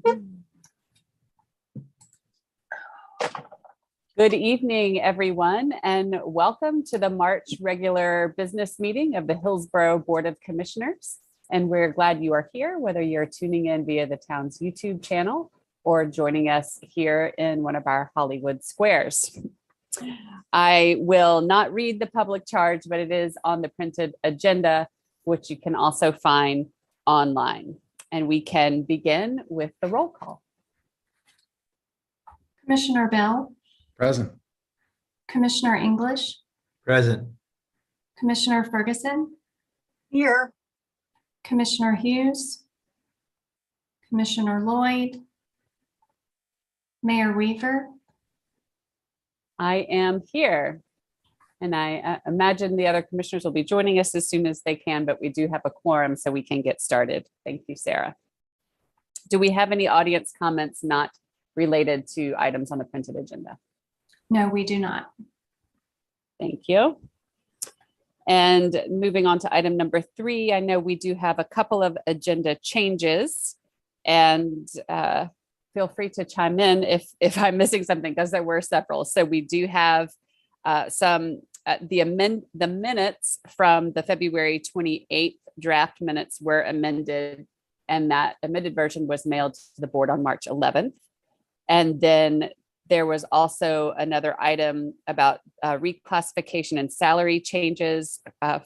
Good evening, everyone, and welcome to the March regular business meeting of the Hillsborough Board of Commissioners. And we're glad you are here, whether you're tuning in via the town's YouTube channel or joining us here in one of our Hollywood squares. I will not read the public charge, but it is on the printed agenda, which you can also find online. And we can begin with the roll call. Commissioner Bell, Present. Commissioner English, Present. Commissioner Ferguson, Here. Commissioner Hughes, Commissioner Lloyd, Mayor Weaver. I am here. And I imagine the other commissioners will be joining us as soon as they can, but we do have a quorum so we can get started. Thank you, Sarah. Do we have any audience comments not related to items on the printed agenda? No, we do not. Thank you. And moving on to item number 3, I know we do have a couple of agenda changes, and feel free to chime in if I'm missing something, because there were several. So we do have the minutes from the February 28th draft minutes were amended, and that amended version was mailed to the board on March 11th. And then there was also another item about reclassification and salary changes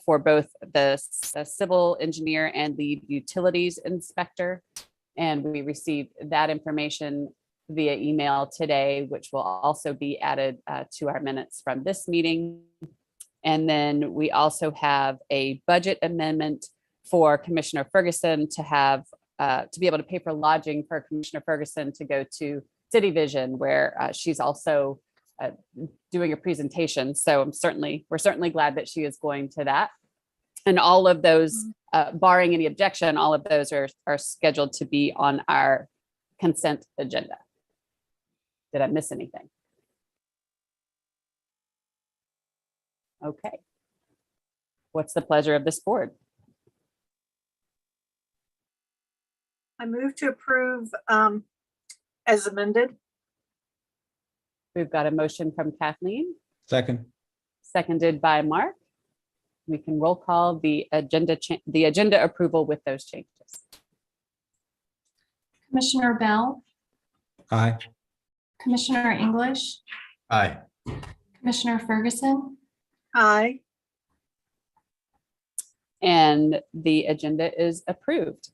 for both the civil engineer and lead utilities inspector. And we received that information via email today, which will also be added to our minutes from this meeting. And then we also have a budget amendment for Commissioner Ferguson to have to be able to pay for lodging for Commissioner Ferguson to go to City Vision, where she's also doing a presentation. So we're certainly glad that she is going to that. And all of those, barring any objection, all of those are scheduled to be on our consent agenda. Did I miss anything? Okay. What's the pleasure of this board? I move to approve as amended. We've got a motion from Kathleen, Second. seconded by Mark. We can roll call the agenda approval with those changes. Commissioner Bell, Aye. Commissioner English, Aye. Commissioner Ferguson, Aye. And the agenda is approved.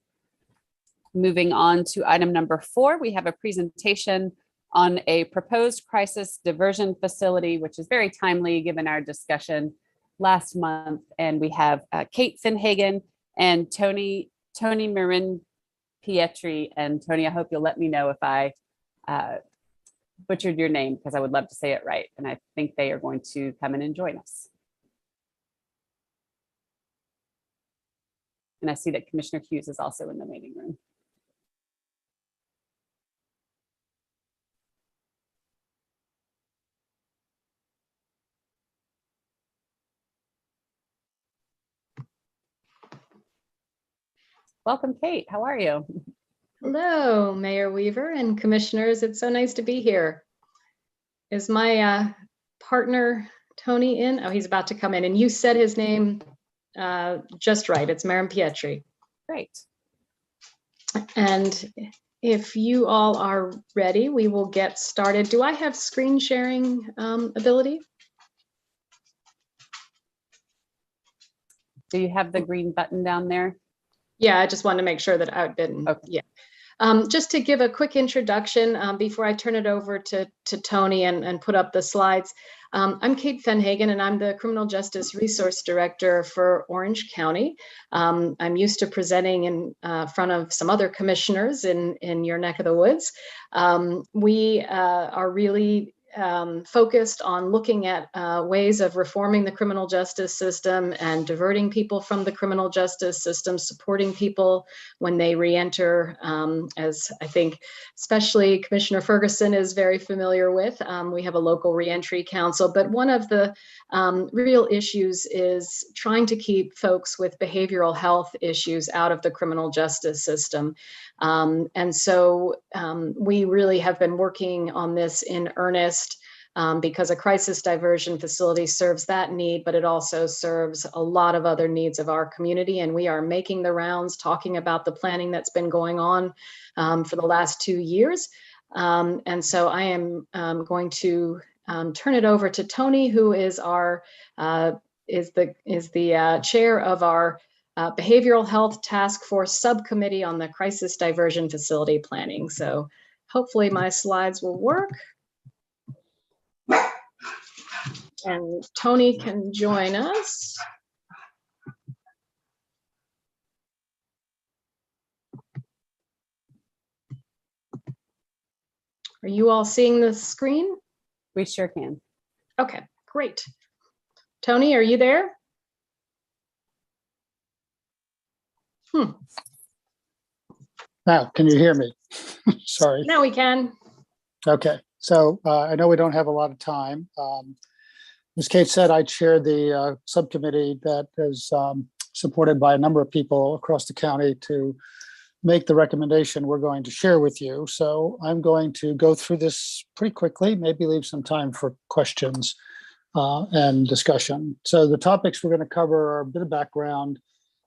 Moving on to item number 4, we have a presentation on a proposed crisis diversion facility, which is very timely given our discussion last month. And we have Kate Finhagen and Tony Marin Pietri. And Tony, I hope you'll let me know if I butchered your name, because I would love to say it right. And I think they are going to come in and join us. And I see that Commissioner Hughes is also in the waiting room. Welcome, Kate. How are you? Hello, Mayor Weaver and commissioners. It's so nice to be here. Is my partner Tony in? Oh, he's about to come in. And you said his name just right. It's Marin Pietri. Great. And if you all are ready, we will get started. Do I have screen sharing ability? Do you have the green button down there? Yeah, I just wanted to make sure that I didn't. Okay. Yeah. Just to give a quick introduction before I turn it over to Tony and put up the slides. I'm Kate Finhagen, and I'm the Criminal Justice Resource Director for Orange County. I'm used to presenting in front of some other commissioners in your neck of the woods. We are really focused on looking at ways of reforming the criminal justice system and diverting people from the criminal justice system, supporting people when they re-enter, as I think especially Commissioner Ferguson is very familiar with. We have a local re-entry council, but one of the real issues is trying to keep folks with behavioral health issues out of the criminal justice system. And so we really have been working on this in earnest because a crisis diversion facility serves that need, but it also serves a lot of other needs of our community. And we are making the rounds, talking about the planning that's been going on for the last 2 years. And so I am going to turn it over to Tony, who is our is the chair of our Behavioral Health Task Force Subcommittee on the Crisis Diversion Facility Planning. So hopefully my slides will work. And Tony can join us. Are you all seeing the screen? We sure can. Okay, great. Tony, are you there? Now, can you hear me? Sorry. Now we can. Okay, so I know we don't have a lot of time. As Kate said, I chair the subcommittee that is supported by a number of people across the county to make the recommendation we're going to share with you. So I'm going to go through this pretty quickly, maybe leave some time for questions and discussion. So the topics we're going to cover are a bit of background,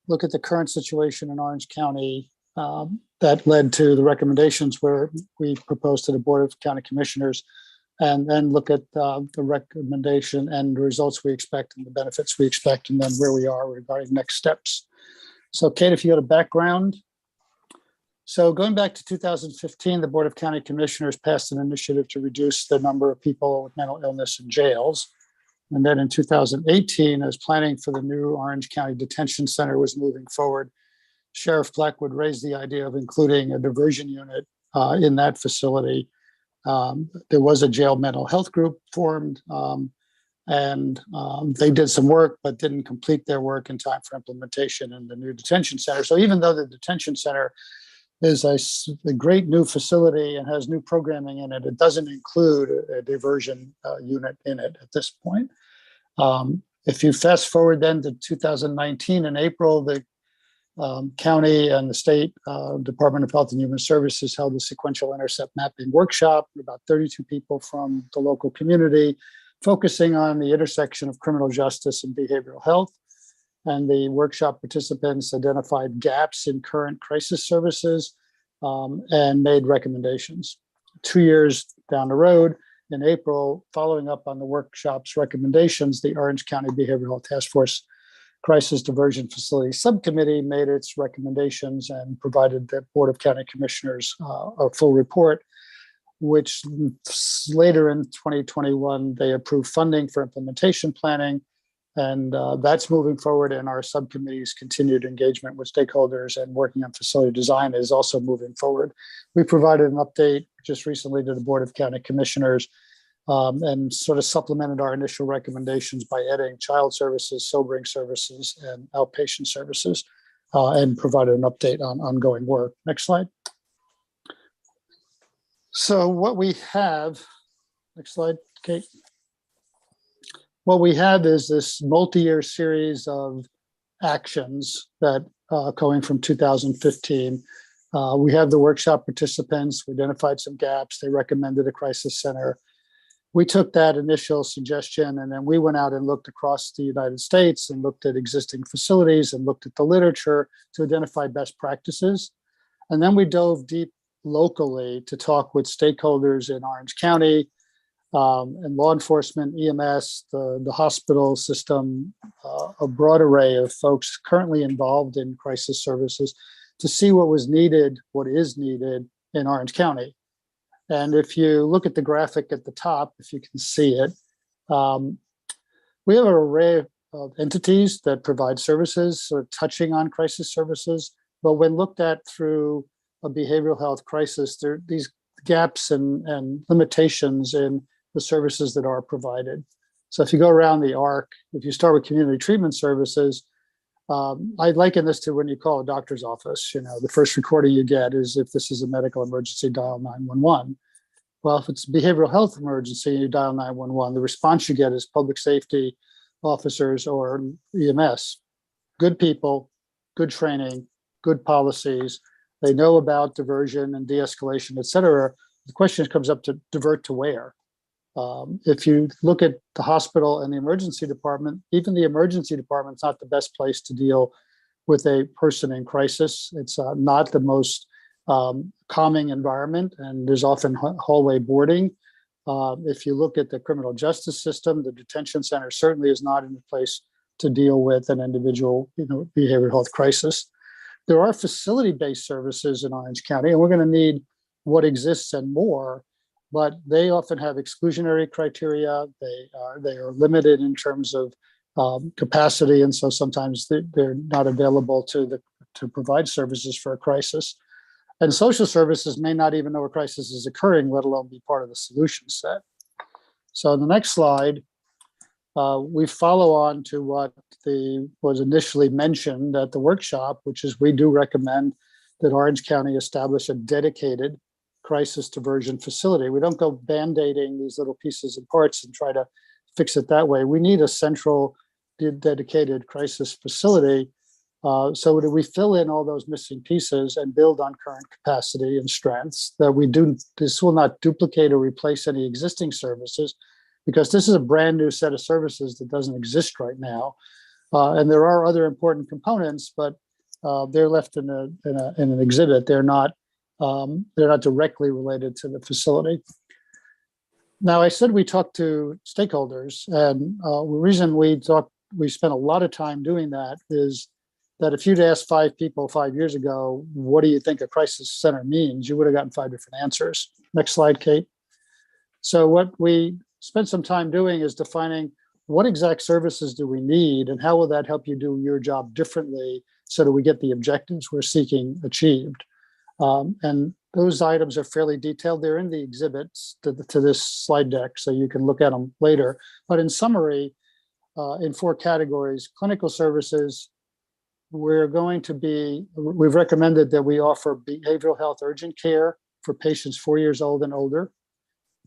look at the current situation in Orange County that led to the recommendations where we proposed to the Board of County Commissioners, and then look at the recommendation and the results we expect and the benefits we expect, and then where we are regarding next steps. So Kate, if you go to background. So going back to 2015, the Board of County Commissioners passed an initiative to reduce the number of people with mental illness in jails. And then in 2018, as planning for the new Orange County Detention Center was moving forward, Sheriff Blackwood raised the idea of including a diversion unit in that facility. There was a jail mental health group formed, and they did some work, but didn't complete their work in time for implementation in the new detention center. So even though the detention center is a great new facility and has new programming in it, it doesn't include a diversion unit in it at this point. If you fast forward then to 2019, in April, the county and the state Department of Health and Human Services held a sequential intercept mapping workshop with about 32 people from the local community, focusing on the intersection of criminal justice and behavioral health. And the workshop participants identified gaps in current crisis services and made recommendations. 2 years down the road, in April, following up on the workshop's recommendations, the Orange County Behavioral Health Task Force Crisis Diversion Facility Subcommittee made its recommendations and provided the Board of County Commissioners a full report, which later in 2021, they approved funding for implementation planning. And that's moving forward, and our subcommittee's continued engagement with stakeholders and working on facility design is also moving forward. We provided an update just recently to the Board of County Commissioners and sort of supplemented our initial recommendations by adding child services, sobering services, and outpatient services, and provided an update on ongoing work. Next slide. So what we have, next slide, Kate. What we have is this multi-year series of actions that going from 2015. We have the workshop participants, we identified some gaps, they recommended a crisis center. We took that initial suggestion and then we went out and looked across the United States and looked at existing facilities and looked at the literature to identify best practices. And then we dove deep locally to talk with stakeholders in Orange County, and law enforcement, EMS, the hospital system, a broad array of folks currently involved in crisis services to see what was needed, what is needed in Orange County. And if you look at the graphic at the top, if you can see it, we have an array of entities that provide services, sort of touching on crisis services. But when looked at through a behavioral health crisis, there are these gaps and limitations in the services that are provided. So if you go around the arc, if you start with community treatment services, I liken this to when you call a doctor's office. You know, the first recording you get is if this is a medical emergency, dial 911. Well, if it's a behavioral health emergency, you dial 911. The response you get is public safety officers or EMS. Good people, good training, good policies, They know about diversion and de-escalation, et cetera. The question comes up to divert to where? If you look at the hospital and the emergency department, even the emergency department is not the best place to deal with a person in crisis. It's not the most calming environment, and there's often hallway boarding. If you look at the criminal justice system, the detention center certainly is not in a place to deal with an individual, behavioral health crisis. There are facility-based services in Orange County, and we're going to need what exists and more, but they often have exclusionary criteria. They are limited in terms of capacity, and so sometimes they're not available to provide services for a crisis. And social services may not even know a crisis is occurring, let alone be part of the solution set. So in the next slide, we follow on to what was initially mentioned at the workshop, which is we do recommend that Orange County establish a dedicated crisis diversion facility. We don't go band-aiding these little pieces and parts and try to fix it that way. We need a central dedicated crisis facility so that we fill in all those missing pieces and build on current capacity and strengths that we do. This will not duplicate or replace any existing services, because this is a brand new set of services that doesn't exist right now. And there are other important components, but they're left in an exhibit. They're not directly related to the facility. Now, I said we talked to stakeholders, and the reason we spent a lot of time doing that is that if you'd asked 5 people 5 years ago, what do you think a crisis center means, you would have gotten 5 different answers. Next slide, Kate. So what we spent some time doing is defining what exact services do we need, and how will that help you do your job differently so that we get the objectives we're seeking achieved. And those items are fairly detailed. They're in the exhibits to this slide deck, so you can look at them later. But in summary, in 4 categories: clinical services, we've recommended that we offer behavioral health urgent care for patients 4 years old and older,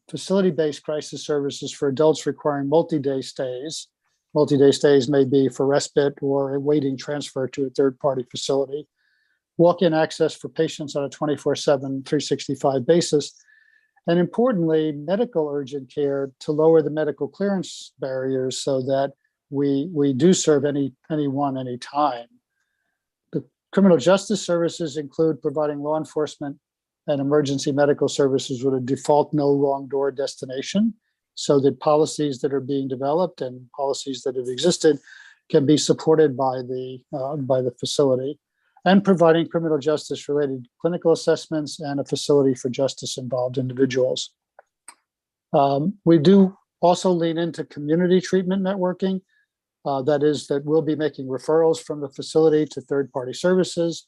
facility-based crisis services for adults requiring multi-day stays. Multi-day stays may be for respite or awaiting transfer to a third-party facility. Walk-in access for patients on a 24/7, 365 basis. And importantly, medical urgent care to lower the medical clearance barriers so that we do serve anyone, anytime. The criminal justice services include providing law enforcement and emergency medical services with a default no wrong door destination, so that policies that are being developed and policies that have existed can be supported by the facility, and providing criminal justice related clinical assessments and a facility for justice involved individuals. We do also lean into community treatment networking. That we'll be making referrals from the facility to third-party services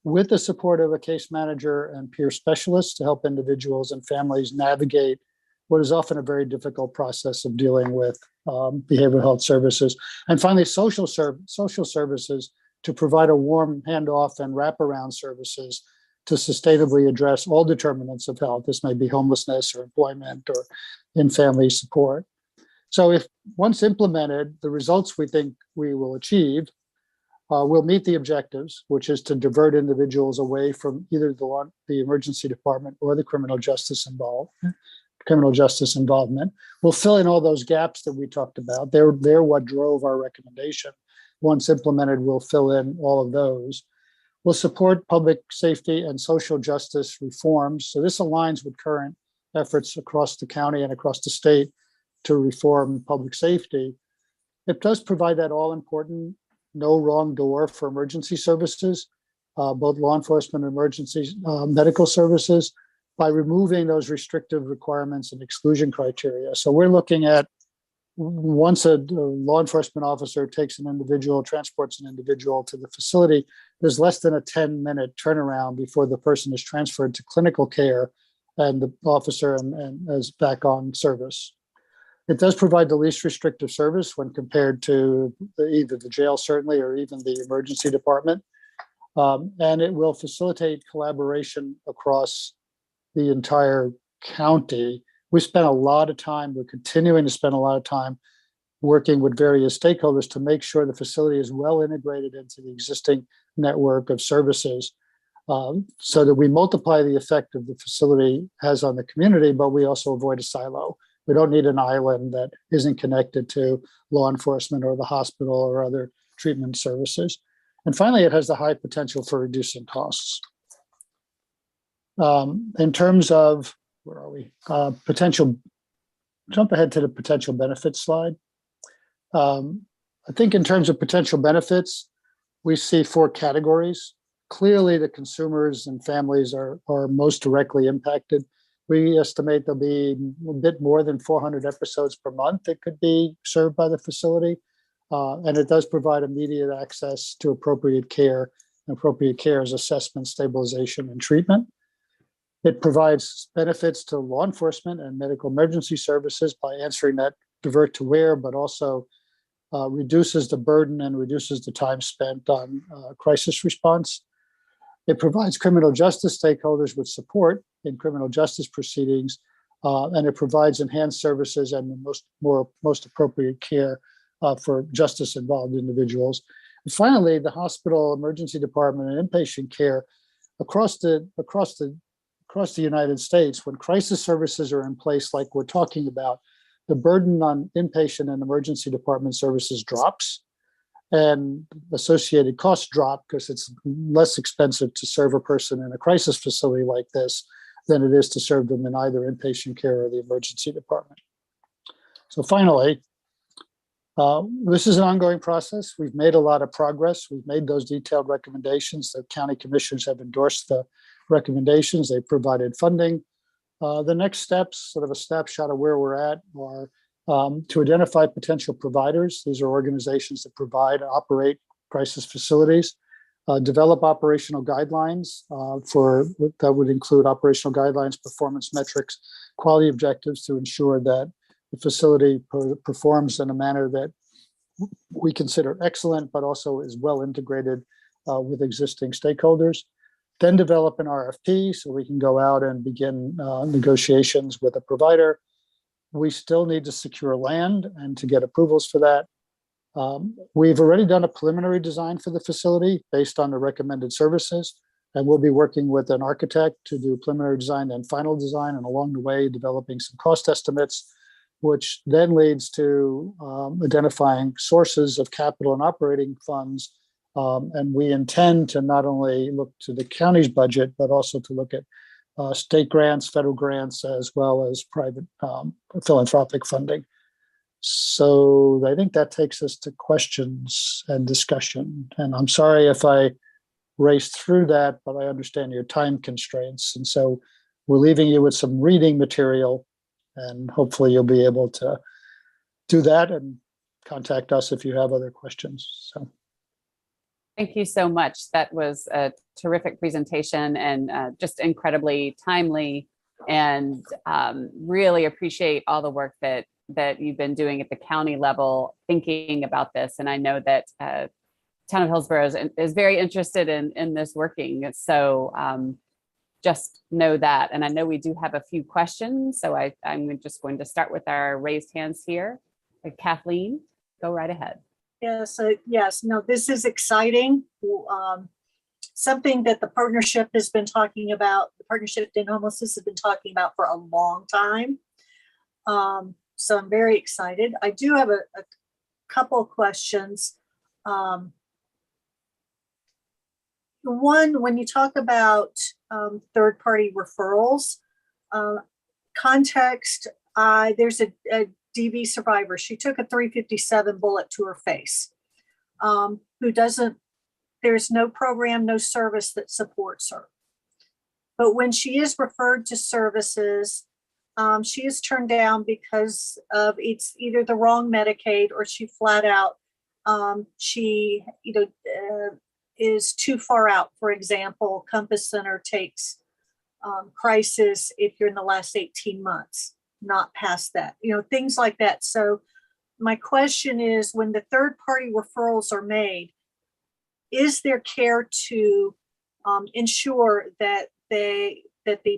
with the support of a case manager and peer specialists to help individuals and families navigate what is often a very difficult process of dealing with behavioral health services. And finally, social services to provide a warm handoff and wraparound services to sustainably address all determinants of health. This may be homelessness or employment or in-family support. So if once implemented, the results we think we will achieve will meet the objectives, which is to divert individuals away from either the emergency department or the criminal justice involvement. We'll fill in all those gaps that we talked about. They're what drove our recommendation. Once implemented, we'll fill in all of those. We'll support public safety and social justice reforms. So this aligns with current efforts across the county and across the state to reform public safety. It does provide that all-important no wrong door for emergency services, both law enforcement and emergency medical services, by removing those restrictive requirements and exclusion criteria. So we're looking at, once a law enforcement officer takes transports an individual to the facility, there's less than a 10-minute turnaround before the person is transferred to clinical care and the officer is back on service. It does provide the least restrictive service when compared to either the jail, certainly, or even the emergency department. And it will facilitate collaboration across the entire county. We spent a lot of time, we're continuing to spend a lot of time working with various stakeholders to make sure the facility is well integrated into the existing network of services. so that we multiply the effect of the facility has on the community, but we also avoid a silo. We don't need an island that isn't connected to law enforcement or the hospital or other treatment services. And finally, it has the high potential for reducing costs. In terms of, where are we? Potential, jump ahead to the potential benefits slide. I think in terms of potential benefits, we see 4 categories. Clearly, the consumers and families are most directly impacted. We estimate there'll be a bit more than 400 episodes per month that could be served by the facility. And it does provide immediate access to appropriate care. Appropriate care is assessment, stabilization, and treatment. It provides benefits to law enforcement and medical emergency services by answering that divert to where, but also reduces the burden and reduces the time spent on crisis response. It provides criminal justice stakeholders with support in criminal justice proceedings, and it provides enhanced services and the most appropriate care for justice-involved individuals. And finally, the hospital, emergency department, and inpatient care across the United States, when crisis services are in place, like we're talking about, the burden on inpatient and emergency department services drops, and associated costs drop because it's less expensive to serve a person in a crisis facility like this than it is to serve them in either inpatient care or the emergency department. So finally, this is an ongoing process. We've made a lot of progress. We've made those detailed recommendations. The county commissioners have endorsed the recommendations. They've provided funding. The next steps, sort of a snapshot of where we're at, are to identify potential providers. These are organizations that provide and operate crisis facilities. Develop operational guidelines that would include operational guidelines, performance metrics, quality objectives to ensure that the facility performs in a manner that we consider excellent, but also is well integrated with existing stakeholders. Then develop an RFP so we can go out and begin negotiations with a provider. We still need to secure land and to get approvals for that. We've already done a preliminary design for the facility based on the recommended services, and we'll be working with an architect to do preliminary design and final design, and along the way developing some cost estimates, which then leads to identifying sources of capital and operating funds. And we intend to not only look to the county's budget, but also to look at state grants, federal grants, as well as private philanthropic funding. So I think that takes us to questions and discussion. And I'm sorry if I raced through that, but I understand your time constraints. And so we're leaving you with some reading material, and hopefully you'll be able to do that and contact us if you have other questions. So. Thank you so much. That was a terrific presentation and just incredibly timely, and really appreciate all the work that you've been doing at the county level, thinking about this. And I know that Town of Hillsborough is very interested in this working. So just know that. And I know we do have a few questions. So I'm just going to start with our raised hands here. Kathleen, go right ahead. Yes, no, this is exciting. Something that the partnership has been talking about, the partnership in homelessness has been talking about for a long time. So I'm very excited. I do have a couple of questions. One, when you talk about third-party referrals, context, there's a DV survivor. She took a .357 bullet to her face, there's no program, no service that supports her. But when she is referred to services, she is turned down because of it's either the wrong Medicaid, or she flat out, is too far out. For example, Compass Center takes crisis if you're in the last 18 months. Not past that, things like that. So my question is, when the third party referrals are made, is there care to ensure that the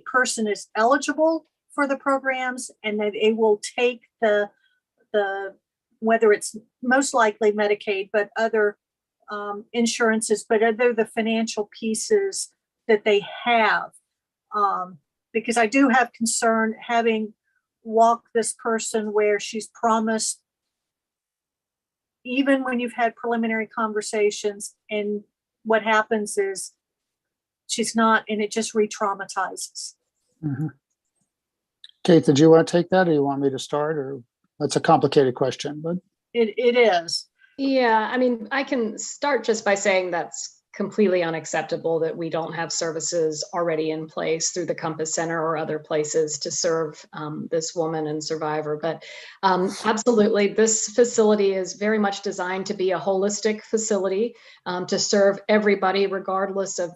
person is eligible for the programs, and that they will take the whether it's most likely Medicaid, but other insurances, but other the financial pieces that they have. Because I do have concern having walked this person where she's promised, even when you've had preliminary conversations, and what happens is she's not, and it just re-traumatizes. Mhm. Kate, did you want to take that, or you want me to start? Or that's a complicated question, but It is. Yeah, I mean, I can start just by saying that's completely unacceptable that we don't have services already in place through the Compass Center or other places to serve this woman and survivor. But absolutely, this facility is very much designed to be a holistic facility to serve everybody, regardless of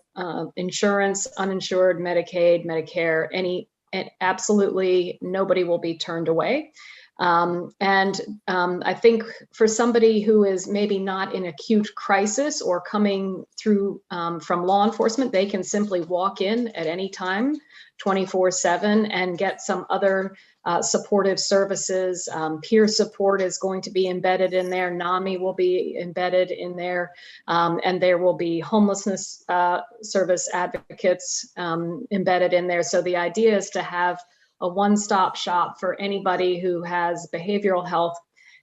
insurance, uninsured, Medicaid, Medicare, and absolutely nobody will be turned away. I think for somebody who is maybe not in acute crisis or coming through from law enforcement, they can simply walk in at any time, 24/7, and get some other supportive services. Peer support is going to be embedded in there. NAMI will be embedded in there, and there will be homelessness service advocates embedded in there. So the idea is to have a one-stop shop for anybody who has behavioral health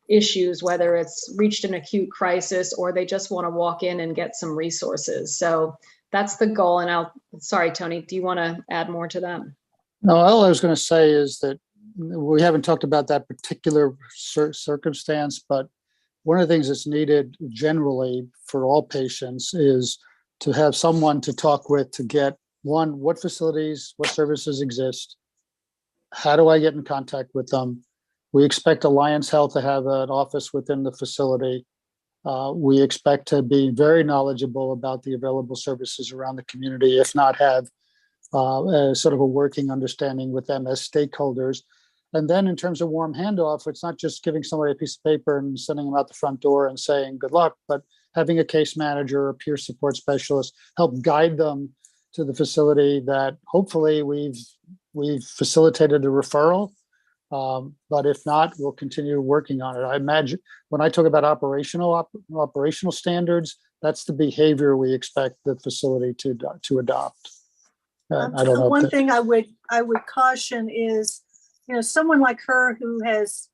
issues, whether it's reached an acute crisis or they just want to walk in and get some resources. So that's the goal. And sorry, Tony, do you want to add more to that? no, all I was going to say is that we haven't talked about that particular circumstance, but one of the things that's needed generally for all patients is to have someone to talk with to get, one, what facilities, what services exist. How do I get in contact with them? We expect Alliance Health to have an office within the facility. We expect to be very knowledgeable about the available services around the community, if not have sort of a working understanding with them as stakeholders. And then in terms of warm handoff, it's not just giving somebody a piece of paper and sending them out the front door and saying good luck, but having a case manager or peer support specialist help guide them to the facility that hopefully we've facilitated a referral. But if not, we'll continue working on it. I imagine when I talk about operational standards, that's the behavior we expect the facility to adopt. I don't know. One thing I would caution is, someone like her who has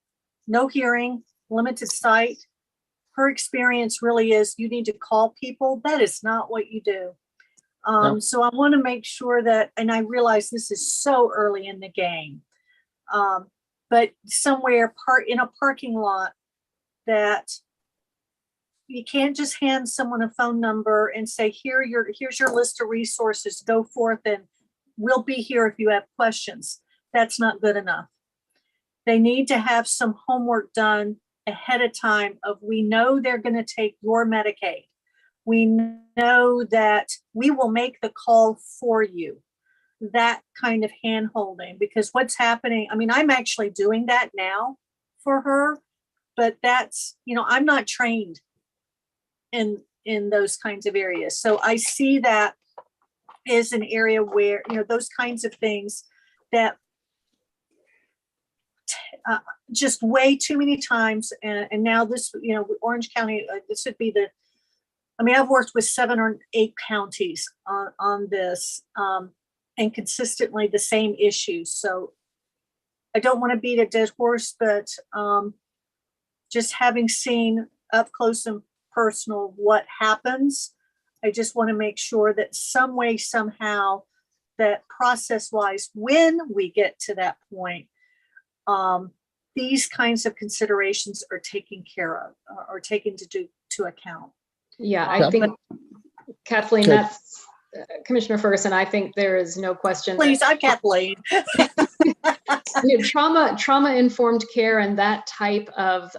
no hearing, limited sight, her experience really is you need to call people. That is not what you do. No. So I want to make sure that, and I realize this is so early in the game, but somewhere in a parking lot, that you can't just hand someone a phone number and say, here's your list of resources, go forth and we'll be here if you have questions. That's not good enough. They need to have some homework done ahead of time of, we know they're going to take your Medicaid. We know that we will make the call for you. That kind of hand holding, because what's happening, I mean, I'm actually doing that now for her, but that's, I'm not trained in those kinds of areas. So I see that as an area where, those kinds of things that just way too many times. And now this, Orange County, this would be I've worked with 7 or 8 counties on this, and consistently the same issues. So I don't want to beat a dead horse, but just having seen up close and personal what happens, I just want to make sure that some way, somehow, that process-wise, when we get to that point, these kinds of considerations are taken care of, or taken to account. Yeah, I think, Kathleen, Okay. that's Commissioner Ferguson. I think there is no question. Please, I'm Kathleen. Trauma-informed care and that type of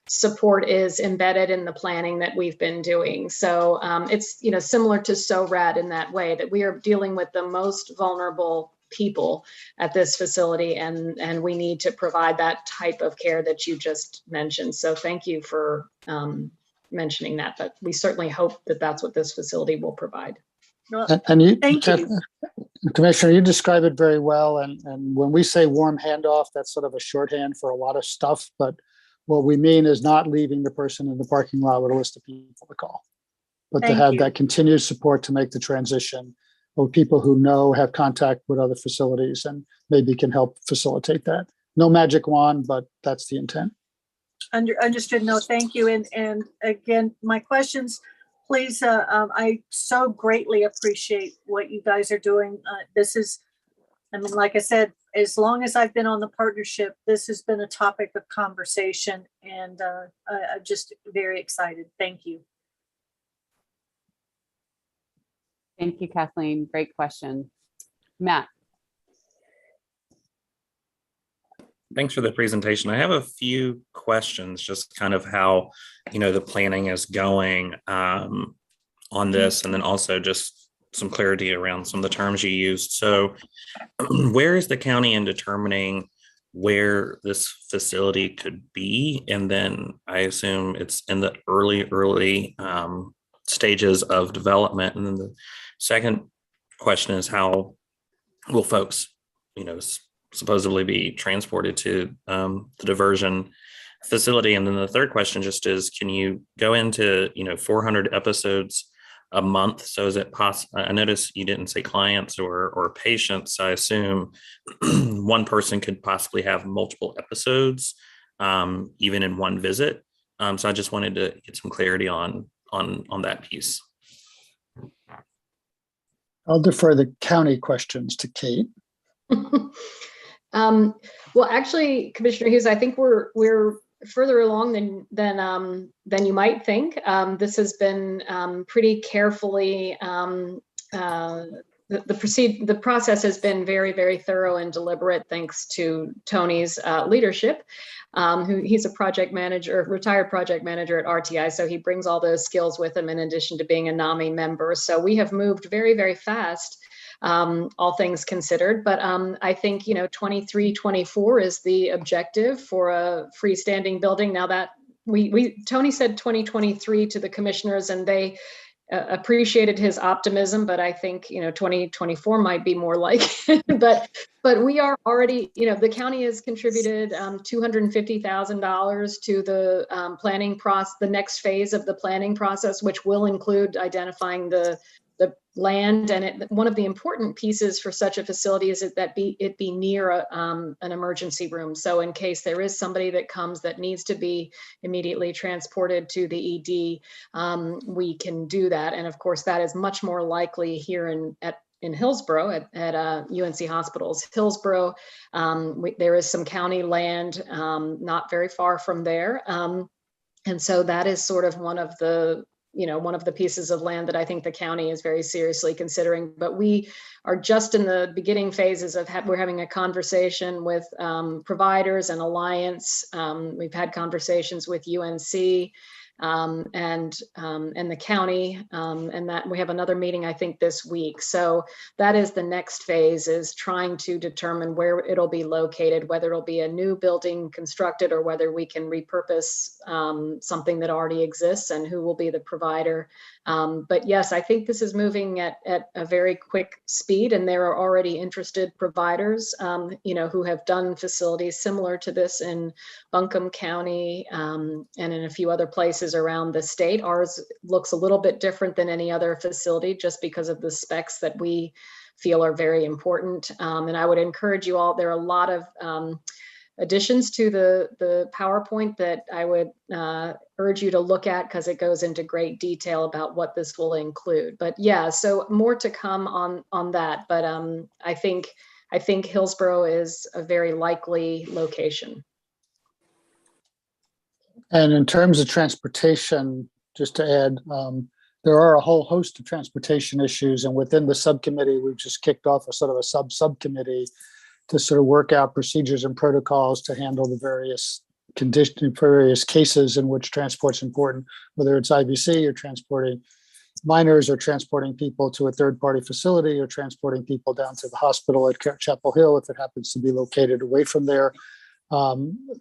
support is embedded in the planning that we've been doing. So it's similar to SORAD in that way, that we are dealing with the most vulnerable people at this facility, and we need to provide that type of care that you just mentioned. So thank you for mentioning that, but we certainly hope that that's what this facility will provide. Well, And you, thank you. Commissioner, you describe it very well. And when we say warm handoff, that's sort of a shorthand for a lot of stuff. But what we mean is not leaving the person in the parking lot with a list of people to call, but to Thank have you. that continued support to make the transition or people who know have contact with other facilities and maybe can help facilitate that. No magic wand, but that's the intent. Understood. No, thank you. And again, my questions, please, I so greatly appreciate what you guys are doing. This is, I mean, like I said, as long as I've been on the partnership, this has been a topic of conversation, and I'm just very excited. Thank you. Thank you, Kathleen. Great question. Matt. Thanks for the presentation. I have a few questions, just kind of how, the planning is going on this, and then also just some clarity around some of the terms you used. So where is the county in determining where this facility could be? And then I assume it's in the early stages of development. And then the second question is, how will folks, supposedly be transported to the diversion facility? And then the third question just is, can you go into, 400 episodes a month? So is it possible? I noticed you didn't say clients or patients. I assume one person could possibly have multiple episodes, even in one visit. So I just wanted to get some clarity on that piece. I'll defer the county questions to Kate. Well, actually, Commissioner Hughes, I think we're further along than you might think. This has been pretty carefully. The process has been very, very thorough and deliberate, thanks to Tony's leadership. He's a project manager, retired project manager at RTI, so he brings all those skills with him in addition to being a NAMI member. So we have moved very, very fast, all things considered. But I think 23, 24 is the objective for a freestanding building. Now that Tony said 2023 to the commissioners, and they appreciated his optimism, but I think 2024 might be more like it. but we are already, the county has contributed $250,000 to the planning process, the next phase of the planning process, which will include identifying the land. And one of the important pieces for such a facility is that it be near an emergency room. So in case there is somebody that comes that needs to be immediately transported to the ED, we can do that. And of course, that is much more likely here in Hillsborough at UNC Hospitals. Hillsborough, there is some county land not very far from there. And so that is sort of one of the pieces of land that I think the county is very seriously considering. But we are just in the beginning phases of we're having a conversation with providers and Alliance. We've had conversations with UNC and the county, and that we have another meeting, I think, this week. So that is the next phase, is trying to determine where it'll be located, whether it'll be a new building constructed or whether we can repurpose something that already exists, and who will be the provider. But yes, I think this is moving at a very quick speed, and there are already interested providers, who have done facilities similar to this in Buncombe County and in a few other places around the state. Ours looks a little bit different than any other facility, just because of the specs that we feel are very important. And I would encourage you all, there are a lot of additions to the PowerPoint that I would urge you to look at, because it goes into great detail about what this will include. But yeah, so more to come on that. But I think Hillsborough is a very likely location. And in terms of transportation, just to add, there are a whole host of transportation issues, and within the subcommittee, we've just kicked off a sort of a subcommittee to sort of work out procedures and protocols to handle the various various cases in which transport's important, whether it's IVC or transporting minors, or transporting people to a third-party facility, or transporting people down to the hospital at Chapel Hill if it happens to be located away from there.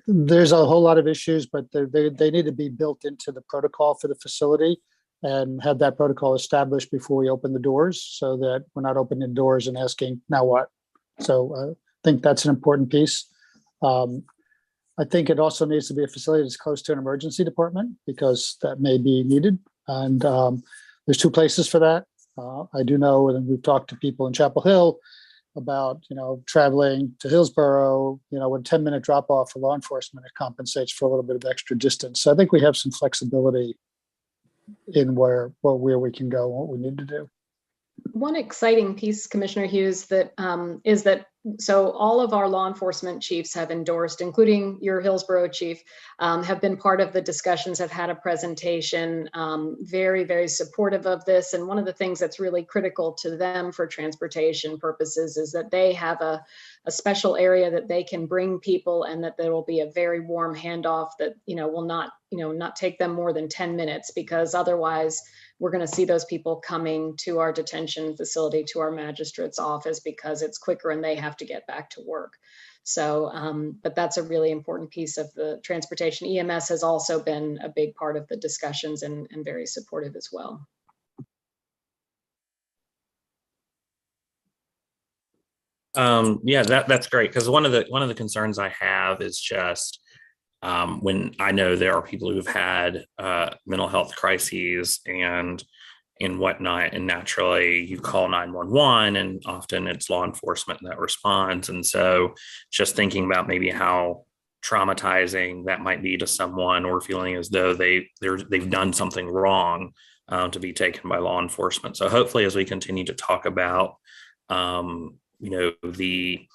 There's a whole lot of issues, but they need to be built into the protocol for the facility, and have that protocol established before we open the doors, so that we're not opening doors and asking, now what? So I think that's an important piece. I think it also needs to be a facility that's close to an emergency department, because that may be needed. And there's two places for that. I do know, and we've talked to people in Chapel Hill about, traveling to Hillsborough, with a 10-minute drop off for law enforcement, it compensates for a little bit of extra distance. So I think we have some flexibility in where we can go, and what we need to do. One exciting piece, Commissioner Hughes, that is that so all of our law enforcement chiefs have endorsed, including your Hillsborough chief, have been part of the discussions, have had a presentation, very, very supportive of this. And one of the things that's really critical to them for transportation purposes is that they have a special area that they can bring people, and that there will be a very warm handoff that, will not take them more than 10 minutes, because otherwise we're going to see those people coming to our detention facility, to our magistrate's office, because it's quicker and they have to get back to work. So, but that's a really important piece of the transportation. EMS has also been a big part of the discussions and very supportive as well. Yeah, that's great, because one of the concerns I have is just when I know there are people who've had mental health crises and whatnot, and naturally you call 911, and often it's law enforcement that responds. And so just thinking about maybe how traumatizing that might be to someone, or feeling as though they've done something wrong, to be taken by law enforcement. So hopefully, as we continue to talk about the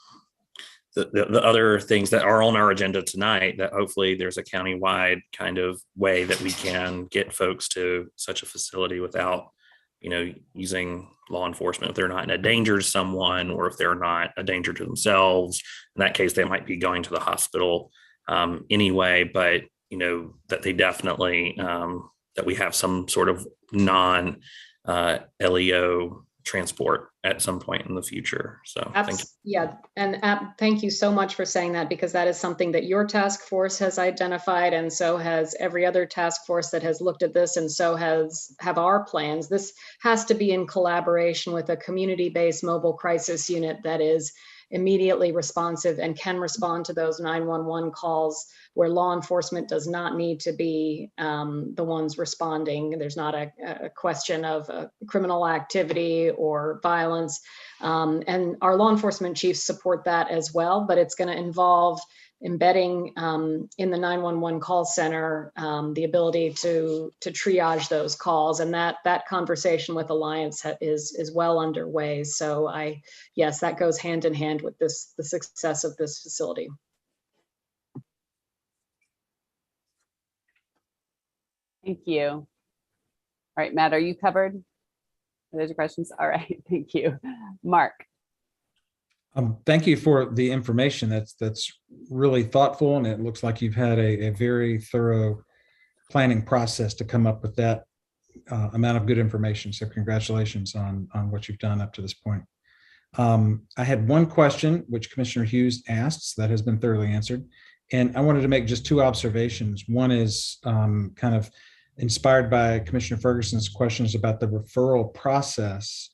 other things that are on our agenda tonight, that hopefully there's a countywide kind of way that we can get folks to such a facility without, using law enforcement if they're not in a danger to someone, or if they're not a danger to themselves. In that case, they might be going to the hospital anyway, but, that they definitely, that we have some sort of non-LEO transport at some point in the future. So thank you. Yeah, and thank you so much for saying that, because that is something that your task force has identified, and so has every other task force that has looked at this, and so have our plans. This has to be in collaboration with a community-based mobile crisis unit that is immediately responsive and can respond to those 911 calls, where law enforcement does not need to be the ones responding. There's not a question of criminal activity or violence. And our law enforcement chiefs support that as well, but it's going to involve embedding in the 911 call center the ability to triage those calls, and that conversation with Alliance is well underway. So yes, that goes hand in hand with the success of this facility. Thank you. All right, Matt, are you covered? Are those your questions? All right, thank you. Mark. Thank you for the information. That's really thoughtful, and it looks like you've had a very thorough planning process to come up with that amount of good information. So congratulations on what you've done up to this point. I had one question, which Commissioner Hughes asked, that has been thoroughly answered. And I wanted to make just two observations. One is kind of inspired by Commissioner Ferguson's questions about the referral process.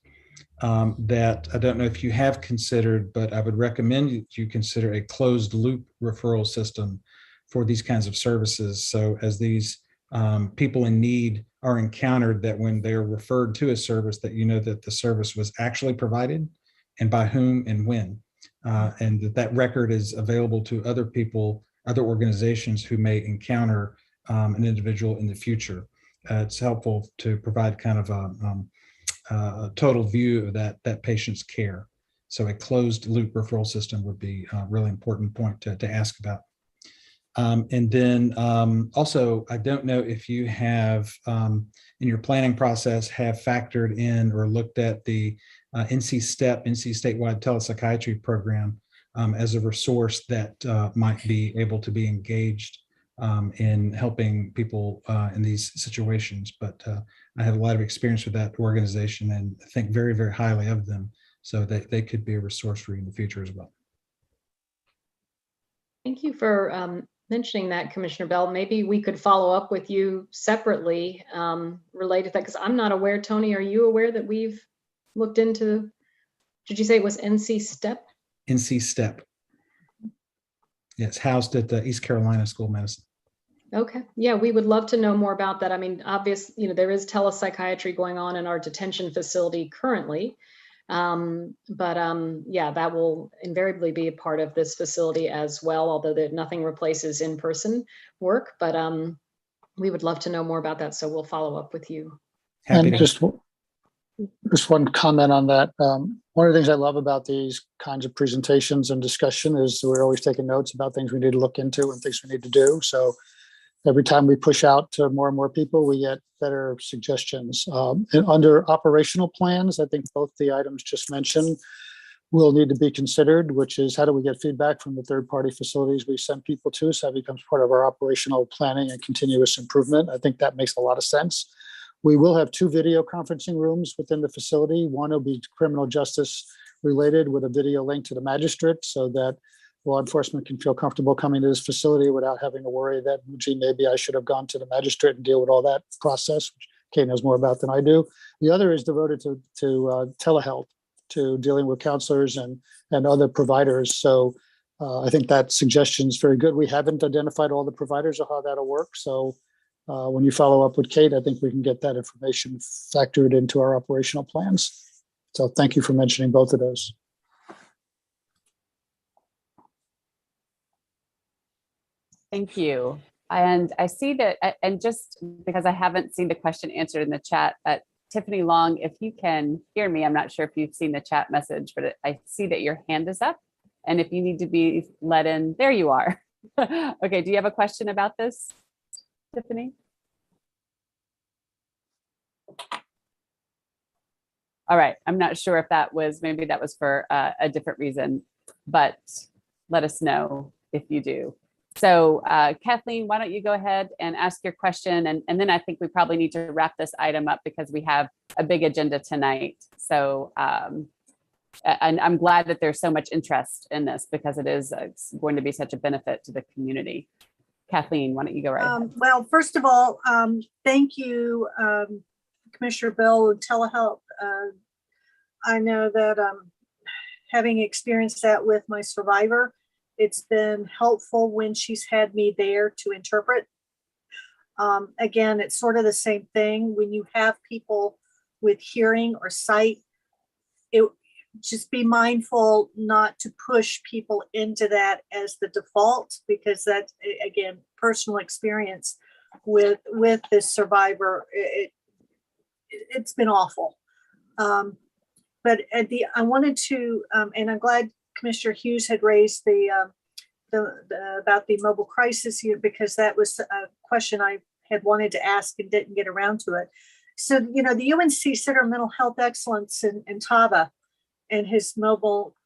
That I don't know if you have considered, but I would recommend you consider a closed loop referral system for these kinds of services. So as these people in need are encountered, that when they're referred to a service, that that the service was actually provided and by whom and when, and that record is available to other people, other organizations who may encounter an individual in the future. It's helpful to provide kind of a total view of that patient's care. So a closed loop referral system would be a really important point to ask about. And then also, I don't know if you have in your planning process have factored in or looked at the NC statewide telepsychiatry program as a resource that might be able to be engaged in helping people in these situations. But I have a lot of experience with that organization and think very, very highly of them. So they could be a resource for you in the future as well. Thank you for mentioning that, Commissioner Bell. Maybe we could follow up with you separately related to that, because I'm not aware. Tony, are you aware that we've looked into, did you say it was NC STEP? NC STEP. Yes, housed at the East Carolina School of Medicine. Okay, yeah, we would love to know more about that. I mean, there is telepsychiatry going on in our detention facility currently. Yeah, that will invariably be a part of this facility as well, although nothing replaces in-person work. But we would love to know more about that, so we'll follow up with you. Happy And to. just one comment on that. One of the things I love about these kinds of presentations and discussion is we're always taking notes about things we need to look into and things we need to do. So every time we push out to more and more people, we get better suggestions. And under operational plans, I think both the items just mentioned will need to be considered, which is how do we get feedback from the third-party facilities we send people to, so that becomes part of our operational planning and continuous improvement. I think that makes a lot of sense. We will have 2 video conferencing rooms within the facility. One will be criminal justice related with a video link to the magistrate so that law enforcement can feel comfortable coming to this facility without having to worry that, gee, maybe I should have gone to the magistrate and deal with all that process, which Kate knows more about than I do. The other is devoted to telehealth, to dealing with counselors and other providers. So I think that suggestion is very good. We haven't identified all the providers or how that'll work. So when you follow up with Kate, I think we can get that information factored into our operational plans. So thank you for mentioning both of those. Thank you. And I see that, and just because I haven't seen the question answered in the chat, Tiffany Long, if you can hear me, I'm not sure if you've seen the chat message, but I see that your hand is up. And if you need to be let in, there you are. Okay, do you have a question about this, Tiffany? All right, I'm not sure if maybe that was for a different reason, but let us know if you do. So Kathleen, why don't you go ahead and ask your question? And then I think we probably need to wrap this item up because we have a big agenda tonight. So, and I'm glad that there's so much interest in this because it's going to be such a benefit to the community. Kathleen, why don't you go right ahead? Well, first of all, thank you, Commissioner Bell and telehealth. I know that having experienced that with my survivor, it's been helpful when she's had me there to interpret. Again, it's sort of the same thing when you have people with hearing or sight. Just be mindful not to push people into that as the default, because that's, again, personal experience with this survivor. It's been awful. But I wanted to, and I'm glad Commissioner Hughes had raised the about the mobile crisis unit, because that was a question I had wanted to ask and didn't get around to it. So, the UNC Center of Mental Health Excellence in Tava and his mobile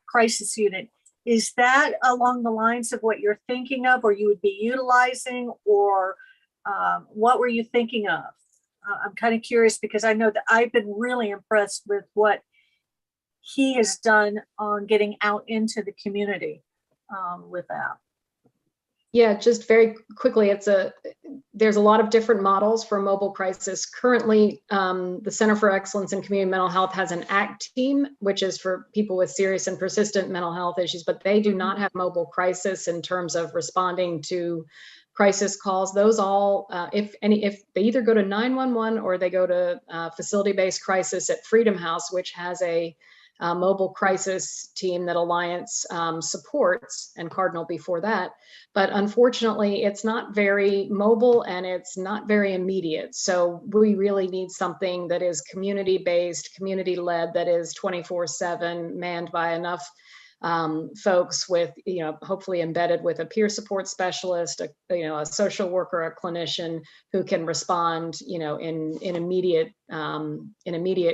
crisis unit, is that along the lines of what you're thinking of, or you would be utilizing, or what were you thinking of? I'm kind of curious because I know that I've been really impressed with what he has done on getting out into the community with that. Yeah, just very quickly, there's a lot of different models for mobile crisis. Currently, the Center for Excellence in Community Mental Health has an ACT team, which is for people with serious and persistent mental health issues, but they do not have mobile crisis in terms of responding to crisis calls. Those all, if they either go to 911 or they go to facility-based crisis at Freedom House, which has a mobile crisis team that Alliance supports, and Cardinal before that. But unfortunately, it's not very mobile and it's not very immediate. So we really need something that is community-based, community-led, that is 24/7, manned by enough folks with, hopefully embedded with a peer support specialist, a social worker, a clinician who can respond, in immediate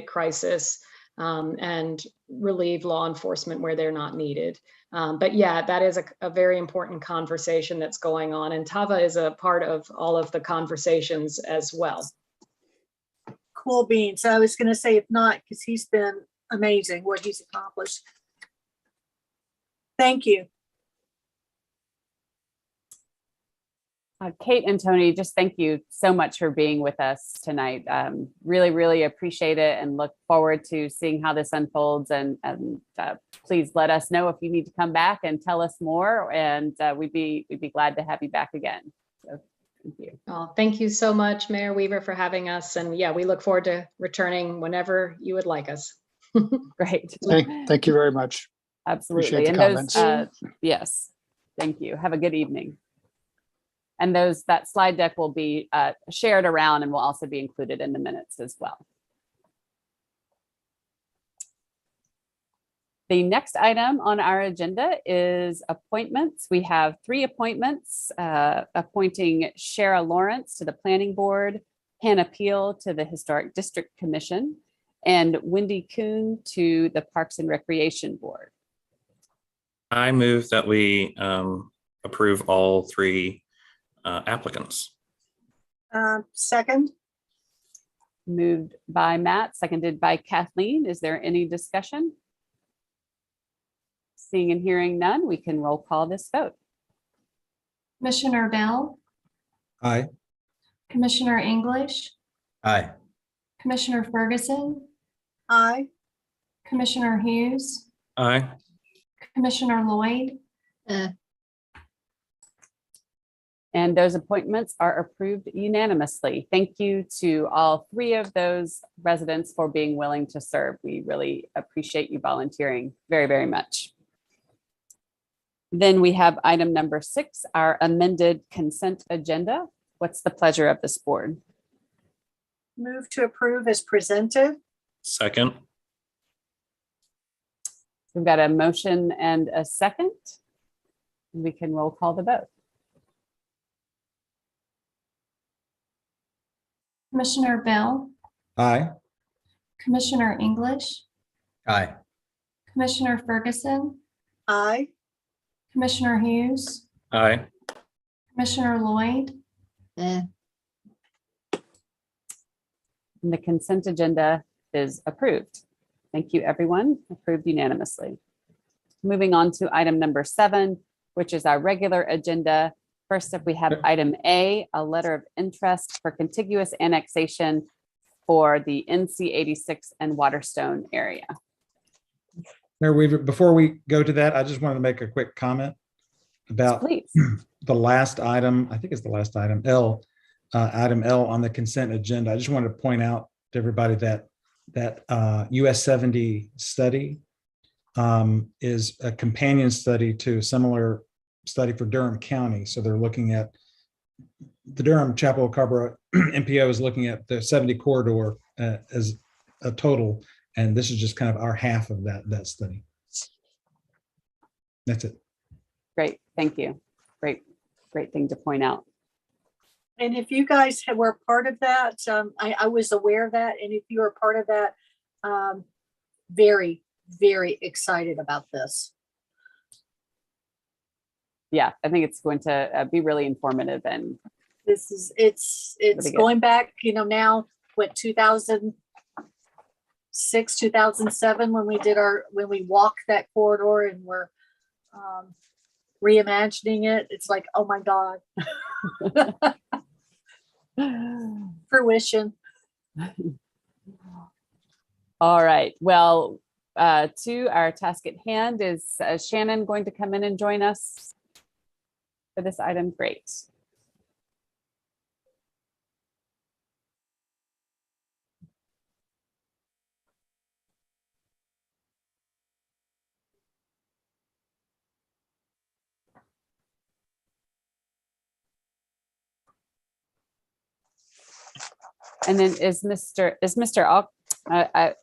crisis. And relieve law enforcement where they're not needed. But yeah, that is a very important conversation that's going on. And Tava is a part of all of the conversations as well. Cool beans. I was going to say, if not, because he's been amazing what he's accomplished. Thank you. Kate and Tony, just thank you so much for being with us tonight. Really, really appreciate it and look forward to seeing how this unfolds. And please let us know if you need to come back and tell us more. And we'd be glad to have you back again. So thank you. Oh, thank you so much, Mayor Weaver, for having us. And yeah, we look forward to returning whenever you would like us. Great. Thank you very much. Absolutely. Appreciate the And comments. yes, thank you. Have a good evening. And that slide deck will be shared around and will also be included in the minutes as well. The next item on our agenda is appointments. We have 3 appointments, appointing Shara Lawrence to the Planning Board, Hannah Peel to the Historic District Commission, and Wendy Kuhn to the Parks and Recreation Board. I move that we approve all 3 applicants. Second, Moved by Matt, seconded by Kathleen. Is there any discussion? Seeing and hearing none, we can roll call this vote. Commissioner Bell, Aye. Commissioner English, Aye. Commissioner Ferguson, aye. Commissioner Hughes, Aye. Commissioner Lloyd, And those appointments are approved unanimously. Thank you to all 3 of those residents for being willing to serve. We really appreciate you volunteering very, very much. Then we have item number 6, our amended consent agenda. What's the pleasure of this board? Move to approve as presented. Second. We've got a motion and a second. We can roll call the vote. Commissioner Bell, Aye. Commissioner English, Aye. Commissioner Ferguson, Aye. Commissioner Hughes, Aye. Commissioner Lloyd, And the consent agenda is approved. Thank you, everyone. Approved unanimously. Moving on to item number 7, which is our regular agenda. First up, we have item A, a letter of interest for contiguous annexation for the NC 86 and Waterstone area. Mayor Weaver, before we go to that, I just wanted to make a quick comment about Please. the last item. I think it's the last item, item L on the consent agenda. I just wanted to point out to everybody that US 70 study is a companion study to a similar study for Durham County. So they're looking at the Durham Chapel Scarborough MPO is looking at the 70 corridor as a total. And this is just kind of our half of that study. That's it. Great. Thank you. Great thing to point out. And if you guys were part of that, I was aware of that. And if you were part of that, very, very excited about this. Yeah, I think it's going to be really informative and It's Really good. going back, now what, 2006, 2007, when we walked that corridor and we're reimagining it. It's like, oh my God. Fruition. All right. Well, to our task at hand, is Shannon going to come in and join us for this item? Great. And then is Mr. I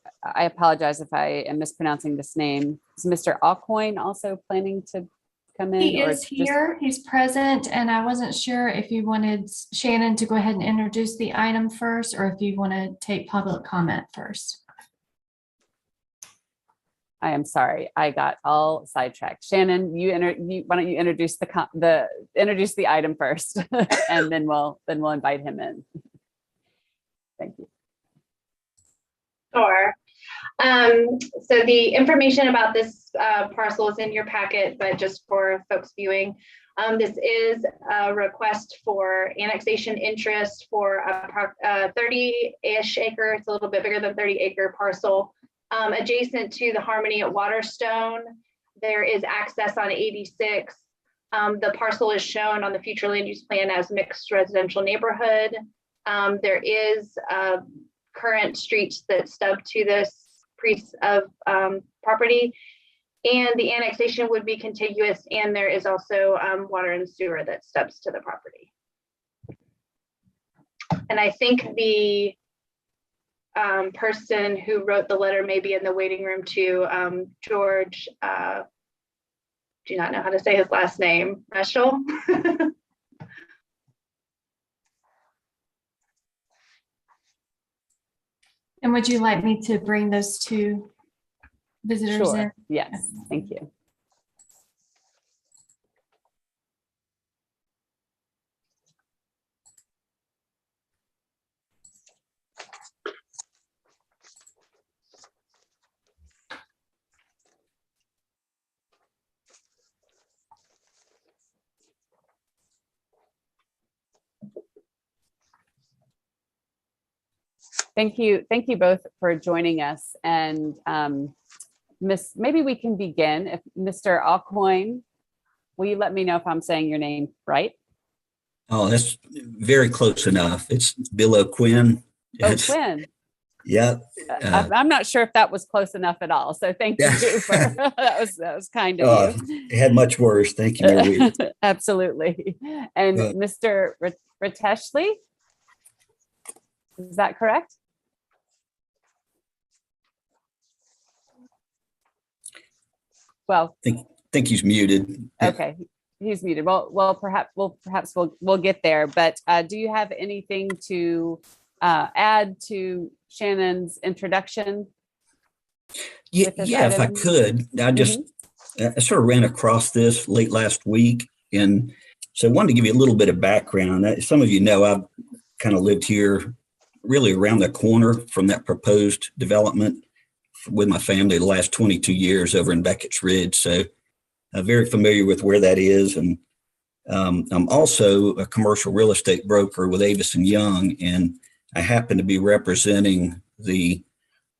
apologize if I am mispronouncing this name. Is Mr. Alcoin also planning to come in? he or is just- here, he's present, and I wasn't sure if you wanted Shannon to go ahead and introduce the item first, or if you want to take public comment first. I am sorry, I got all sidetracked. Shannon, why don't you introduce the item first, and then we'll invite him in. Thank you. Sure. So the information about this parcel is in your packet, but just for folks viewing, This is a request for annexation interest for a 30-ish acre, it's a little bit bigger than 30-acre parcel, adjacent to the Harmony at Waterstone. There is access on 86. The parcel is shown on the future land use plan as mixed residential neighborhood. There is current streets that stub to this piece of property, and the annexation would be contiguous, and there is also water and sewer that stubs to the property. And I think the person who wrote the letter may be in the waiting room too. George, do not know how to say his last name, Reschel. And would you like me to bring those two visitors in? Sure. Yes, thank you. Thank you both for joining us. And maybe we can begin. If Mr. Alcoin, will you let me know if I'm saying your name right? Oh, that's very close enough. It's Bill O'Quinn. Quinn. Yeah. I'm not sure if that was close enough at all. So thank you for that was kind of you. It had much worse. Thank you, Maria. Absolutely. And Mr. Riteshli, is that correct? Well, I think he's muted. Okay, he's muted. Well, perhaps we'll get there. But do you have anything to add to Shannon's introduction? Yeah, if I could. I sort of ran across this late last week, and so I wanted to give you a little bit of background. Some of you know I've kind of lived here really around the corner from that proposed development with my family the last 22 years over in Beckett's Ridge. So I'm very familiar with where that is. And I'm also a commercial real estate broker with Avis and Young, and I happen to be representing the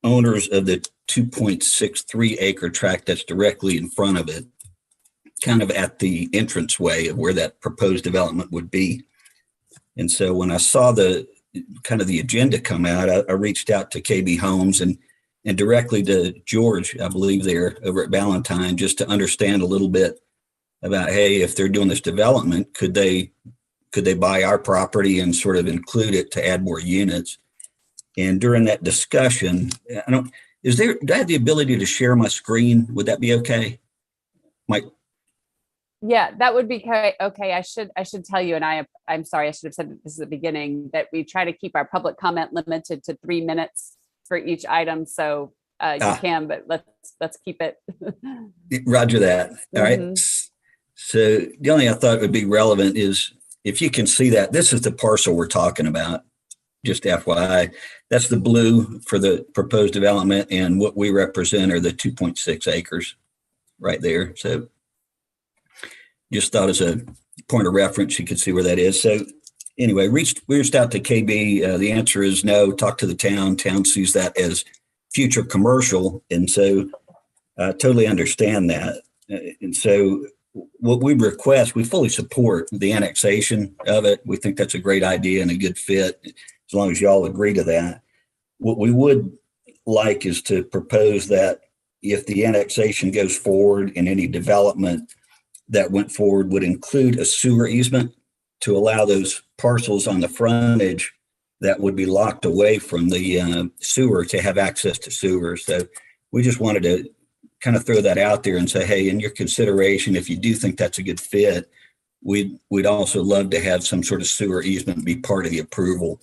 owners of the 2.63 acre tract that's directly in front of it, kind of at the entranceway of where that proposed development would be. And so when I saw the agenda come out, I reached out to KB Homes and directly to George, I believe there over at Ballantyne, just to understand a little bit about, hey, if they're doing this development, could they buy our property and sort of include it to add more units? And during that discussion, do I have the ability to share my screen? Would that be okay? Mike? Yeah, that would be okay. I should tell you, and I'm sorry, I should have said this at the beginning, that we try to keep our public comment limited to 3 minutes for each item. So you can, but let's keep it. Roger that. All right. So the only thing I thought would be relevant is if you can see that this is the parcel we're talking about. Just FYI, that's the blue for the proposed development, and what we represent are the 2.6 acres right there. So just thought as a point of reference, you could see where that is. So anyway, we reached out to KB. The answer is no. Talk to the town. Town sees that as future commercial, and so I totally understand that. And so what we request, we fully support the annexation of it. We think that's a great idea and a good fit, as long as y'all agree to that. What we would like is to propose that if the annexation goes forward and any development that went forward would include a sewer easement to allow those parcels on the frontage that would be locked away from the sewer to have access to sewer. So we just wanted to kind of throw that out there and say, hey, in your consideration, if you do think that's a good fit, we'd also love to have some sort of sewer easement be part of the approval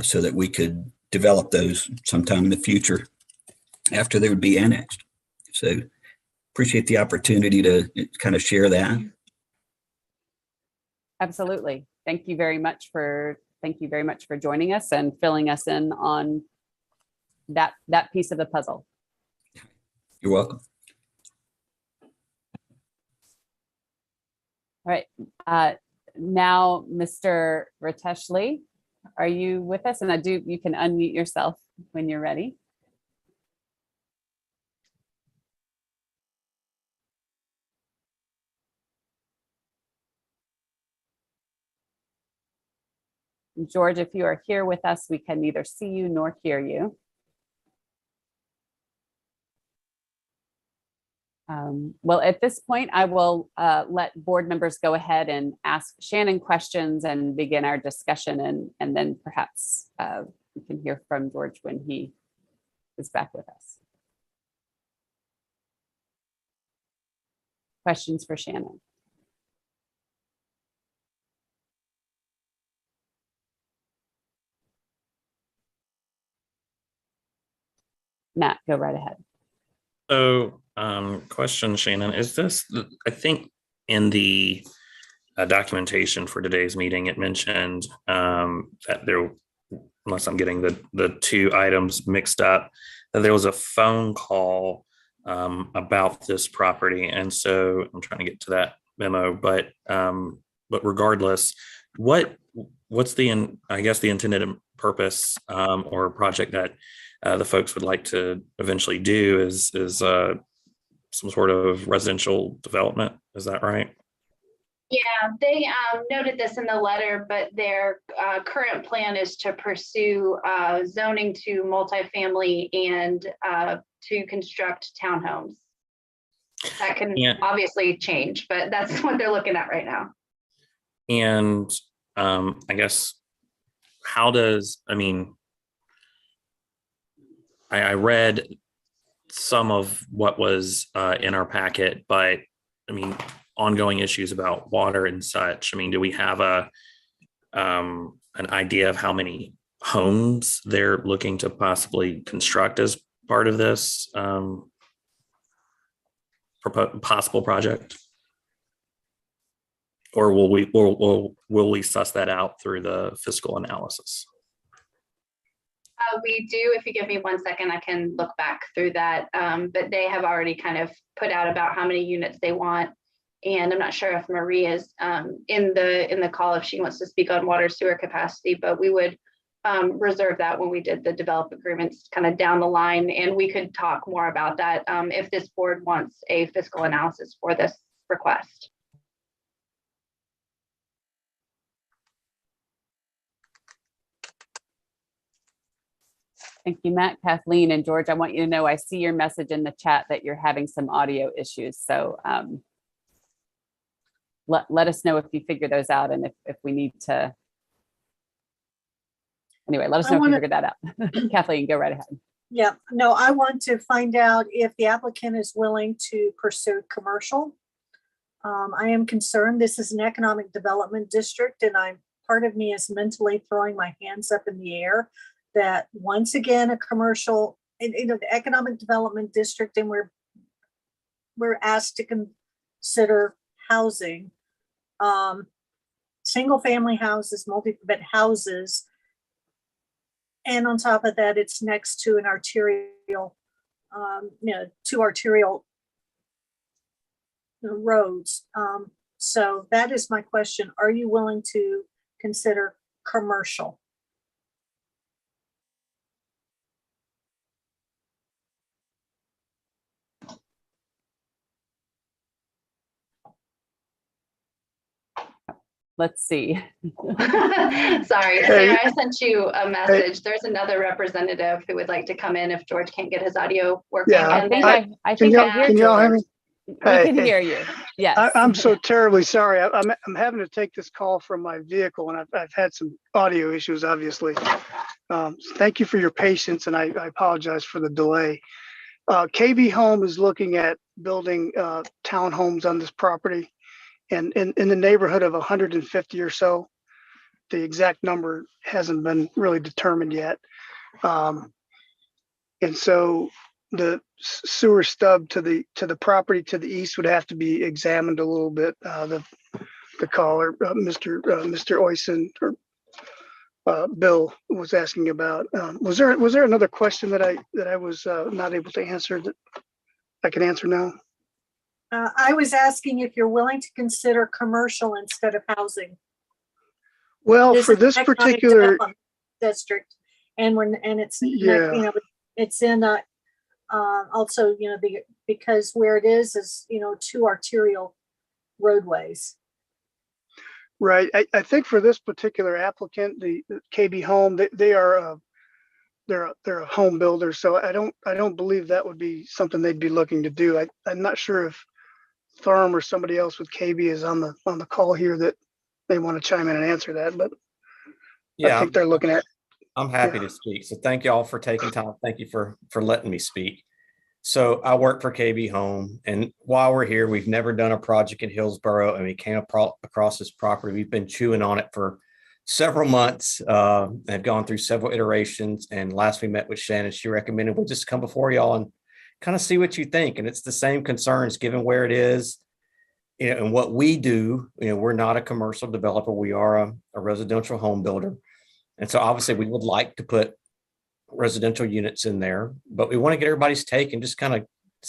so that we could develop those sometime in the future after they would be annexed. So appreciate the opportunity to kind of share that. Absolutely. Thank you very much for joining us and filling us in on that piece of the puzzle. You're welcome. All right. Now, Mr. Riteshli, are you with us? And you can unmute yourself when you're ready. George, if you are here with us, we can neither see you nor hear you. Well, at this point, I will let board members go ahead and ask Shannon questions and begin our discussion. And then perhaps we can hear from George when he is back with us. Questions for Shannon? Matt, go right ahead. So, question, Shannon, is this, I think in the documentation for today's meeting, it mentioned that there, unless I'm getting the two items mixed up, that there was a phone call about this property. And so I'm trying to get to that memo, but regardless, what's the, I guess the intended purpose or project that the folks would like to eventually do is some sort of residential development. Is that right? Yeah, they noted this in the letter, but their current plan is to pursue zoning to multifamily and to construct townhomes. That can obviously change, but that's what they're looking at right now. And I guess, how does, I mean, I read some of what was in our packet, but I mean, ongoing issues about water and such. I mean, do we have an idea of how many homes they're looking to possibly construct as part of this possible project? Or will we suss that out through the fiscal analysis? We do. If you give me 1 second, I can look back through that. But they have already kind of put out about how many units they want. And I'm not sure if Marie is in the call if she wants to speak on water sewer capacity, but we would reserve that when we did the develop agreements kind of down the line. And we could talk more about that if this board wants a fiscal analysis for this request. Thank you, Matt, Kathleen, and George. I want you to know I see your message in the chat that you're having some audio issues. So let us know if you figure those out and if we need to. Anyway, let us know if you figured that out. Kathleen, go right ahead. Yeah, no, I want to find out if the applicant is willing to pursue commercial. I am concerned. This is an economic development district, and part of me is mentally throwing my hands up in the air that once again, a commercial, the economic development district, and we're asked to consider housing, single family houses, multi-bed houses. And on top of that, it's next to an arterial, two arterial roads. So that is my question. Are you willing to consider commercial? Let's see. Sorry, Sarah, I sent you a message. There's another representative who would like to come in if George can't get his audio working. Yeah, I think I hear can y'all hear me? We can hear you. Yes. I'm so terribly sorry. I'm having to take this call from my vehicle, and I've had some audio issues, obviously. Thank you for your patience, and I apologize for the delay. KB Home is looking at building townhomes on this property, and in the neighborhood of 150 or so. The exact number hasn't been really determined yet. And so the sewer stub to the property to the east would have to be examined a little bit. The caller, Mr. Oysen, or Bill was asking about. Was there another question that I was not able to answer that I can answer now? I was asking if you're willing to consider commercial instead of housing. Well, for is this an economic particular, development district, and it's Yeah. it's in a also because where it is 2 arterial roadways. right, I think for this particular applicant, the KB Home, they're a home builder, so I don't believe that would be something they'd be looking to do. I'm not sure if Therm or somebody else with KB is on the call here that they want to chime in and answer that, but I Yeah, think they're looking at. I'm happy to speak. So thank you all for taking time. Thank you for letting me speak. So I work for KB Home, and while we're here, we've never done a project in Hillsborough, and we came across this property. We've been chewing on it for several months, have gone through several iterations. And last we met with Shannon, she recommended we just come before y'all and kind of see what you think. And it's the same concerns given where it is, and what we do. We're not a commercial developer. We are a residential home builder. And so obviously we would like to put residential units in there, but we want to get everybody's take and just kind of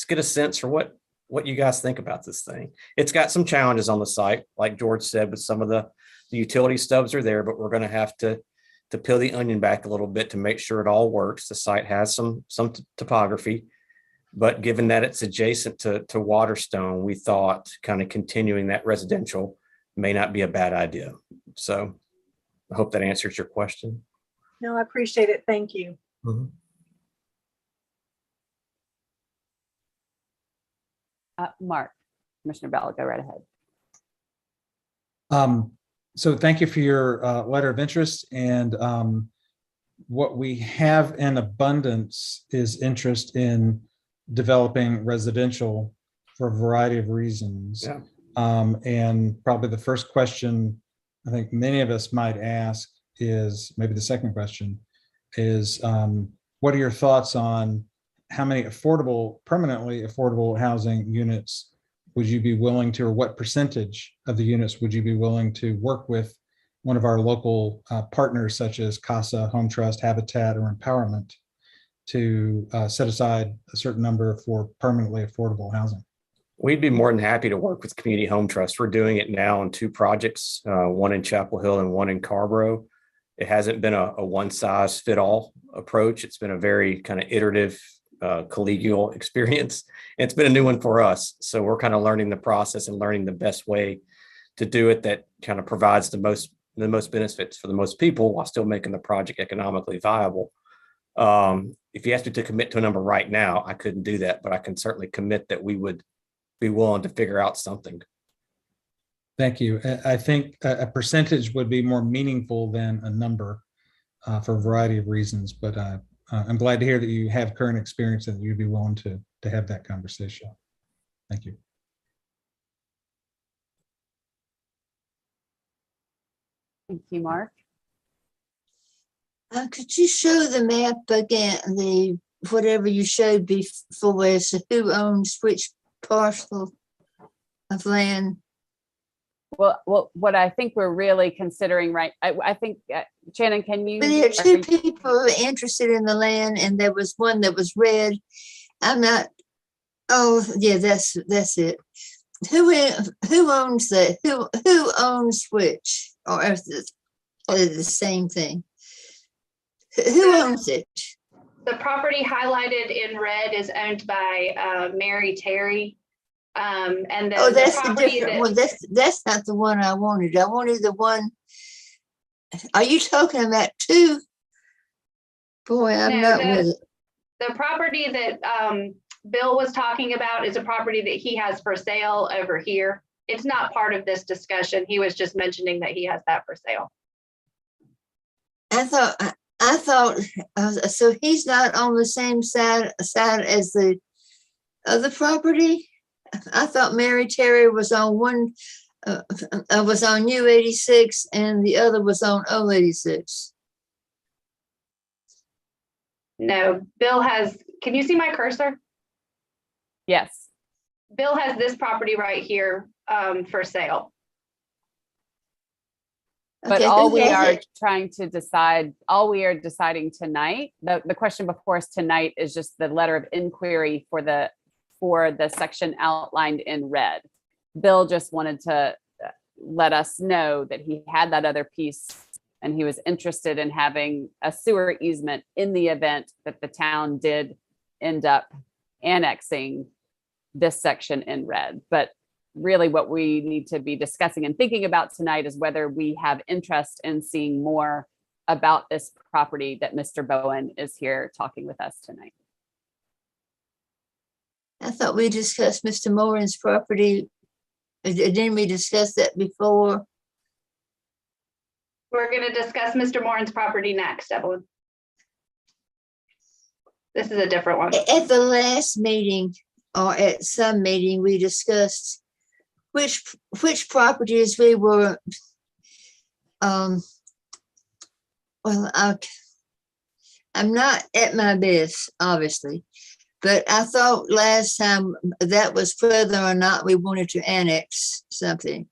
get a sense for what you guys think about this thing. It's got some challenges on the site, like George said, but some of the utility stubs are there, but we're going to have to peel the onion back a little bit to make sure it all works. The site has some topography, but given that it's adjacent to Waterstone, we thought kind of continuing that residential may not be a bad idea. So I hope that answers your question. No, I appreciate it. Thank you. Mm-hmm. Mark, Commissioner Bell, go right ahead. So thank you for your letter of interest. And what we have in abundance is interest in developing residential for a variety of reasons. Yeah. And probably the first question I think many of us might ask is, maybe the second question is, what are your thoughts on how many permanently affordable housing units would you be willing to, or what percentage of the units would you be willing to work with one of our local partners, such as CASA, Home Trust, Habitat, or Empowerment, to set aside a certain number for permanently affordable housing? We'd be more than happy to work with Community Home Trust. We're doing it now on 2 projects, one in Chapel Hill and one in Carborough. It hasn't been a one-size-fit-all approach. It's been a very kind of iterative, collegial experience. And it's been a new one for us. So we're kind of learning the process and learning the best way to do it that kind of provides the most benefits for the most people while still making the project economically viable. If you asked me to commit to a number right now, I couldn't do that, but I can certainly commit that we would be willing to figure out something. Thank you. I think a percentage would be more meaningful than a number for a variety of reasons, but I'm glad to hear that you have current experience and that you'd be willing to have that conversation. Thank you. Thank you, Mark. Could you show the map again, whatever you showed before, as to who owns which parcel of land? Well, what I think we're really considering, right? I think, Shannon, can you? But there are 2 people interested in the land, and there was one that was red. I'm not. Oh, yeah, that's it. Who owns that? Who owns which? Or is it the same thing? Who owns it? The property highlighted in red is owned by Mary Terry. And Oh, that's the the property different that, one. That's not the one I wanted. I wanted the one. Are you talking about 2? Boy, I'm No, not with it. the property that Bill was talking about is a property that he has for sale over here. It's not part of this discussion. He was just mentioning that he has that for sale. I thought so he's not on the same side as the other property. I thought Mary Terry was on one, was on U86 and the other was on O86. No, Bill has, can you see my cursor? Yes. Bill has this property right here for sale. But Okay, all who we has are trying to decide, all we are deciding tonight, the question before us tonight is just the letter of inquiry for for the section outlined in red. Bill just wanted to let us know that he had that other piece and he was interested in having a sewer easement in the event that the town did end up annexing this section in red. But really what we need to be discussing and thinking about tonight is whether we have interest in seeing more about this property that Mr. Bowen is here talking with us tonight. I thought we discussed Mr. Moran's property. Didn't we discuss that before? We're going to discuss Mr. Moran's property next, Evelyn. This is a different one. At the last meeting or at some meeting, we discussed which properties we were, well, I'm not at my best, obviously, but I thought last time that was whether or not we wanted to annex something.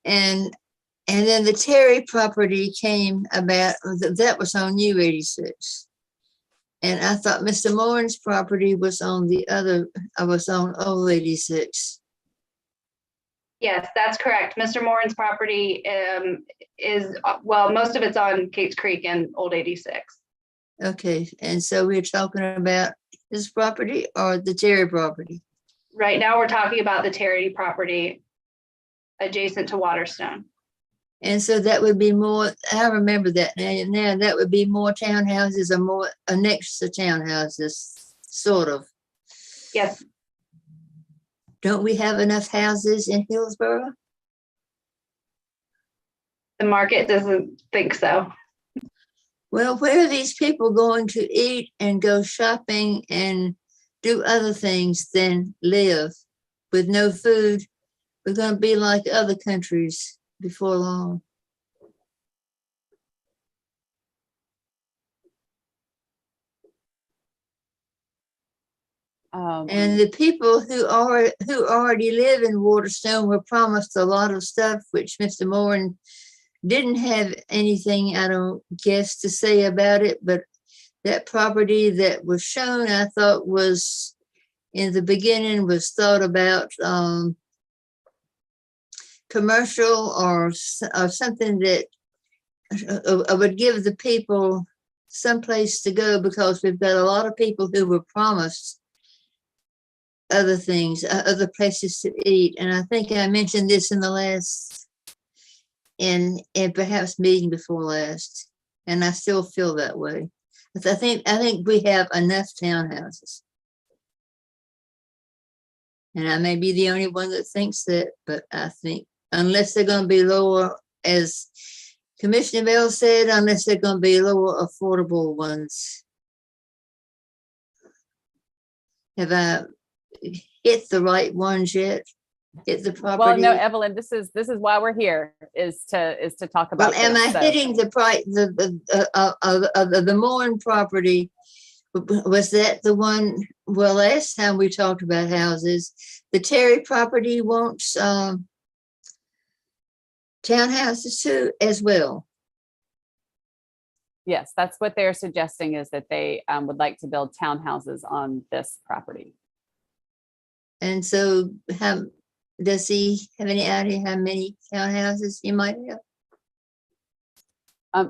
And then the Terry property came about, that was on U-86. And I thought Mr. Moran's property was on the other, I was on old 86. Yes, that's correct. Mr. Moran's property is, well, most of it's on Kate's Creek and Old 86. Okay, and so we're talking about his property or the Terry property? Right now, we're talking about the Terry property adjacent to Waterstone. And so that would be more, I remember that now that would be more townhouses or more next to townhouses, sort of. Yes. Don't we have enough houses in Hillsborough? The market doesn't think so. Well, where are these people going to eat and go shopping and do other things than live with no food? We're going to be like other countries before long. And the people who already live in Waterstone were promised a lot of stuff, which Mr. Moran didn't have anything, I don't guess, to say about it. But that property that was shown, I thought was, in the beginning, was thought about commercial or something that would give the people some place to go, because we've got a lot of people who were promised other things, other places to eat. And I think I mentioned this in the last, and perhaps meeting before last, and I still feel that way. I think we have enough townhouses. And I may be the only one that thinks that, but I think unless they're going to be lower, as Commissioner Bell said, unless they're going to be lower affordable ones. Have I hit the right ones yet? Hit the property? Well, no, Evelyn, this is why we're here, is to talk about. Well, am I hitting the price, the Moran property? Was that the one? Well, last time we talked about houses, the Terry property wants townhouses too, as well. Yes, that's what they're suggesting, is that they would like to build townhouses on this property. And so, does he have any idea how many townhouses he might have?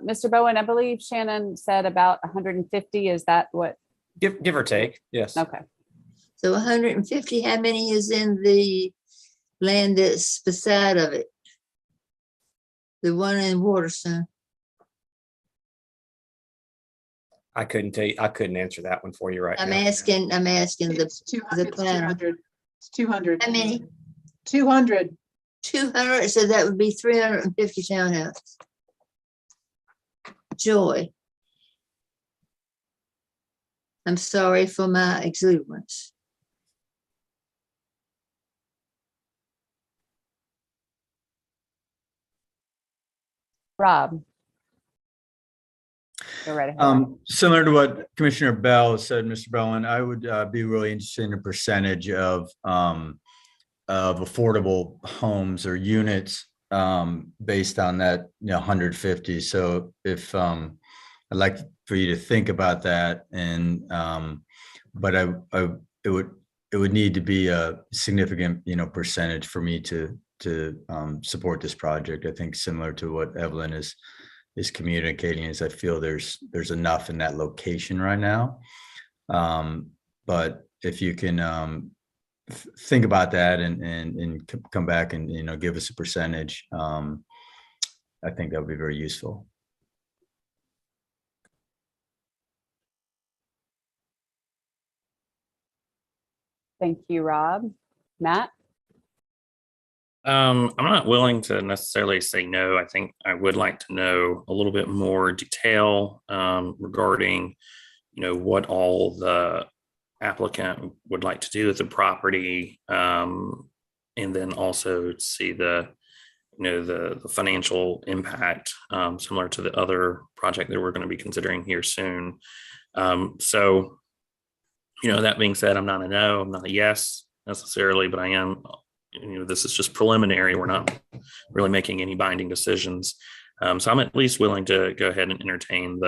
Mr. Bowen, I believe Shannon said about 150. Is that what? Give or take, yes. Okay. So 150, how many is in the land that's beside of it? The one in Waterstone? I couldn't tell you. I couldn't answer that one for you right now. I'm asking It's the 200. It's planner. 200. It's 200. How many? 200. 200, so that would be 350 townhouses. Joy. I'm sorry for my exuberance. Rob. Go right ahead. Similar to what Commissioner Bell said, Mr. Bowen, I would be really interested in a percentage of affordable homes or units based on that, 150. So if I'd like for you to think about that, and but it it would need to be a significant, percentage for me to support this project. I think similar to what Evelyn is communicating is I feel there's enough in that location right now. But if you can think about that and come back and give us a percentage, I think that would be very useful. Thank you, Rob. Matt? I'm not willing to necessarily say no. I think I would like to know a little bit more detail regarding, what all the applicant would like to do with the property, and then also see the financial impact, similar to the other project that we're going to be considering here soon. So, that being said, I'm not a no, I'm not a yes necessarily, but I am, this is just preliminary. We're not really making any binding decisions. So I'm at least willing to go ahead and entertain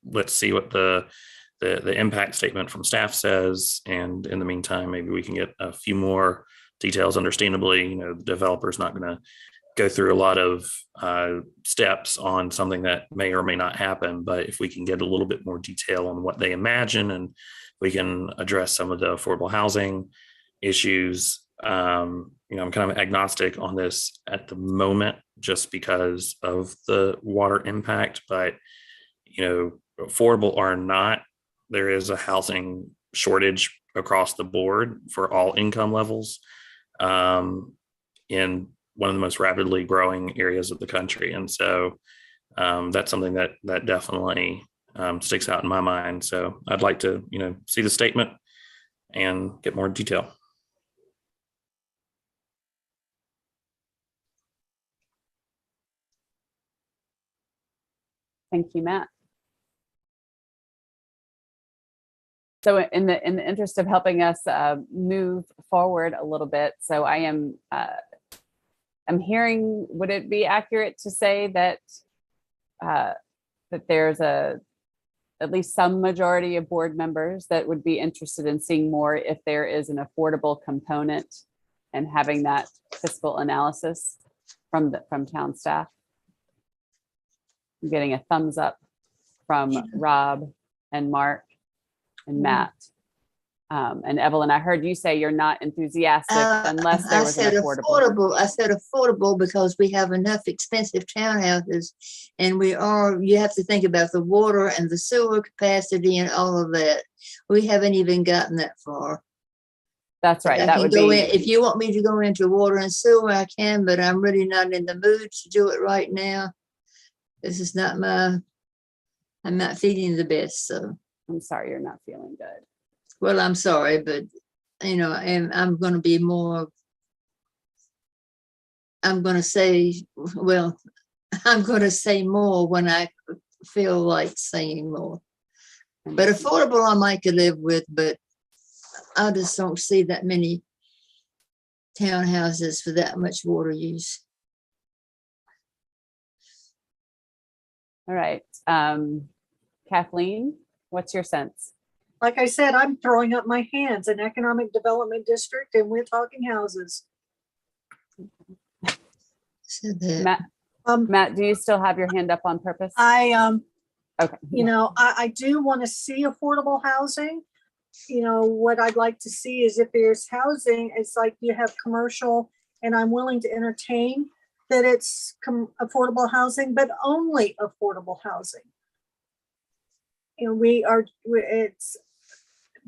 let's see what the impact statement from staff says. And in the meantime, maybe we can get a few more details. Understandably, the developer's not going to go through a lot of steps on something that may or may not happen. But if we can get a little bit more detail on what they imagine, and we can address some of the affordable housing issues. I'm kind of agnostic on this at the moment just because of the water impact, but affordable or not, there is a housing shortage across the board for all income levels in one of the most rapidly growing areas of the country. And so that's something that definitely sticks out in my mind. So I'd like to, see the statement and get more detail. Thank you, Matt. So in the interest of helping us move forward a little bit, so I'm hearing, would it be accurate to say that that there's at least some majority of board members that would be interested in seeing more if there is an affordable component and having that fiscal analysis from town staff? I'm getting a thumbs up from Rob and Mark and Matt. And Evelyn, I heard you say you're not enthusiastic unless there was an affordable. I said affordable because we have enough expensive townhouses, and you have to think about the water and the sewer capacity and all of that. We haven't even gotten that far. That's right. That would be. If you want me to go into water and sewer, I can, but I'm really not in the mood to do it right now. This is not I'm not feeling the best, so. I'm sorry you're not feeling good. Well, I'm sorry, but I'm going to be more. I'm going to say more when I feel like saying more. But affordable, I might could live with, but I just don't see that many townhouses for that much water use. All right. Kathleen, what's your sense? Like I said, I'm throwing up my hands, an economic development district, and we're talking houses. Matt, do you still have your hand up on purpose? Okay. I do want to see affordable housing. What I'd like to see is if there's housing, it's like you have commercial, and I'm willing to entertain that it's affordable housing, but only affordable housing.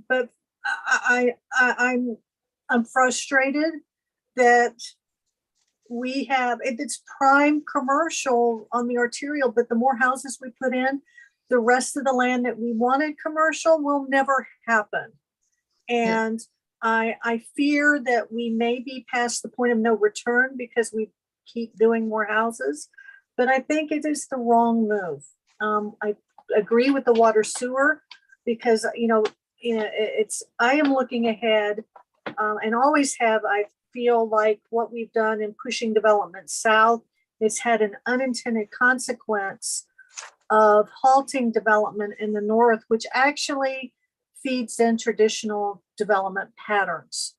But I'm frustrated that we have, if it's prime commercial on the arterial, but the more houses we put in, the rest of the land that we wanted commercial will never happen. And I fear that we may be past the point of no return because we keep doing more houses, but I think it is the wrong move. I agree with the water sewer because, I am looking ahead and always have. I feel like what we've done in pushing development south, it's had an unintended consequence of halting development in the north, which actually feeds in traditional development patterns.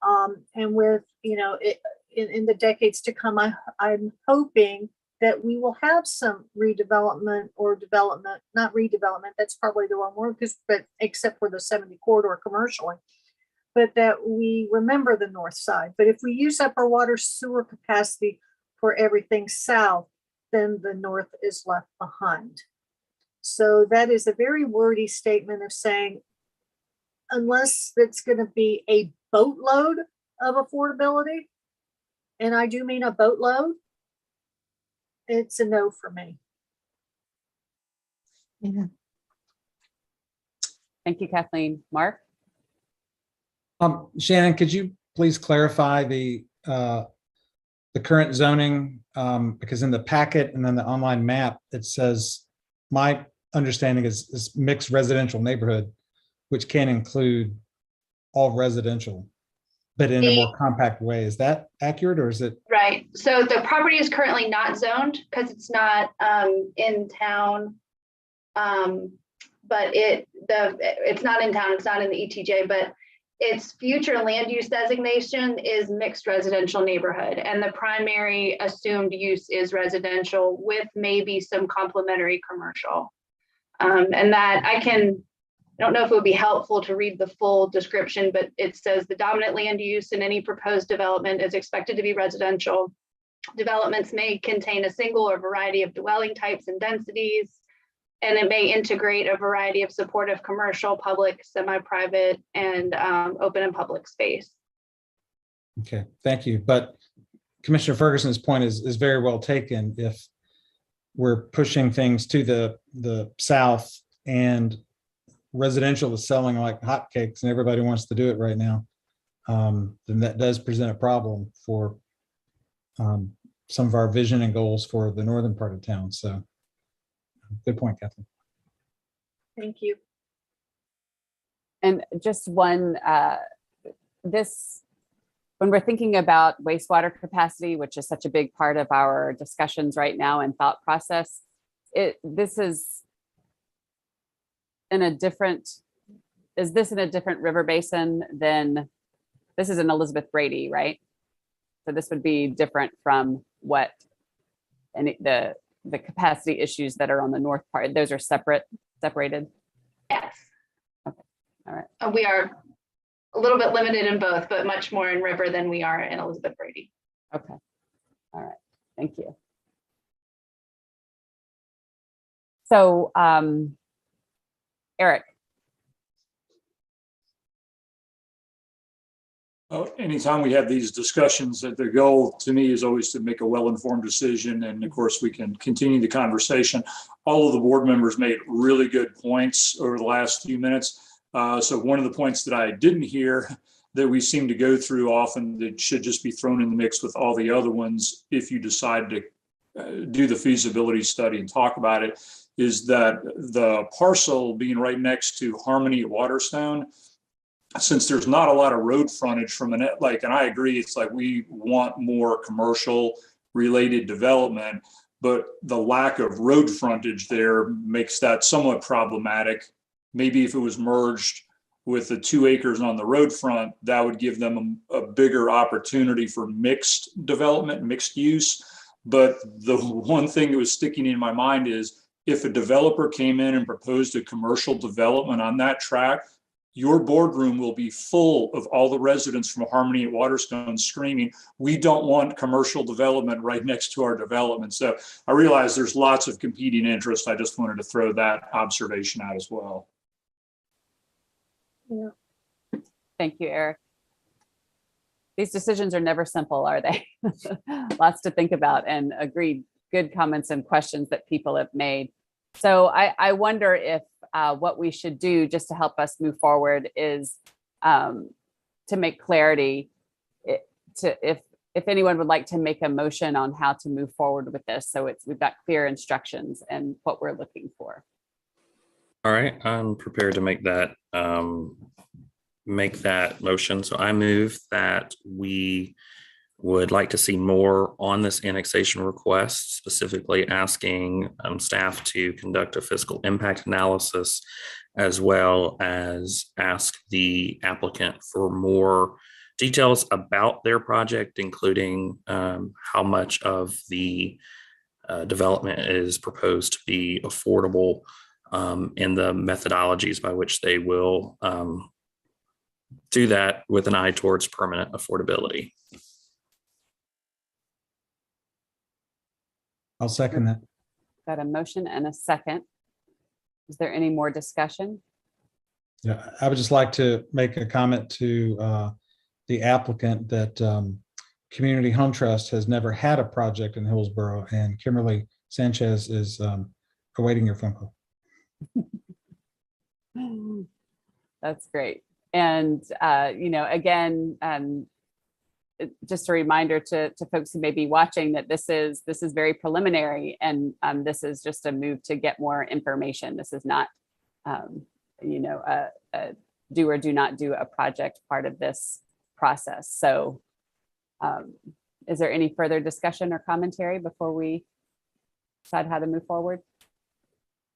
And with, in the decades to come, I'm hoping that we will have some redevelopment or development, not redevelopment, that's probably the wrong word, but except for the 70 corridor commercially, but that we remember the north side. But if we use up our water sewer capacity for everything south, then the north is left behind. So that is a very wordy statement of saying, unless it's going to be a boatload of affordability, and I do mean a boatload, it's a no for me. Yeah. Thank you, Kathleen. Mark? Shannon, could you please clarify the current zoning? Because in the packet and then the online map, it says, my understanding is mixed residential neighborhood, which can include all residential, but in a more compact way. Is that accurate, or is it? Right. So the property is currently not zoned because it's not in town. But it's not in town, it's not in the ETJ, but its future land use designation is mixed residential neighborhood. And the primary assumed use is residential with maybe some complementary commercial. And that I don't know if it would be helpful to read the full description, but it says the dominant land use in any proposed development is expected to be residential. Developments may contain a single or variety of dwelling types and densities, and it may integrate a variety of supportive commercial, public, semi-private, and open and public space. Okay, thank you. But Commissioner Ferguson's point is very well taken. If we're pushing things to the south and residential is selling like hotcakes and everybody wants to do it right now, then that does present a problem for some of our vision and goals for the northern part of town. So good point, Kathleen. Thank you. And just one, when we're thinking about wastewater capacity, which is such a big part of our discussions right now and thought process, this is in a different river basin than, this is in Elizabeth Brady, right? So this would be different from what the capacity issues that are on the north part. Those are separated? Yes. Okay, all right. We are a little bit limited in both, but much more in river than we are in Elizabeth Brady. Okay, all right, thank you. So, Eric. Anytime we have these discussions, the goal to me is always to make a well-informed decision. And of course, we can continue the conversation. All of the board members made really good points over the last few minutes. So one of the points that I didn't hear that we seem to go through often that should just be thrown in the mix with all the other ones, if you decide to do the feasibility study and talk about it, is that the parcel being right next to Harmony at Waterstone, since there's not a lot of road frontage from and I agree, it's like we want more commercial related development, but the lack of road frontage there makes that somewhat problematic. Maybe if it was merged with the 2 acres on the road front, that would give them a bigger opportunity for mixed development, mixed use. But the one thing that was sticking in my mind is if a developer came in and proposed a commercial development on that track, your boardroom will be full of all the residents from Harmony at Waterstone screaming, we don't want commercial development right next to our development. So I realize there's lots of competing interests. I just wanted to throw that observation out as well. Yeah. Thank you, Eric. These decisions are never simple, are they? Lots to think about, and agreed, good comments and questions that people have made. So I wonder if what we should do just to help us move forward is to make clarity if anyone would like to make a motion on how to move forward with this. So we've got clear instructions and what we're looking for. All right, I'm prepared to make that motion. So I move that we would like to see more on this annexation request, specifically asking staff to conduct a fiscal impact analysis as well as ask the applicant for more details about their project, including how much of the development is proposed to be affordable, and the methodologies by which they will do that with an eye towards permanent affordability. I'll second that. Got a motion and a second. Is there any more discussion? Yeah, I would just like to make a comment to the applicant that Community Home Trust has never had a project in Hillsborough, and Kimberly Sanchez is awaiting your phone call. That's great. And, again, just a reminder to folks who may be watching that this is very preliminary, and this is just a move to get more information. This is not, a do or do not do a project part of this process. So is there any further discussion or commentary before we decide how to move forward?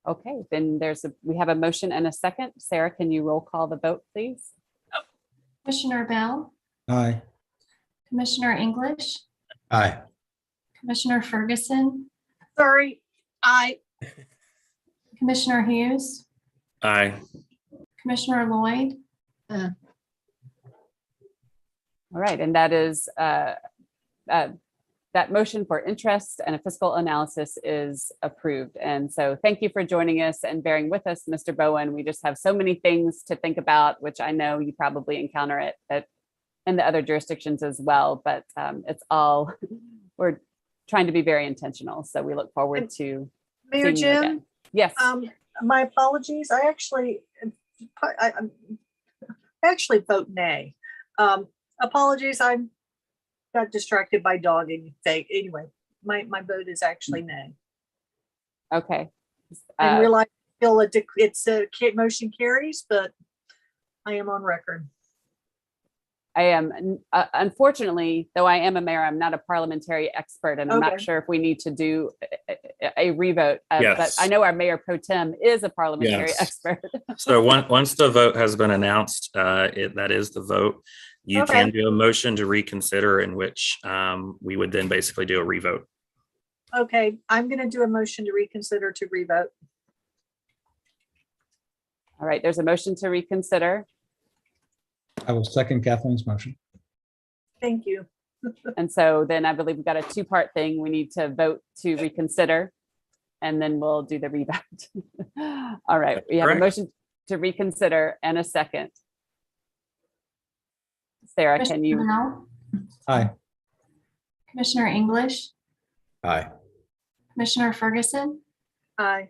Okay, then we have a motion and a second. Sarah, can you roll call the vote, please? Commissioner Bell, Aye. Commissioner English, Aye. Commissioner Ferguson, Sorry, Commissioner Hughes, Aye. Commissioner Lloyd. All right, and that is that motion for interest and a fiscal analysis is approved. And so thank you for joining us and bearing with us, Mr. Bowen. We just have so many things to think about, which I know you probably encounter it in the other jurisdictions as well, but it's all, we're trying to be very intentional. So we look forward to Mayor seeing you again. Jim, Yes. my apologies. I actually vote nay. Apologies, I got distracted by dogging. Anyway, my vote is actually nay. Okay. I realize it's a motion carries, but I am on record. I am, unfortunately, though I am a mayor, I'm not a parliamentary expert, and I'm not Okay. sure if we need to do a revote. Yes. But I know our mayor pro tem is a parliamentary Yes. expert. So once the vote has been announced, that is the vote. You Okay. can do a motion to reconsider, in which we would then basically do a revote. Okay, I'm going to do a motion to reconsider to revote. All right, there's a motion to reconsider. I will second Kathleen's motion. Thank you. And so then I believe we've got a two-part thing. We need to vote to reconsider, and then we'll do the revote. All right, we have a Correct. motion to reconsider and a second. Sarah, can Commissioner you? Bell, Aye. Commissioner English, Aye. Commissioner Ferguson, Aye.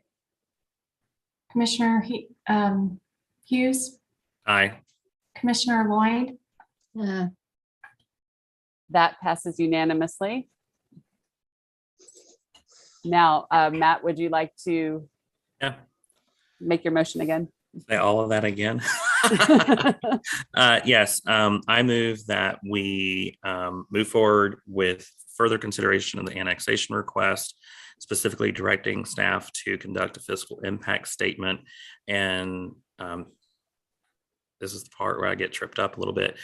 Commissioner Hughes, Aye. Commissioner Lloyd. That passes unanimously. Now, Matt, would you like to Yeah. make your motion again? Say all of that again. Yes, I move that we move forward with further consideration of the annexation request, specifically directing staff to conduct a fiscal impact statement. And this is the part where I get tripped up a little bit,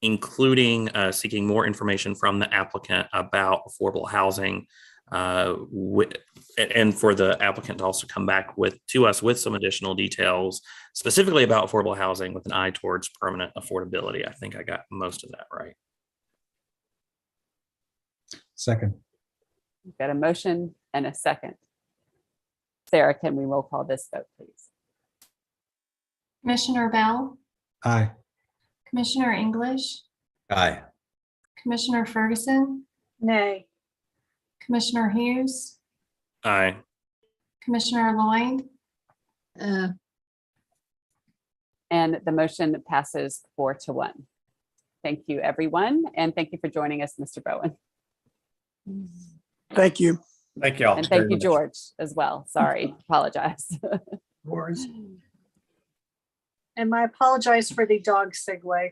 including seeking more information from the applicant about affordable housing, and for the applicant to also come back to us with some additional details, specifically about affordable housing with an eye towards permanent affordability. I think I got most of that right. Second. We've got a motion and a second. Sarah, can we roll call this vote, please? Commissioner Bell, Aye. Commissioner English, Aye. Commissioner Ferguson, Nay. Commissioner Hughes, Aye. Commissioner Lloyd. And the motion passes 4-1. Thank you, everyone. And thank you for joining us, Mr. Bowen. Thank you. Thank y'all. And thank very you, much. George, as well. Sorry, apologize. Worries. And I apologize for the dog segue.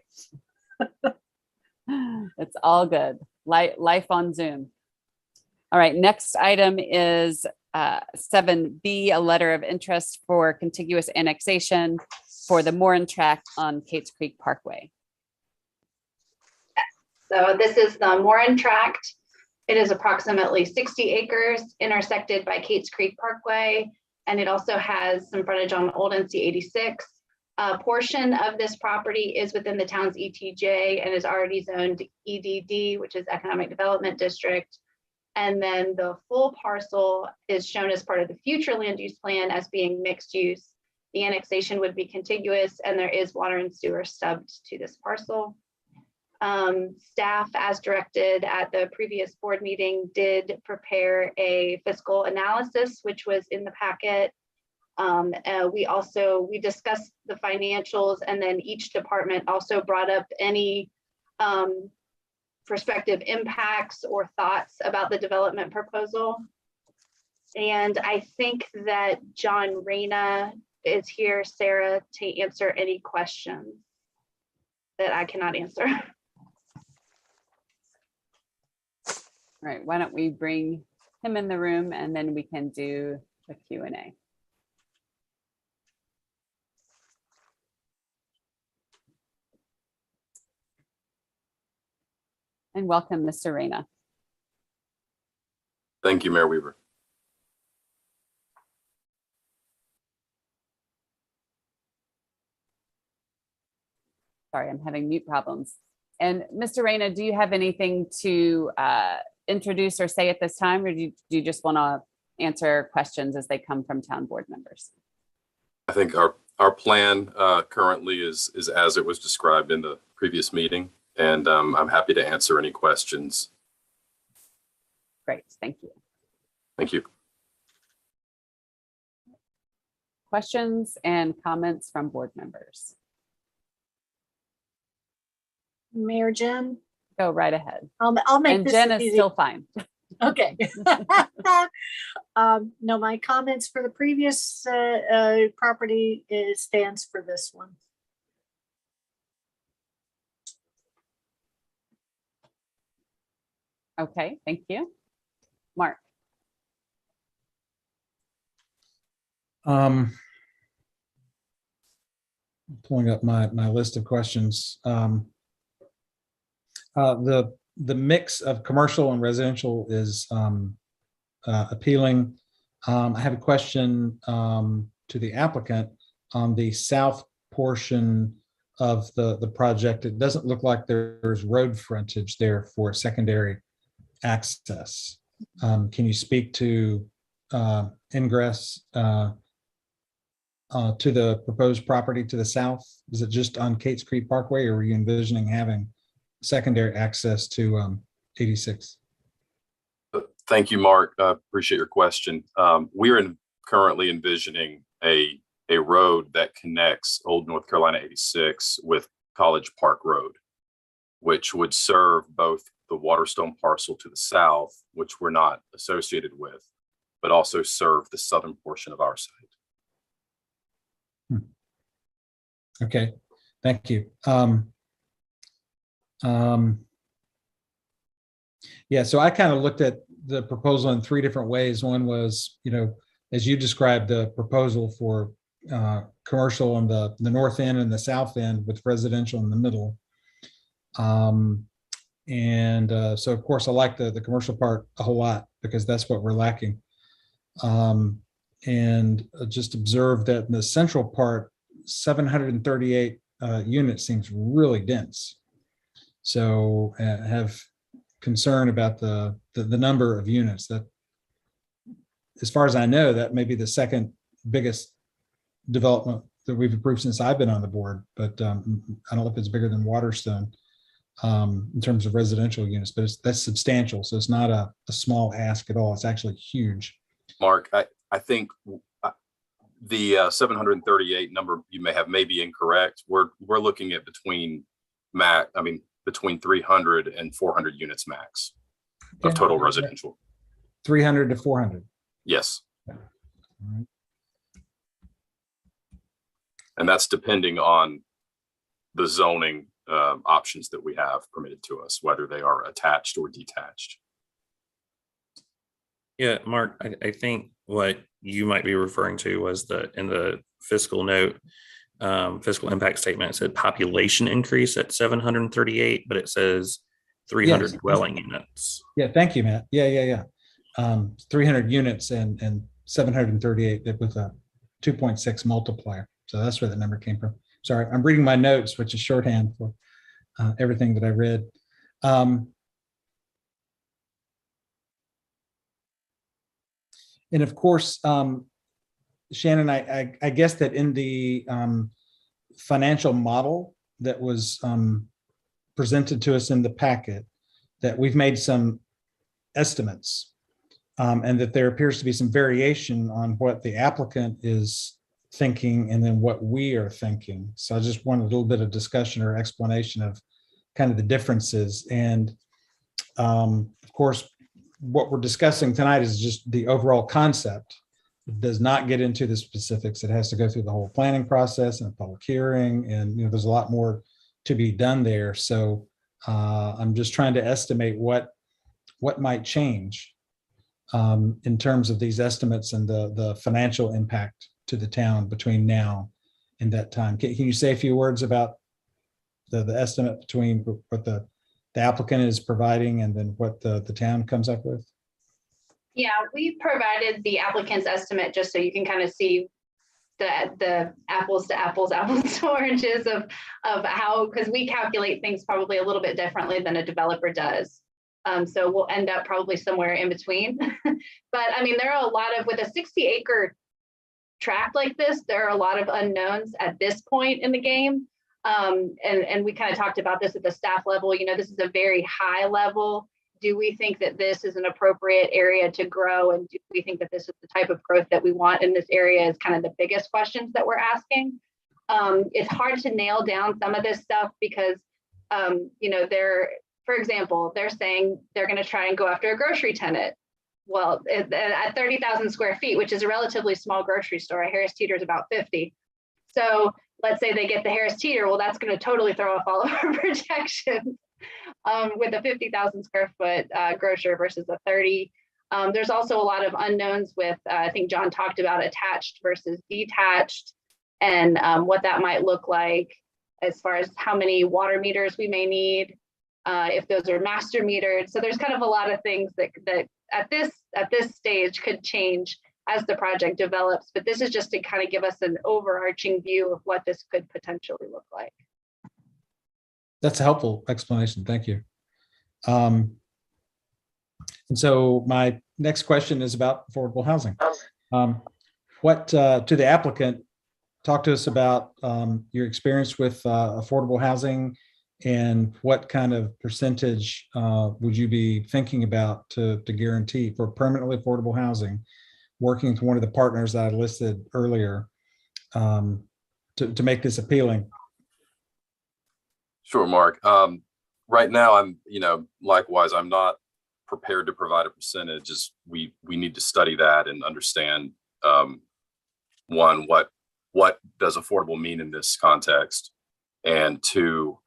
It's all good. Life on Zoom. All right, next item is 7B, a letter of interest for contiguous annexation for the Morin tract on Cates Creek Parkway. So this is the Morin tract. It is approximately 60 acres intersected by Cates Creek Parkway, and it also has some frontage on Old NC 86. A portion of this property is within the town's ETJ and is already zoned EDD, which is Economic Development District. And then the full parcel is shown as part of the future land use plan as being mixed use. The annexation would be contiguous, and there is water and sewer stubbed to this parcel. Staff, as directed at the previous board meeting, did prepare a fiscal analysis, which was in the packet. We discussed the financials, and then each department also brought up any prospective impacts or thoughts about the development proposal. And I think that John Reyna is here, Sarah, to answer any questions that I cannot answer. All right, why don't we bring him in the room and then we can do the Q&A. And welcome, Mr. Reyna. Thank you, Mayor Weaver. Sorry, I'm having mute problems. And Mr. Reyna, do you have anything to introduce or say at this time, or do you just want to answer questions as they come from town board members? I think our plan currently is as it was described in the previous meeting, and I'm happy to answer any questions. Great, thank you. Thank you. Questions and comments from board members? Mayor Jim? Go right ahead. I'll make and this Jen is easy. still fine. Okay. No, my comments for the previous property stands for this one. Okay, thank you. Mark. Pulling up my list of questions. The mix of commercial and residential is appealing. I have a question to the applicant on the south portion of the project. It doesn't look like there's road frontage there for secondary access. Can you speak to ingress to the proposed property to the south? Is it just on Cates Creek Parkway, or were you envisioning having secondary access to 86? Thank you, Mark. I appreciate your question. We're currently envisioning a road that connects Old North Carolina 86 with College Park Road, which would serve both the Waterstone parcel to the south, which we're not associated with, but also serve the southern portion of our site. Okay, thank you. Yeah, so I kind of looked at the proposal in three different ways. One was, as you described, the proposal for commercial on the north end and the south end with residential in the middle. So of course I like the commercial part a whole lot because that's what we're lacking. And just observe that in the central part, 738 units seems really dense. So have concern about the number of units. That, as far as I know, that may be the second biggest development that we've approved since I've been on the board, but I don't know if it's bigger than Waterstone in terms of residential units, but that's substantial. So it's not a small ask at all. It's actually huge. Mark, I think the 738 number you may be incorrect. We're looking at between 300 and 400 units max of total residential. 300 to 400. Yes. Yeah. All right. And that's depending on the zoning options that we have permitted to us, whether they are attached or detached. Yeah, Mark, I think what you might be referring to was in the fiscal note, fiscal impact statement, it said population increase at 738, but it says 300 Yes. dwelling units. Yeah, thank you, Matt. Yeah. 300 units and 738 with a 2.6 multiplier. So that's where the number came from. Sorry, I'm reading my notes, which is shorthand for everything that I read. And of course, Shannon, I guess that in the financial model that was presented to us in the packet, that we've made some estimates and that there appears to be some variation on what the applicant is thinking and then what we are thinking. So I just wanted a little bit of discussion or explanation of kind of the differences. And of course, what we're discussing tonight is just the overall concept. It does not get into the specifics. It has to go through the whole planning process and a public hearing. And there's a lot more to be done there. So I'm just trying to estimate what might change in terms of these estimates and the financial impact to the town between now and that time. Can you say a few words about the estimate between what the applicant is providing and then what the town comes up with? Yeah, we provided the applicant's estimate just so you can kind of see the apples to apples, apples to oranges of how, because we calculate things probably a little bit differently than a developer does. So we'll end up probably somewhere in between. But I mean, there are a lot of, with a 60-acre tract like this, there are a lot of unknowns at this point in the game. And we kind of talked about this at the staff level. This is a very high level. Do we think that this is an appropriate area to grow? And do we think that this is the type of growth that we want in this area is kind of the biggest questions that we're asking. It's hard to nail down some of this stuff because, for example, they're saying they're going to try and go after a grocery tenant. Well, at 30,000 square feet, which is a relatively small grocery store, Harris Teeter is about 50. So let's say they get the Harris Teeter, well, that's going to totally throw off all of our projections with a 50,000 square foot grocer versus a 30. There's also a lot of unknowns with, I think John talked about attached versus detached and what that might look like as far as how many water meters we may need, if those are master metered. So there's kind of a lot of things that at this stage could change as the project develops, but this is just to kind of give us an overarching view of what this could potentially look like. That's a helpful explanation. Thank you. And so my next question is about affordable housing. What to the applicant, talk to us about your experience with affordable housing and what kind of percentage would you be thinking about to guarantee for permanently affordable housing, working with one of the partners that I listed earlier to make this appealing? Sure, Mark. Right now, I'm, likewise, I'm not prepared to provide a percentage. We need to study that and understand, one, what does affordable mean in this context, and two,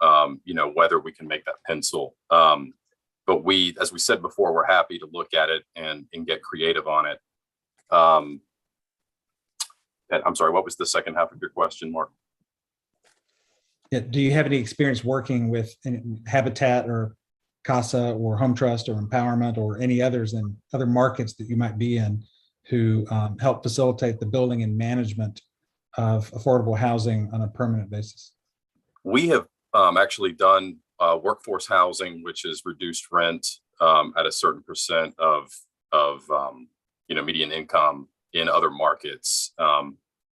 whether we can make that pencil. But as we said before, we're happy to look at it and get creative on it. And I'm sorry, what was the second half of your question, Mark? Yeah, do you have any experience working with Habitat or CASA or Home Trust or Empowerment or any others in other markets that you might be in who help facilitate the building and management of affordable housing on a permanent basis? We have actually done workforce housing, which is reduced rent at a certain percent of median income in other markets,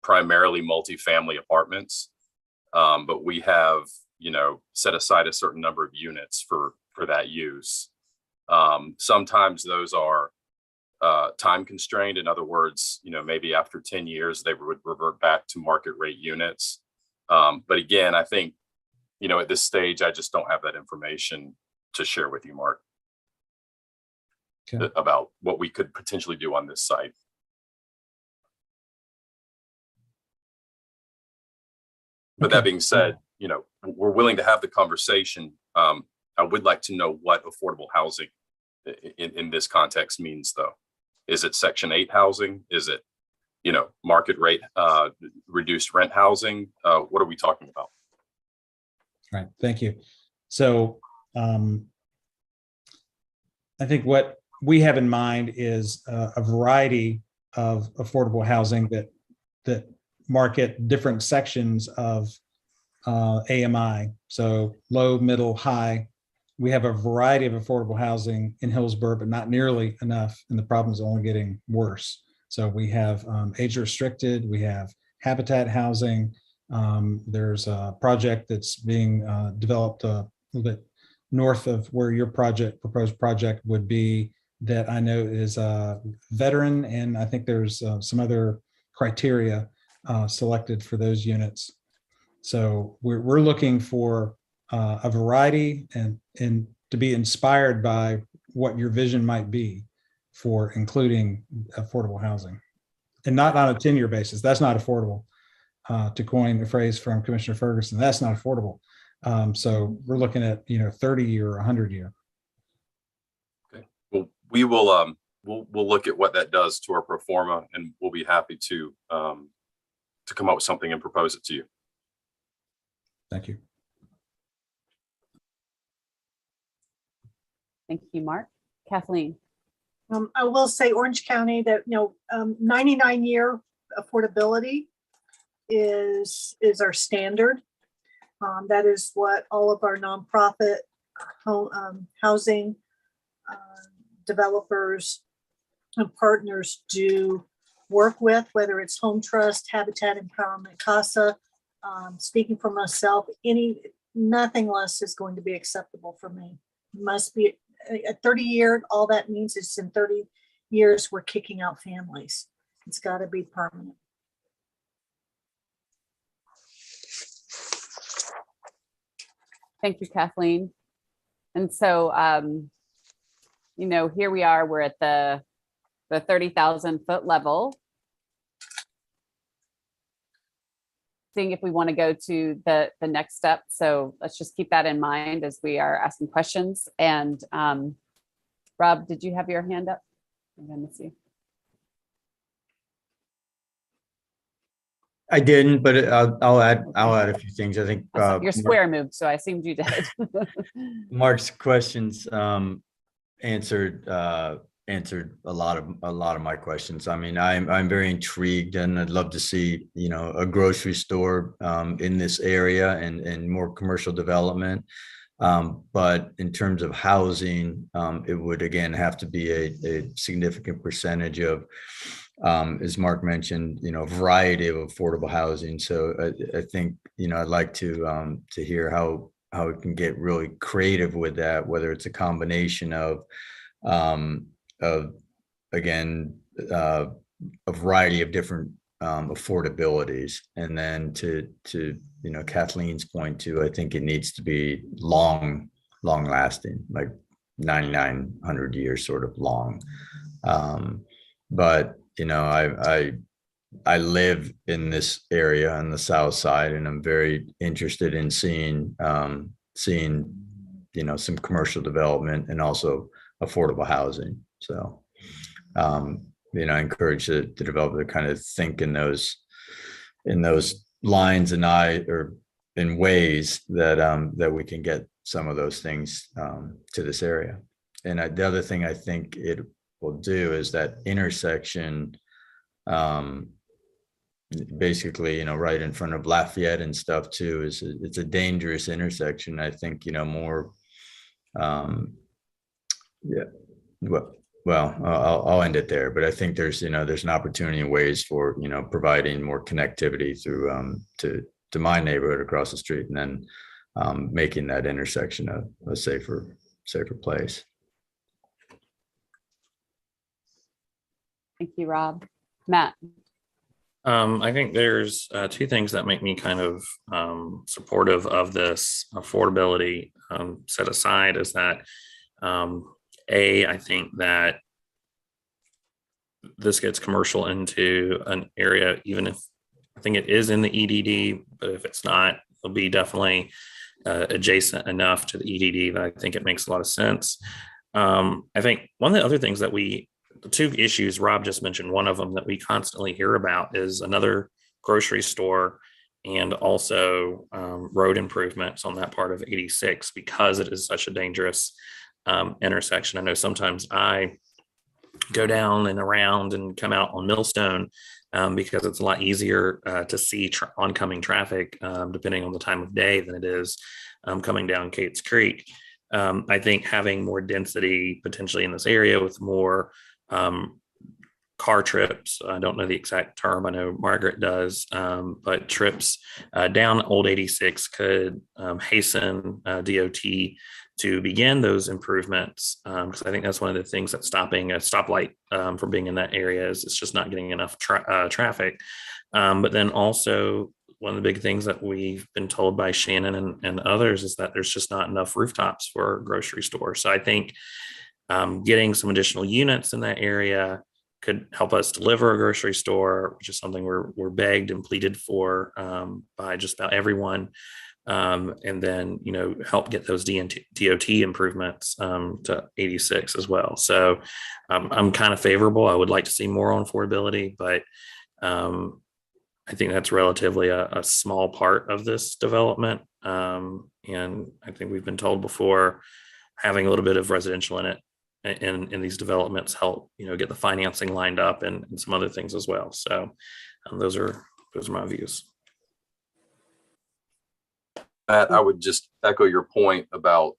primarily multifamily apartments. But we have, set aside a certain number of units for that use. Sometimes those are time constrained. In other words, maybe after 10 years, they would revert back to market rate units. But again, I think, at this stage, I just don't have that information to share with you, Mark, about what we could potentially do on this site. But that being said, we're willing to have the conversation. I would like to know what affordable housing in this context means, though. Is it Section 8 housing? Is it, market rate, reduced rent housing? What are we talking about? Right. Thank you. So I think what we have in mind is a variety of affordable housing that market different sections of AMI. So low, middle, high. We have a variety of affordable housing in Hillsborough, but not nearly enough, and the problem is only getting worse. So we have age restricted, we have habitat housing. There's a project that's being developed a little bit north of where your proposed project would be, that I know is veteran, and I think there's some other criteria selected for those units. So we're looking for a variety and to be inspired by what your vision might be for including affordable housing, and not on a 10-year basis. That's not affordable. To coin a phrase from Commissioner Ferguson, that's not affordable. So we're looking at 30-year or 100-year. Okay. Well, we will we'll look at what that does to our pro forma, and we'll be happy to come up with something and propose it to you. Thank you. Thank you, Mark. Kathleen. I will say Orange County that 99-year affordability is our standard. That is what all of our nonprofit housing developers and partners do work with, whether it's Home Trust, Habitat Empowerment, CASA. Speaking for myself, nothing less is going to be acceptable for me. It must be a 30-year. All that means is in 30 years we're kicking out families. It's got to be permanent. Thank you, Kathleen. And so, here we are, we're at the 30,000 foot level. Seeing if we want to go to the next step. So let's just keep that in mind as we are asking questions. And Rob, did you have your hand up? I'm going to see. I didn't, but I'll add a few things. I think Your square moved, so I assumed you did. Mark's questions answered a lot of my questions. I mean, I'm very intrigued, and I'd love to see a grocery store in this area and more commercial development. But in terms of housing, it would again have to be a significant percentage of, as Mark mentioned, a variety of affordable housing. So I think I'd like to hear how we can get really creative with that, whether it's a combination of again a variety of different affordabilities, and then to Kathleen's point too, I think it needs to be long lasting, like 9,900 years sort of long. But I live in this area on the south side, and I'm very interested in seeing some commercial development and also affordable housing. So I encourage the developer to kind of think in those lines, or in ways that we can get some of those things to this area. And the other thing I think it will do is that intersection, basically, right in front of Lafayette and stuff too, it's a dangerous intersection. I think, more, I'll end it there, but I think there's an opportunity and ways for, providing more connectivity through, to my neighborhood across the street, and then making that intersection a safer place. Thank you, Rob. Matt. I think there's two things that make me kind of supportive of this affordability set aside, is that I think that this gets commercial into an area, even if I think it is in the EDD, but if it's not, it'll be definitely adjacent enough to the EDD that I think it makes a lot of sense. I think one of the other things that the two issues Rob just mentioned, one of them that we constantly hear about is another grocery store and also road improvements on that part of 86 because it is such a dangerous intersection. I know sometimes I go down and around and come out on Millstone because it's a lot easier to see oncoming traffic depending on the time of day than it is coming down Cates Creek. I think having more density potentially in this area with more car trips, I don't know the exact term, I know Margaret does, but trips down Old 86 could hasten DOT to begin those improvements, because I think that's one of the things that's stopping a stoplight from being in that area is it's just not getting enough traffic. But then also one of the big things that we've been told by Shannon and others is that there's just not enough rooftops for grocery stores. So I think getting some additional units in that area could help us deliver a grocery store, which is something we're begged and pleaded for by just about everyone. And then, help get those DOT improvements to 86 as well. So I'm kind of favorable. I would like to see more on affordability, but I think that's relatively a small part of this development. And I think we've been told before having a little bit of residential in it in these developments help, get the financing lined up and some other things as well. So those are my views. Matt, I would just echo your point about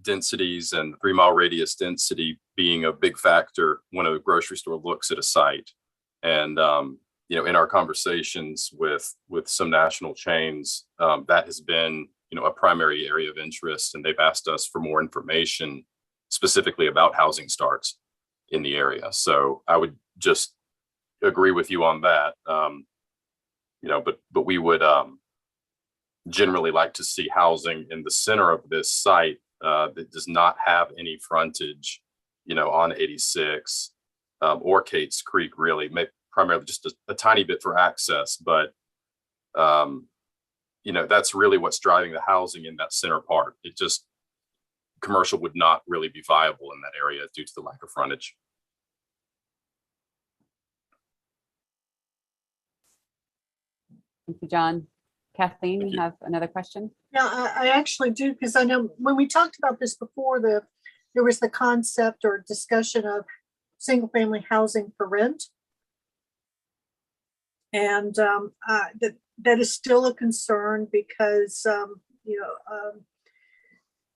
densities and 3 mile radius density being a big factor when a grocery store looks at a site. And, in our conversations with some national chains, that has been, a primary area of interest. And they've asked us for more information specifically about housing starts in the area. So I would just agree with you on that. But we would, generally like to see housing in the center of this site that does not have any frontage, on 86 or Cates Creek, really, primarily just a tiny bit for access. But, that's really what's driving the housing in that center part. It just, commercial would not really be viable in that area due to the lack of frontage. Thank you, John. Kathleen, you have another question? Yeah, I actually do, because I know when we talked about this before, there was the concept or discussion of single family housing for rent. And that is still a concern because,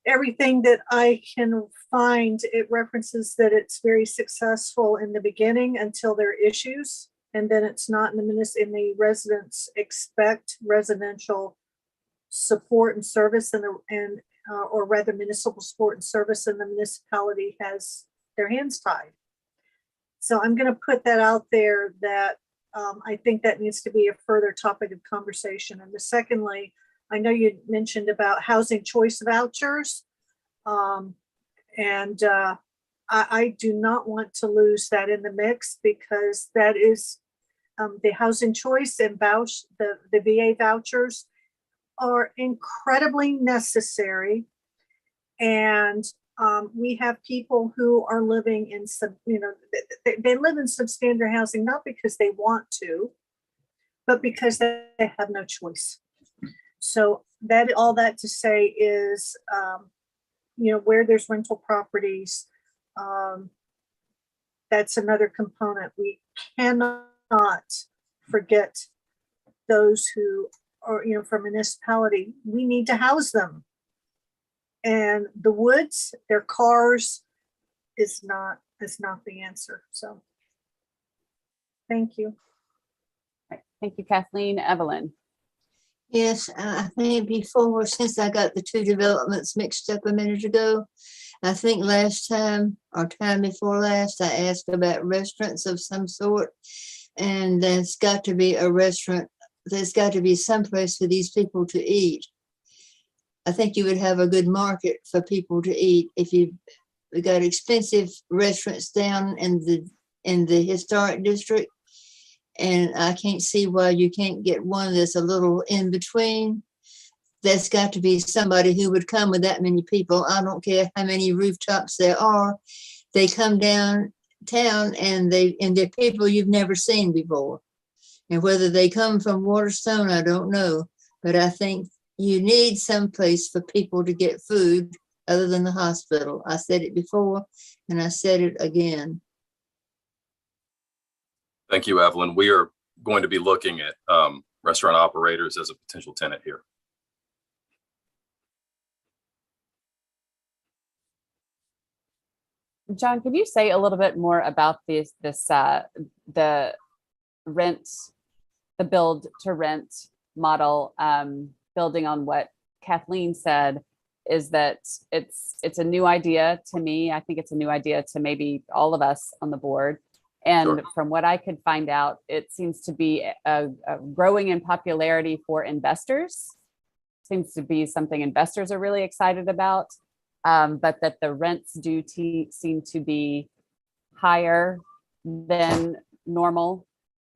everything that I can find, it references that it's very successful in the beginning until there are issues. And then it's not in the residents expect residential support and service or rather municipal support and service, and the municipality has their hands tied. So I'm going to put that out there that I think that needs to be a further topic of conversation. And secondly, I know you mentioned about housing choice vouchers. I do not want to lose that in the mix, because that is the housing choice and the VA vouchers are incredibly necessary. And we have people who are living in they live in substandard housing, not because they want to, but because they have no choice. So all that to say is, where there's rental properties, that's another component. We cannot forget those who are, from municipality. We need to house them. And the woods, their cars is not the answer. So thank you. Right. Thank you, Kathleen. Evelyn. Yes, I think before, since I got the two developments mixed up a minute ago, I think last time or time before last, I asked about restaurants of some sort. And there's got to be a restaurant. There's got to be some place for these people to eat. I think you would have a good market for people to eat if you got expensive restaurants down in the historic district. And I can't see why you can't get one that's a little in between. There's got to be somebody who would come with that many people. I don't care how many rooftops there are. They come down town and they're people you've never seen before. And whether they come from Waterstone, I don't know, but I think you need some place for people to get food other than the hospital. I said it before and I said it again. Thank you, Evelyn. We are going to be looking at restaurant operators as a potential tenant here. John, can you say a little bit more about the rent, the build to rent model, building on what Kathleen said, is that it's a new idea to me. I think it's a new idea to maybe all of us on the board. And Sure. From what I could find out, it seems to be a growing in popularity for investors. Seems to be something investors are really excited about, but that the rents do seem to be higher than normal,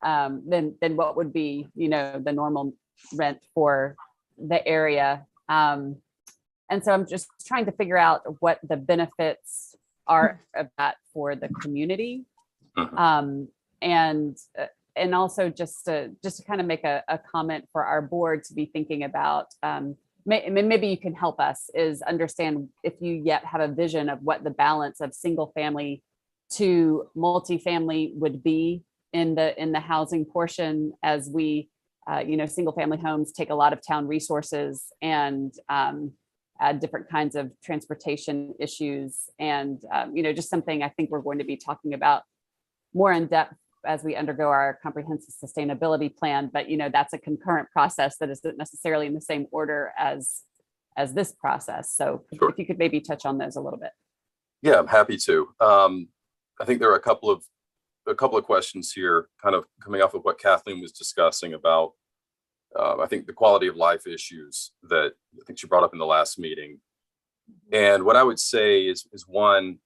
than what would be, the normal rent for the area. And so I'm just trying to figure out what the benefits are of that for the community. And also just to kind of make a comment for our board to be thinking about, maybe you can help us is understand if you yet have a vision of what the balance of single family to multifamily would be in the housing portion, as we, single family homes take a lot of town resources and add different kinds of transportation issues. And, just something I think we're going to be talking about more in depth as we undergo our comprehensive sustainability plan. But, that's a concurrent process that isn't necessarily in the same order as this process. So Sure. If you could maybe touch on those a little bit. Yeah, I'm happy to. I think there are a couple of questions here, kind of coming off of what Kathleen was discussing about, I think the quality of life issues that I think she brought up in the last meeting. And what I would say is one,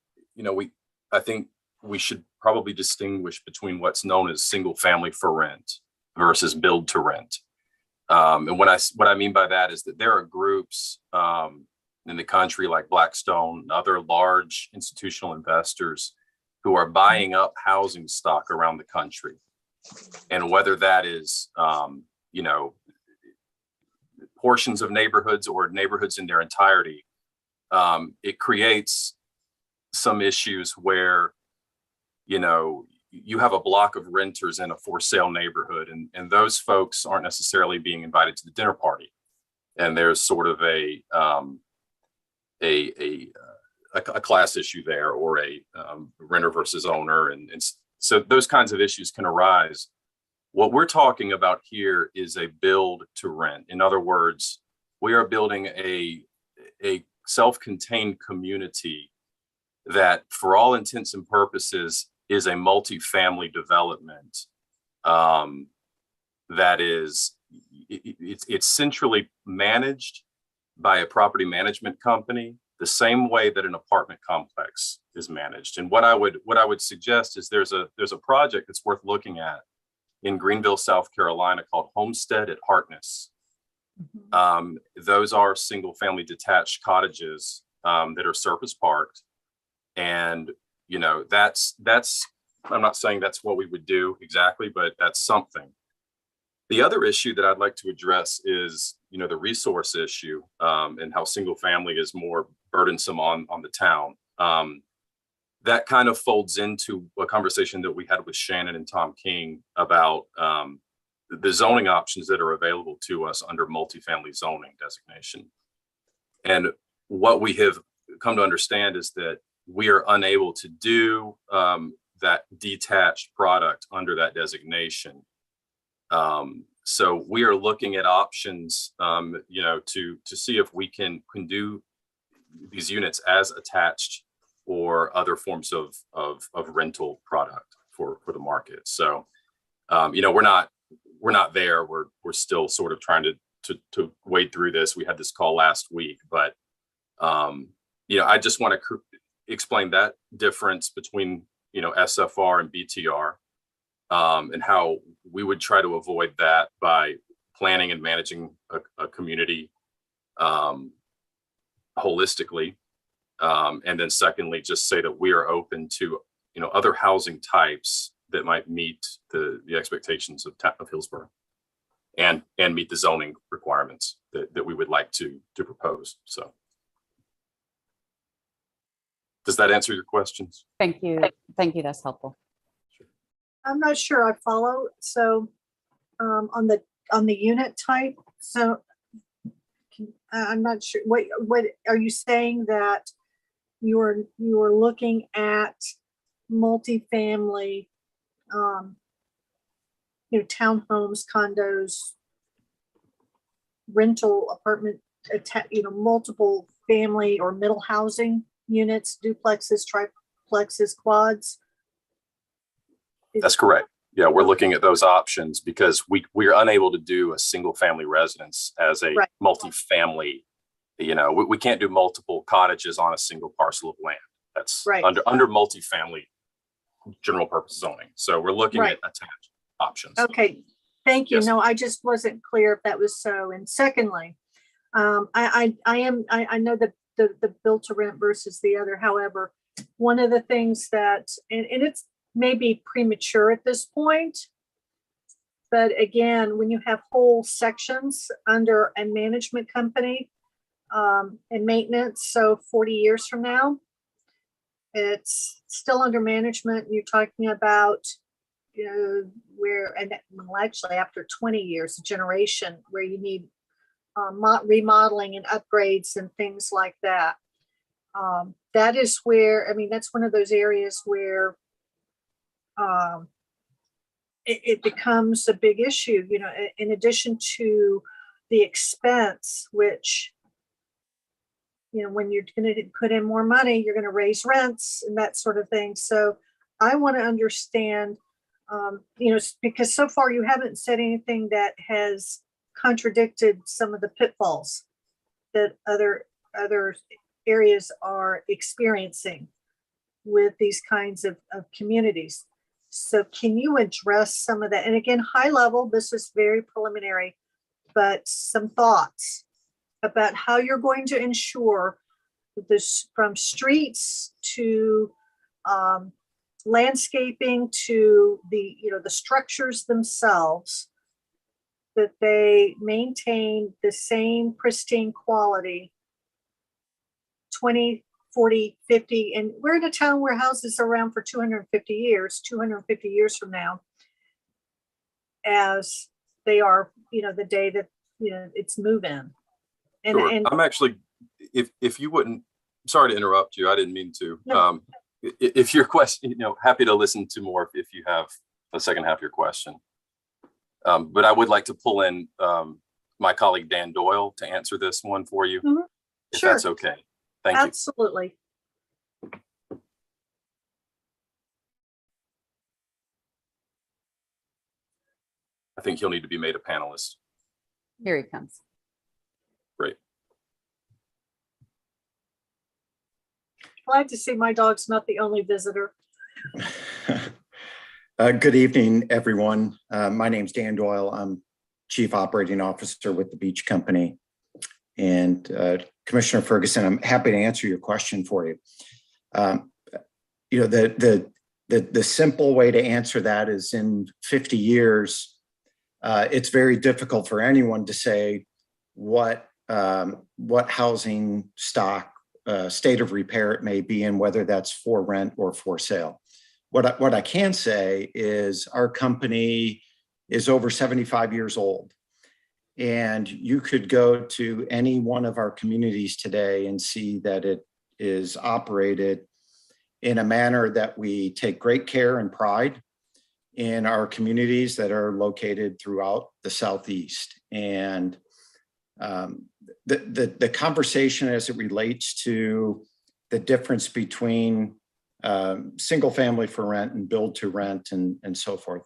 I think we should probably distinguish between what's known as single family for rent versus build to rent. And what I mean by that is that there are groups in the country like Blackstone and other large institutional investors who are buying up housing stock around the country. And whether that is, portions of neighborhoods or neighborhoods in their entirety, it creates some issues where, you have a block of renters in a for sale neighborhood, and those folks aren't necessarily being invited to the dinner party. And there's sort of a class issue there, or a renter versus owner. And so those kinds of issues can arise. What we're talking about here is a build to rent. In other words, we are building a self-contained community that, for all intents and purposes, is a multifamily development that is, it's centrally managed by a property management company, the same way that an apartment complex is managed. And what I would suggest is there's a project that's worth looking at in Greenville, South Carolina, called Homestead at Harkness. Those are single family detached cottages that are surface parked. And, that's, I'm not saying that's what we would do exactly, but that's something. The other issue that I'd like to address is, the resource issue, and how single family is more burdensome on the town. That kind of folds into a conversation that we had with Shannon and Tom King about the zoning options that are available to us under multifamily zoning designation. And what we have come to understand is that we are unable to do that detached product under that designation. So we are looking at options, to see if we can do these units as attached or other forms of rental product for the market. So, we're not there. We're still sort of trying to wade through this. We had this call last week, but I just want to explain that difference between SFR and BTR, and how we would try to avoid that by planning and managing a community holistically. And then secondly, just say that we are open to other housing types that might meet the expectations of Hillsborough and meet the zoning requirements that we would like to propose. So does that answer your questions? Thank you. Thank you. That's helpful. I'm not sure I follow. So on the unit type, so I'm not sure what are you saying, that you're looking at multifamily, townhomes, condos, rental apartment, multiple family or middle housing units, duplexes, triplexes, quads? That's correct. Yeah, we're looking at those options because we are unable to do a single family residence as a multifamily. We can't do multiple cottages on a single parcel of land. That's under multifamily general purpose zoning. So we're looking at attached options. Okay, thank you. Yes. No, I just wasn't clear if that was so. And secondly, I know that the build to rent versus the other. However, one of the things that, and it's maybe premature at this point, but again, when you have whole sections under a management company and maintenance, so 40 years from now, it's still under management. You're talking about, actually after 20 years, a generation where you need remodeling and upgrades and things like that. That is where, that's one of those areas where it becomes a big issue, in addition to the expense, which, when you're going to put in more money, you're going to raise rents and that sort of thing. So I want to understand, because so far you haven't said anything that has contradicted some of the pitfalls that other areas are experiencing with these kinds of communities. So can you address some of that? And again, high level, this is very preliminary, but some thoughts about how you're going to ensure this, from streets to landscaping to the structures themselves, that they maintain the same pristine quality 20, 40, 50, and we're in a town where houses are around for 250 years from now, as they are, the day that, it's move in. Sure. And I'm actually, if you wouldn't, sorry to interrupt you. I didn't mean to. No. If your question, happy to listen to more if you have a second half of your question. But I would like to pull in my colleague Dan Doyle to answer this one for you, if Sure. that's okay. Thank you. Absolutely. I think he'll need to be made a panelist. Here he comes. Great. Glad to see my dog's not the only visitor. Good evening, everyone. My name's Dan Doyle. I'm Chief Operating Officer with the Beach Company. And Commissioner Ferguson, I'm happy to answer your question for you. The simple way to answer that is, in 50 years, it's very difficult for anyone to say what housing stock state of repair it may be, and whether that's for rent or for sale. What I can say is our company is over 75 years old. And you could go to any one of our communities today and see that it is operated in a manner that we take great care and pride in our communities that are located throughout the Southeast. And the conversation as it relates to the difference between single family for rent and build to rent and so forth.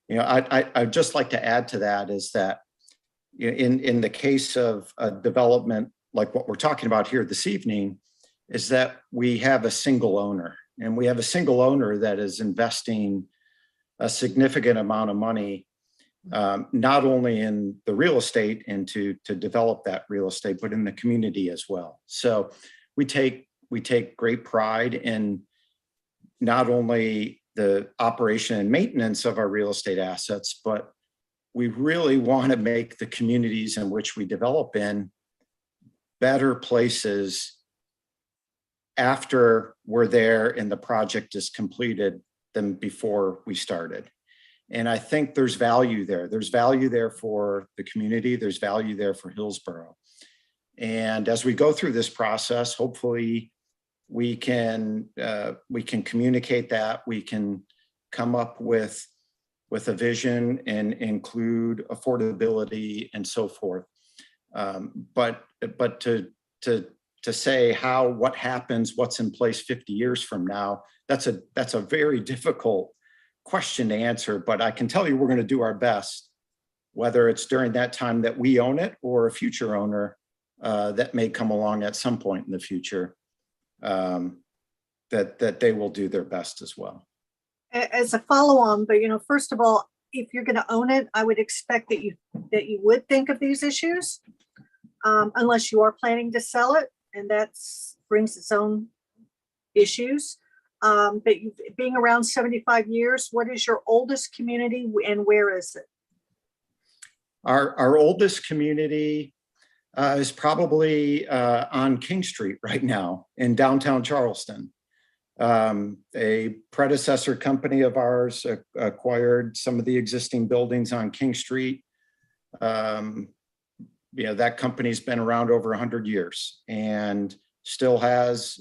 I'd just like to add to that is that in the case of a development like what we're talking about here this evening, is that we have a single owner, and we have a single owner that is investing a significant amount of money, not only in the real estate and to develop that real estate, but in the community as well. So we take great pride in not only the operation and maintenance of our real estate assets, but we really want to make the communities in which we develop in better places after we're there and the project is completed than before we started. And I think there's value there. There's value there for the community. There's value there for Hillsborough. And as we go through this process, hopefully we can communicate that. We can come up with a vision and include affordability and so forth. But to say what happens, what's in place 50 years from now, that's a very difficult question to answer. But I can tell you we're going to do our best, whether it's during that time that we own it or a future owner that may come along at some point in the future, that they will do their best as well. As a follow-on, but first of all, if you're going to own it, I would expect that you would think of these issues, unless you are planning to sell it, and that brings its own issues. But being around 75 years, what is your oldest community and where is it? Our oldest community is probably on King Street right now in downtown Charleston. A predecessor company of ours acquired some of the existing buildings on King Street. That company's been around over 100 years and still has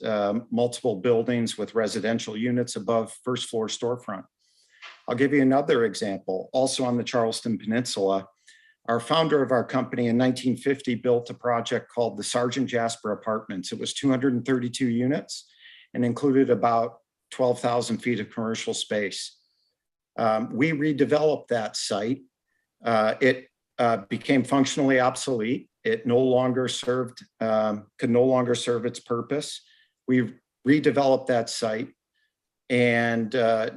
multiple buildings with residential units above first floor storefront. I'll give you another example, also on the Charleston Peninsula. Our founder of our company in 1950 built a project called the Sergeant Jasper Apartments. It was 232 units and included about 12,000 feet of commercial space. We redeveloped that site. It became functionally obsolete. It no longer could no longer serve its purpose. We redeveloped that site, and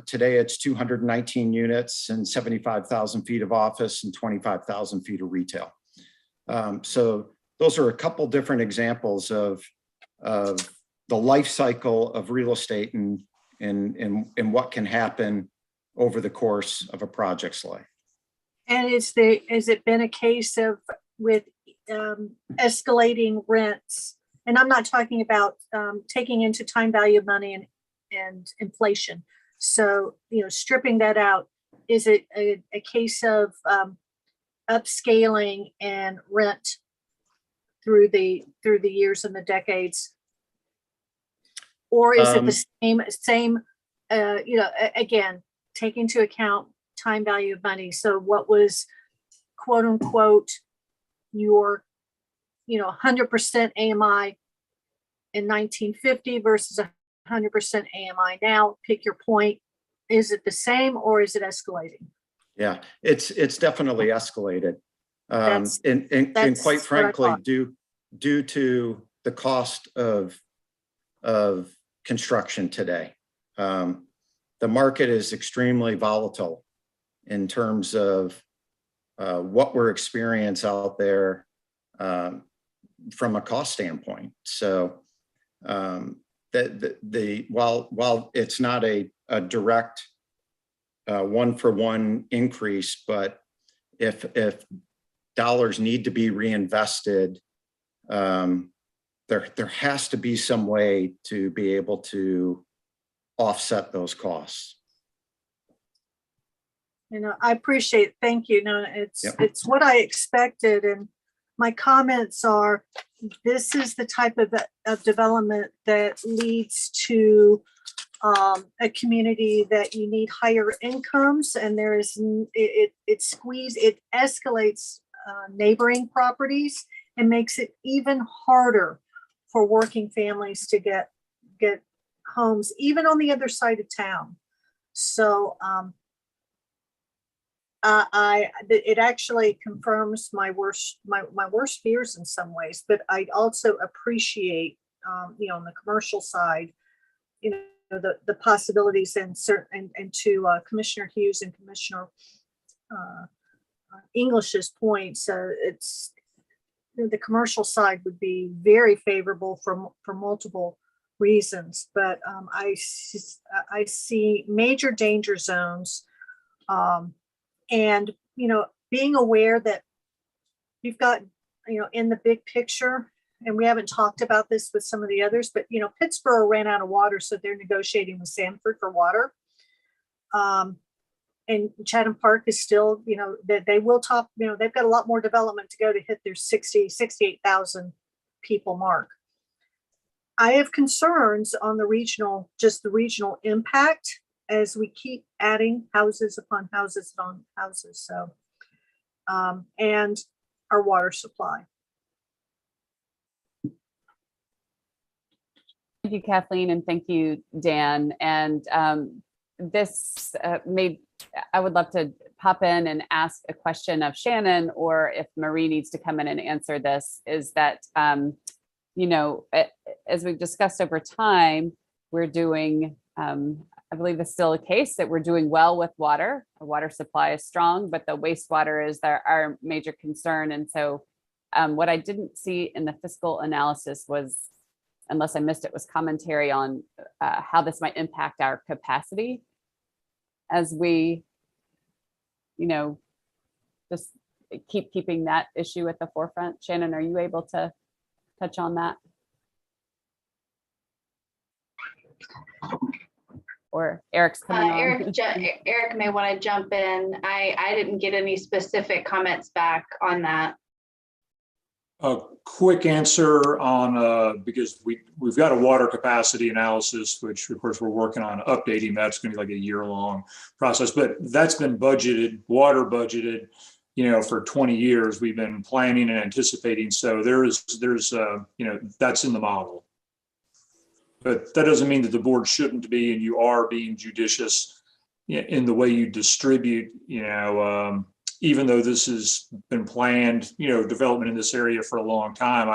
today it's 219 units and 75,000 feet of office and 25,000 feet of retail. So those are a couple different examples of the life cycle of real estate and what can happen over the course of a project's life. And has it been a case of with escalating rents? And I'm not talking about taking into time value of money and inflation. So, stripping that out, is it a case of upscaling and rent through the years and the decades? Or is it the same, again, take into account time value of money. So what was quote unquote your, 100% AMI in 1950 versus 100% AMI now? Pick your point. Is it the same or is it escalating? Yeah, it's definitely escalated. And quite frankly, due to the cost of construction today. The market is extremely volatile in terms of what we're experiencing out there from a cost standpoint. So while it's not a direct one-for-one increase, but if dollars need to be reinvested, there has to be some way to be able to offset those costs. I appreciate it. Thank you. No, it's what I expected. And my comments are, this is the type of development that leads to a community that you need higher incomes, and it escalates neighboring properties and makes it even harder for working families to get homes, even on the other side of town. So it actually confirms my worst fears in some ways, but I also appreciate, on the commercial side, the possibilities and to Commissioner Hughes and Commissioner English's points. It's the commercial side would be very favorable for multiple reasons, but I see major danger zones. And, being aware that you've got, in the big picture, and we haven't talked about this with some of the others, but, Pittsburgh ran out of water, so they're negotiating with Sanford for water. And Chatham Park is still, that they will top, they've got a lot more development to go to hit their 68,000 people mark. I have concerns on the regional impact as we keep adding houses upon houses on houses. So, and our water supply. Thank you, Kathleen, and thank you, Dan. And this I would love to pop in and ask a question of Shannon, or if Marie needs to come in and answer this, is that, as we've discussed over time, we're doing, I believe it's still the case that we're doing well with water. Our water supply is strong, but the wastewater is our major concern. And so what I didn't see in the fiscal analysis was, unless I missed it, was commentary on how this might impact our capacity as we, just keeping that issue at the forefront. Shannon, are you able to touch on that? Or Eric's coming on. Eric may want to jump in. I didn't get any specific comments back on that. A quick answer on, because we've got a water capacity analysis, which of course we're working on updating. That's going to be like a year-long process, but that's been budgeted, water budgeted, for 20 years. We've been planning and anticipating. So there's that's in the model. But that doesn't mean that the board shouldn't be, and you are being judicious in the way you distribute, even though this has been planned, development in this area for a long time.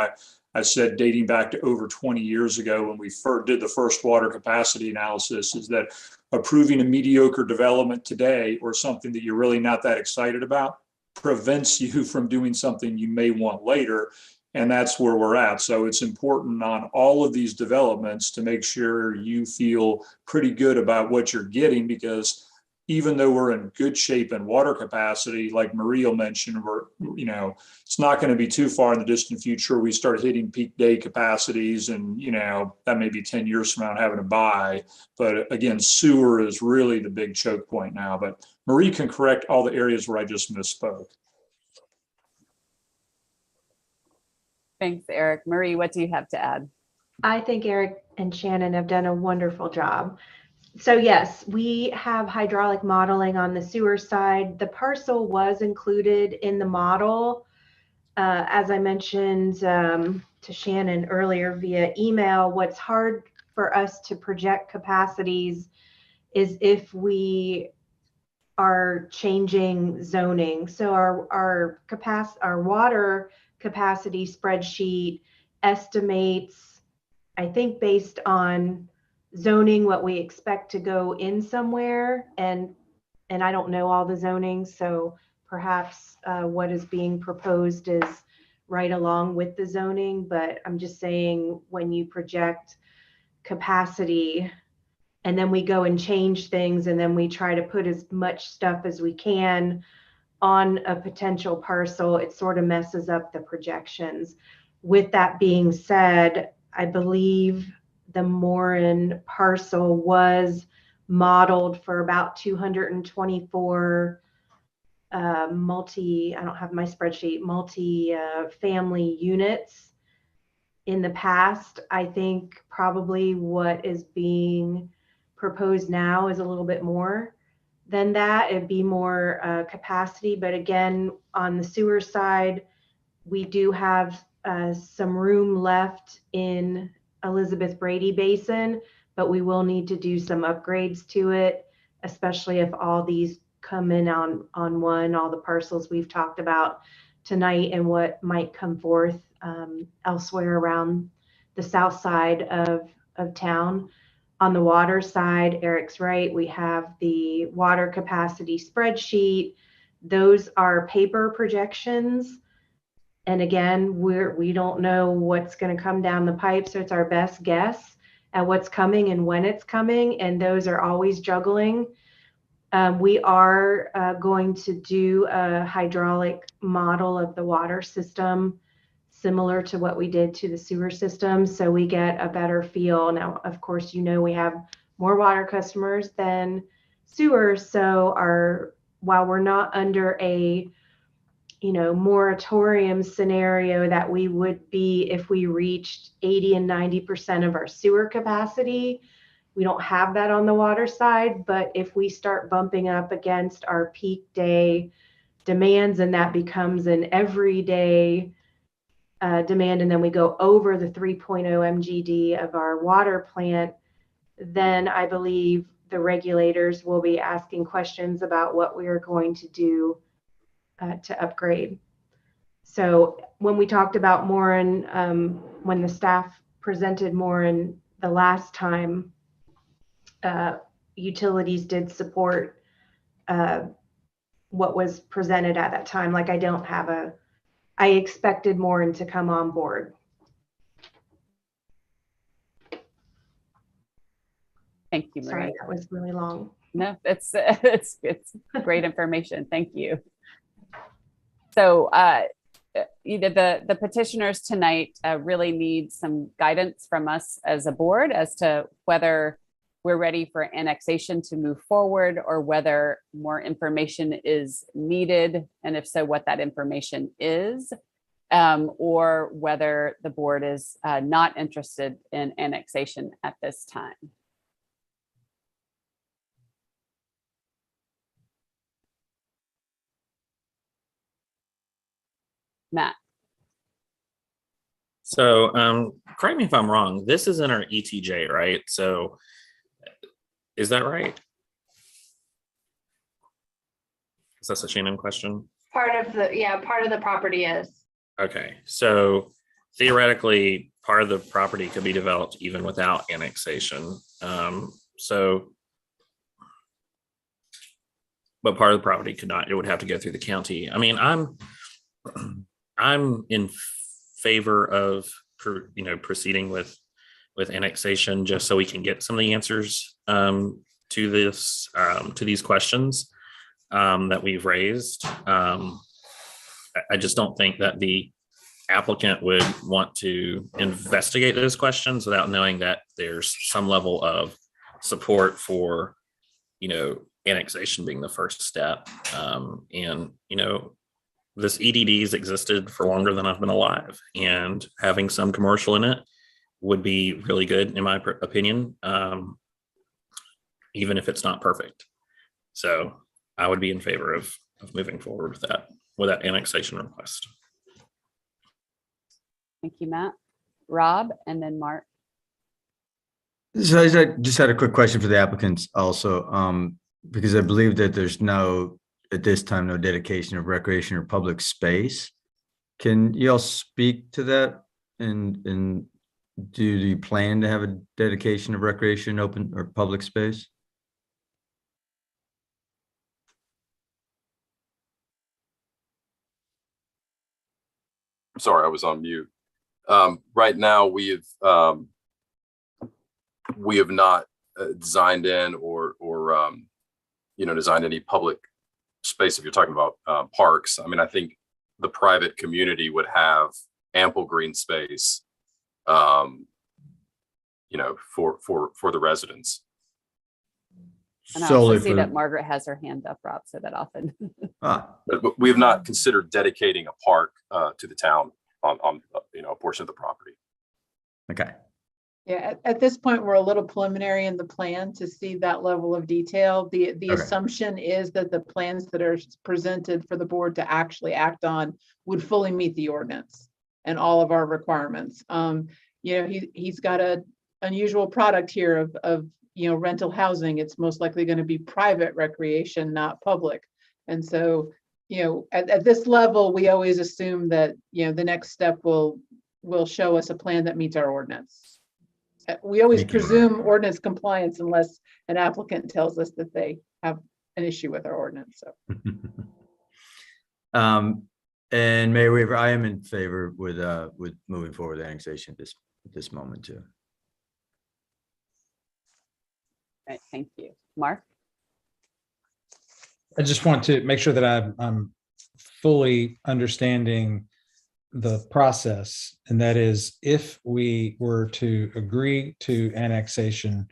I said dating back to over 20 years ago when we did the first water capacity analysis, is that approving a mediocre development today or something that you're really not that excited about prevents you from doing something you may want later. And that's where we're at. So it's important on all of these developments to make sure you feel pretty good about what you're getting, because even though we're in good shape in water capacity, like Maria mentioned, it's not going to be too far in the distant future we start hitting peak day capacities, and that may be 10 years from now having to buy. But again, sewer is really the big choke point now. But Marie can correct all the areas where I just misspoke. Thanks, Eric. Marie, what do you have to add? I think Eric and Shannon have done a wonderful job. So yes, we have hydraulic modeling on the sewer side. The parcel was included in the model. As I mentioned to Shannon earlier via email, what's hard for us to project capacities is if we are changing zoning. So our water capacity spreadsheet estimates, I think based on zoning, what we expect to go in somewhere, and I don't know all the zoning, so perhaps what is being proposed is right along with the zoning. But I'm just saying, when you project capacity and then we go and change things, and then we try to put as much stuff as we can on a potential parcel, it sort of messes up the projections. With that being said, I believe the Morin parcel was modeled for about 224 I don't have my spreadsheet, multi-family units in the past. I think probably what is being proposed now is a little bit more than that. It'd be more capacity. But again, on the sewer side, we do have some room left in Elizabeth Brady Basin, but we will need to do some upgrades to it, especially if all these come in on all the parcels we've talked about tonight, and what might come forth elsewhere around the south side of town. On the water side, Eric's right. We have the water capacity spreadsheet. Those are paper projections. And again, we don't know what's going to come down the pipe. So it's our best guess. and what's coming and when it's coming, and those are always juggling. We are going to do a hydraulic model of the water system similar to what we did to the sewer system, so we get a better feel. Now, of course, we have more water customers than sewers, so while we're not under a moratorium scenario that we would be if we reached 80 and 90% of our sewer capacity, we don't have that on the water side. But if we start bumping up against our peak day demands and that becomes an everyday demand, and then we go over the 3.0 MGD of our water plant, then I believe the regulators will be asking questions about what we are going to do to upgrade. So when we talked about Morin, when the staff presented Morin the last time, utilities did support what was presented at that time. Like, I expected Morin to come on board. Thank you, Marie. Sorry, that was really long. No, it's great information. Thank you. So the petitioners tonight really need some guidance from us as a board as to whether we're ready for annexation to move forward, or whether more information is needed, and if so, what that information is, or whether the board is not interested in annexation at this time. Matt. So correct me if I'm wrong, this is in our ETJ, right? So is that right? Is that a Shannon question? Part of the property is. Okay, so theoretically, part of the property could be developed even without annexation. But part of the property could not. It would have to go through the county. I mean, I'm in favor of proceeding with annexation, just so we can get some of the answers to these questions that we've raised. I just don't think that the applicant would want to investigate those questions without knowing that there's some level of support for annexation being the first step. This EDD has existed for longer than I've been alive, and having some commercial in it would be really good, in my opinion, even if it's not perfect. So I would be in favor of moving forward with that annexation request. Thank you, Matt. Rob, and then Mark. So I just had a quick question for the applicants also, because I believe that there's at this time, no dedication of recreation or public space. Can you all speak to that? And do you plan to have a dedication of recreation, open or public space? Sorry, I was on mute. Right now, we have not designed in or designed any public space. If you're talking about parks, I mean, I think the private community would have ample green space, for the residents. And I also see that Margaret has her hand up, Rob, so that often. But we have not considered dedicating a park to the town on a portion of the property. Okay. Yeah, at this point, we're a little preliminary in the plan to see that level of detail. The Okay. assumption is that the plans that are presented for the board to actually act on would fully meet the ordinance and all of our requirements. He's got an unusual product here of rental housing. It's most likely going to be private recreation, not public. And so, at this level, we always assume that, the next step will show us a plan that meets our ordinance. We always presume ordinance compliance unless an applicant tells us that they have an issue with our ordinance. So. And Mayor Weaver, I am in favor with moving forward with annexation at this moment too. right, thank you. Mark? I just want to make sure that I'm fully understanding the process. And that is, if we were to agree to annexation,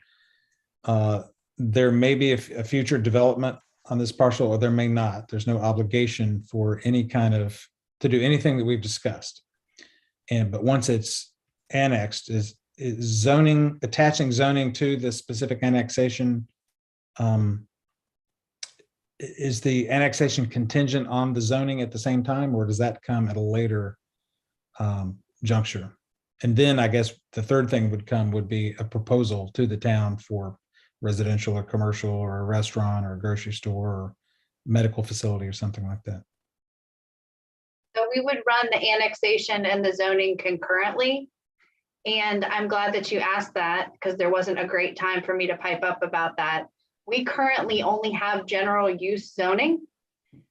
there may be a future development on this parcel, or there may not. There's no obligation for any kind of, to do anything that we've discussed. But once it's annexed, is zoning, attaching zoning to the specific annexation, is the annexation contingent on the zoning at the same time, or does that come at a later juncture? And then I guess the third thing would be a proposal to the town for residential or commercial or a restaurant or a grocery store or medical facility or something like that. So we would run the annexation and the zoning concurrently. And I'm glad that you asked that, because there wasn't a great time for me to pipe up about that. We currently only have general use zoning.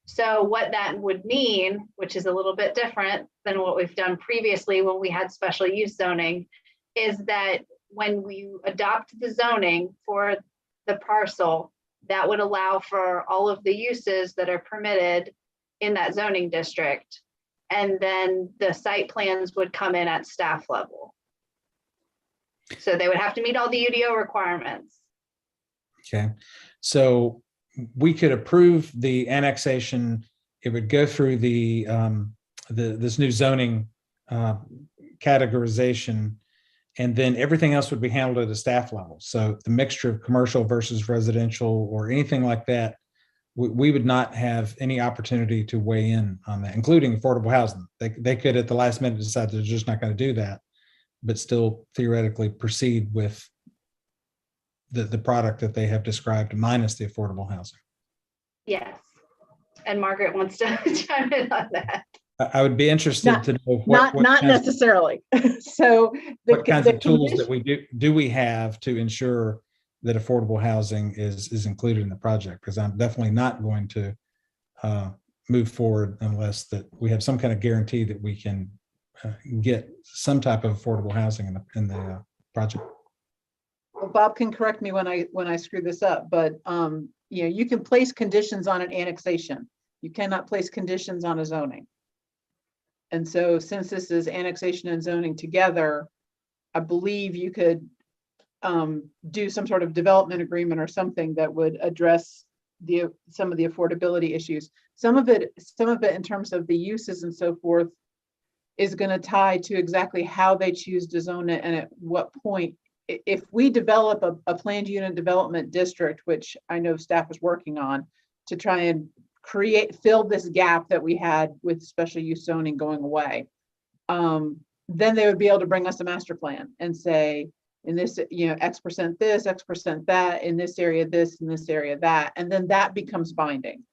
So what that would mean, which is a little bit different than what we've done previously when we had special use zoning, is that when we adopt the zoning for the parcel, that would allow for all of the uses that are permitted in that zoning district. And then the site plans would come in at staff level. So they would have to meet all the UDO requirements. Okay, so we could approve the annexation. It would go through this new zoning categorization, and then everything else would be handled at a staff level. So the mixture of commercial versus residential or anything like that, we would not have any opportunity to weigh in on that, including affordable housing. They could at the last minute decide they're just not going to do that, but still theoretically proceed with the product that they have described minus the affordable housing. Yes. And Margaret wants to chime in on that. I would be interested to know Not kinds necessarily. So what kinds of tools that we do we have to ensure that affordable housing is included in the project, because I'm definitely not going to move forward unless that we have some kind of guarantee that we can get some type of affordable housing in the project. Well, Bob can correct me when I screw this up, but you can place conditions on an annexation. You cannot place conditions on a zoning. And so since this is annexation and zoning together, I believe you could do some sort of development agreement or something that would address some of the affordability issues. Some of it in terms of the uses and so forth is going to tie to exactly how they choose to zone it and at what point. If we develop a planned unit development district, which I know staff is working on to try and fill this gap that we had with special use zoning going away, then they would be able to bring us a master plan and say, in this, X% this, X% that, in this area this, in this area that, and then that becomes binding.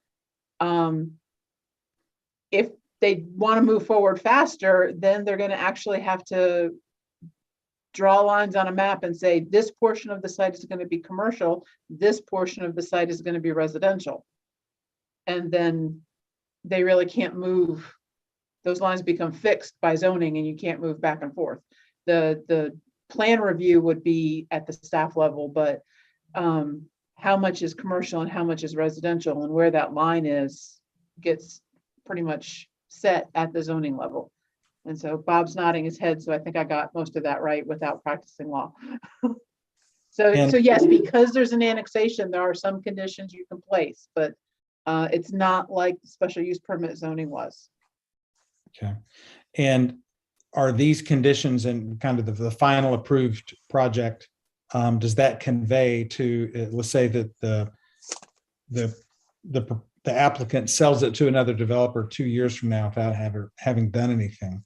If they want to move forward faster, then they're going to actually have to draw lines on a map and say, this portion of the site is going to be commercial, this portion of the site is going to be residential. And then they really can't move. Those lines become fixed by zoning and you can't move back and forth. The plan review would be at the staff level, but how much is commercial and how much is residential and where that line is gets pretty much set at the zoning level. And so Bob's nodding his head, so I think I got most of that right without practicing law. So yes, because there's an annexation, there are some conditions you can place, but it's not like special use permit zoning was. Okay. And are these conditions and kind of the final approved project, does that convey to, let's say that the applicant sells it to another developer 2 years from now without having done anything?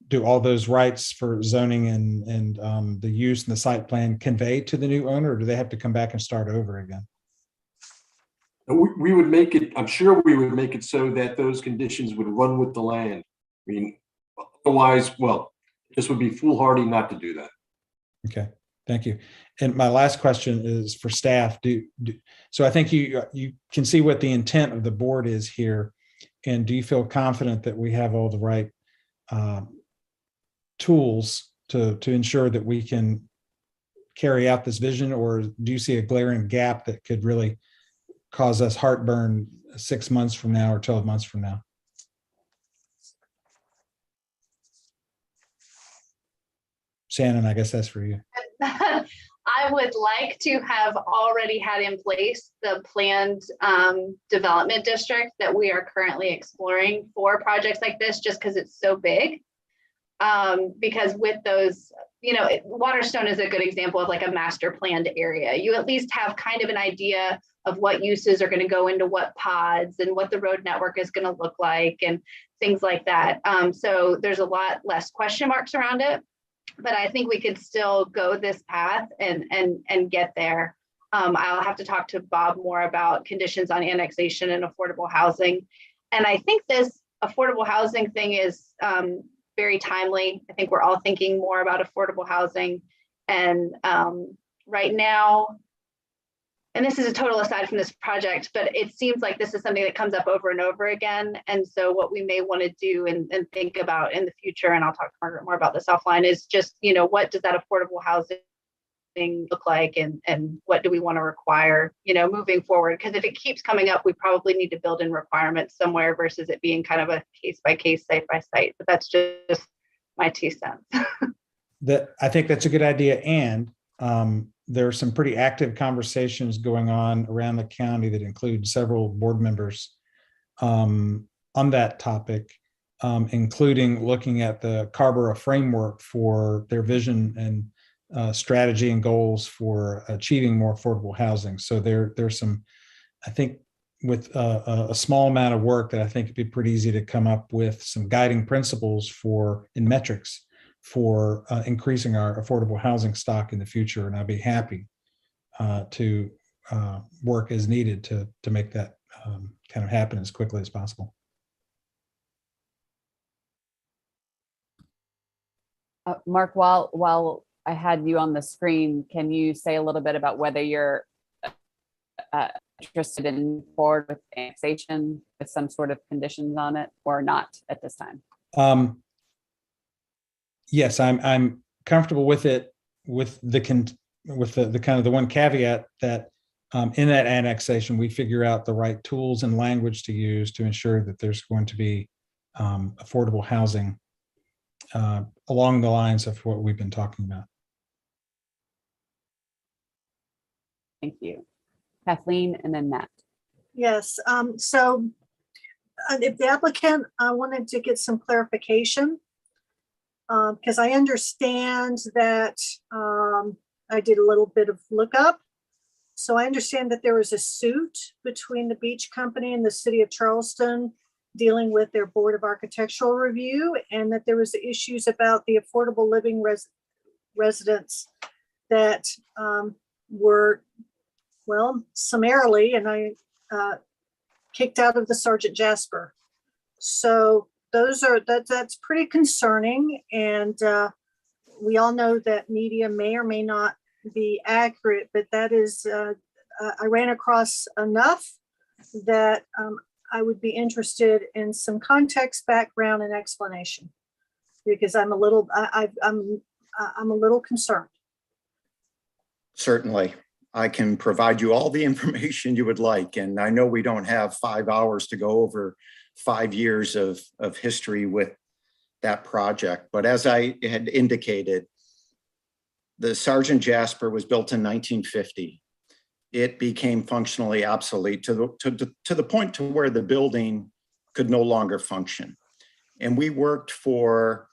Do all those rights for zoning and the use and the site plan convey to the new owner, or do they have to come back and start over again? We would make it, I'm sure we would make it so that those conditions would run with the land. I mean, otherwise, well, this would be foolhardy not to do that. Okay, thank you. And my last question is for staff. So I think you can see what the intent of the board is here. And do you feel confident that we have all the right tools to ensure that we can carry out this vision, or do you see a glaring gap that could really cause us heartburn 6 months from now or 12 months from now? Shannon, I guess that's for you. I would like to have already had in place the planned development district that we are currently exploring for projects like this, just because it's so big. Because with those, Waterstone is a good example of like a master planned area. You at least have kind of an idea of what uses are going to go into what pods and what the road network is going to look like and things like that. So there's a lot less question marks around it. But I think we could still go this path and get there. I'll have to talk to Bob more about conditions on annexation and affordable housing. And I think this affordable housing thing is very timely. I think we're all thinking more about affordable housing. And right now, and this is a total aside from this project, but it seems like this is something that comes up over and over again. And so what we may want to do and think about in the future, and I'll talk to Margaret more about this offline, is just, what does that affordable housing look like, and what do we want to require, moving forward? Because if it keeps coming up, we probably need to build in requirements somewhere versus it being kind of a case by case, site by site. But that's just my 2 cents. I think that's a good idea. And there are some pretty active conversations going on around the county that include several board members on that topic, including looking at the Carrboro framework for their vision and strategy and goals for achieving more affordable housing. So there's some, I think, with a small amount of work, that I think it'd be pretty easy to come up with some guiding principles in metrics for increasing our affordable housing stock in the future. And I'd be happy to work as needed to make that kind of happen as quickly as possible. Mark, while I had you on the screen, can you say a little bit about whether you're interested in forward with annexation with some sort of conditions on it or not at this time? Yes, I'm comfortable with it, with the kind of the one caveat that in that annexation, we figure out the right tools and language to use to ensure that there's going to be affordable housing along the lines of what we've been talking about. Thank you. Kathleen and then Matt. Yes, so if the applicant, I wanted to get some clarification, because I understand that I did a little bit of lookup. So I understand that there was a suit between the beach company and the city of Charleston dealing with their Board of Architectural Review, and that there was issues about the affordable living residents that were, well, summarily, and I kicked out of the Sergeant Jasper. So that's pretty concerning. And we all know that media may or may not be accurate, but that is, I ran across enough that I would be interested in some context, background, and explanation, because I'm a little concerned. Certainly. I can provide you all the information you would like. And I know we don't have 5 hours to go over 5 years of history with that project. But as I had indicated, the Sergeant Jasper was built in 1950. It became functionally obsolete to the point to where the building could no longer function. And we worked for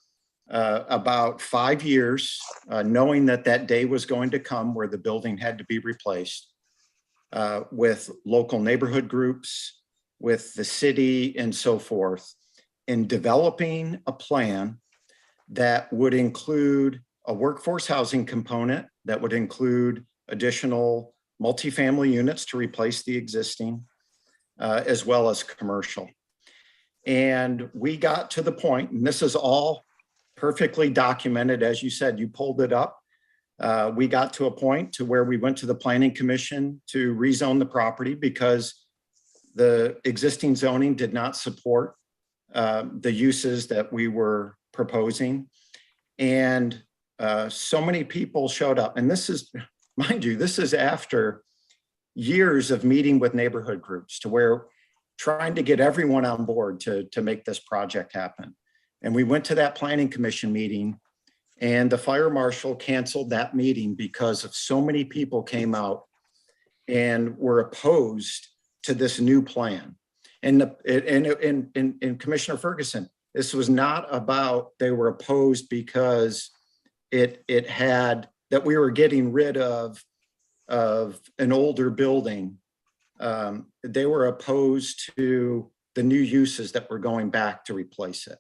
about 5 years, knowing that day was going to come where the building had to be replaced, with local neighborhood groups, with the city and so forth, in developing a plan that would include a workforce housing component, that would include additional multifamily units to replace the existing, as well as commercial. And we got to the point, and this is all perfectly documented, as you said, you pulled it up. We got to a point to where we went to the Planning Commission to rezone the property because the existing zoning did not support the uses that we were proposing. And so many people showed up. And this is, mind you, this is after years of meeting with neighborhood groups to where trying to get everyone on board to make this project happen. And we went to that planning commission meeting, and the fire marshal canceled that meeting because of so many people came out and were opposed to this new plan. And Commissioner Ferguson, this was not about they were opposed because it had that we were getting rid of an older building. They were opposed to the new uses that were going back to replace it.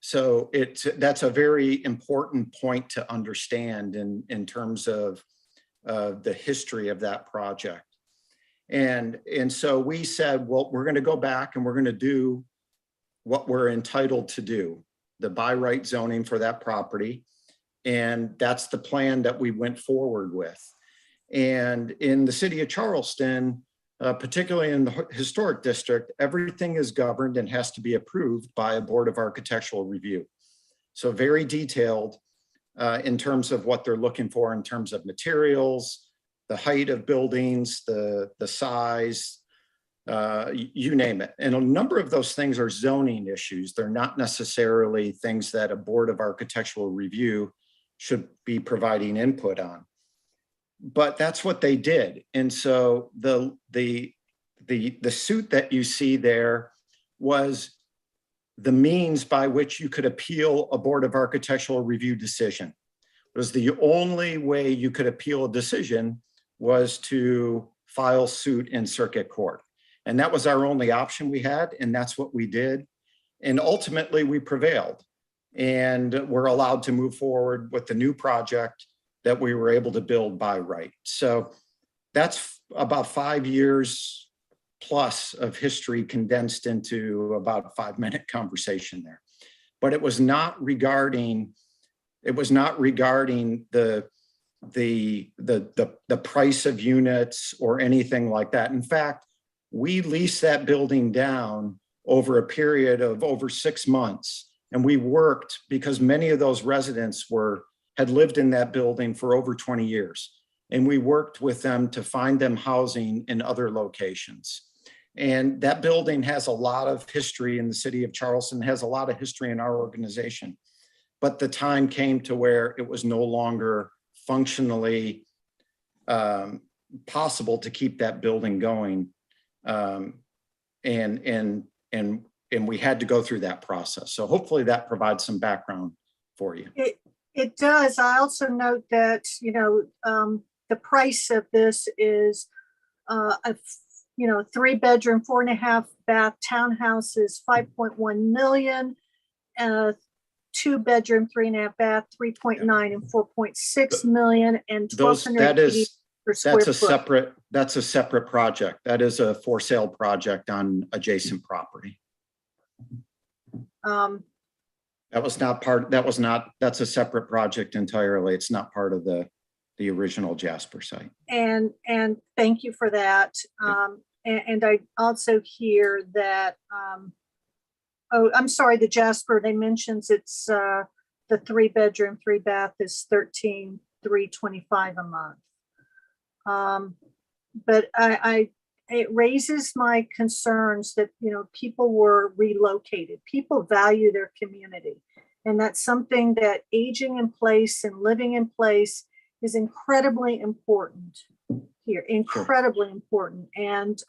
So that's a very important point to understand in terms of the history of that project. And so we said, well, we're going to go back and we're going to do what we're entitled to do, the by right zoning for that property. And that's the plan that we went forward with. And in the city of Charleston, particularly in the historic district, everything is governed and has to be approved by a board of architectural review. So very detailed in terms of what they're looking for in terms of materials, the height of buildings, the size, you name it. And a number of those things are zoning issues. They're not necessarily things that a board of architectural review should be providing input on. But that's what they did. And so the suit that you see there was the means by which you could appeal a board of architectural review decision. It was the only way you could appeal a decision was to file suit in circuit court. And that was our only option we had, and that's what we did. And ultimately we prevailed and we're allowed to move forward with the new project that we were able to build by right. So that's about 5 years plus of history condensed into about a 5-minute conversation there. But it was not regarding the price of units or anything like that. In fact, we leased that building down over a period of over 6 months. And we worked because many of those residents had lived in that building for over 20 years. And we worked with them to find them housing in other locations. And that building has a lot of history in the city of Charleston, has a lot of history in our organization. But the time came to where it was no longer functionally possible to keep that building going. And we had to go through that process. So hopefully that provides some background for you. It does. I also note that, the price of this is a 3-bedroom, 4.5 bath townhouse is 5.1 million, 2-bedroom, 3.5 bath, 3.9 and 4.6 million, and 1,280 per square foot. That's a separate project. That is a for sale project on adjacent property. That's a separate project entirely. It's not part of the original Jasper site. And thank you for that. And I also hear that, I'm sorry, the Jasper, they mentions it's the 3-bedroom, 3-bath is $13,325 a month. But it raises my concerns that, people were relocated. People value their community. And that's something that aging in place and living in place is incredibly important here, incredibly important. And,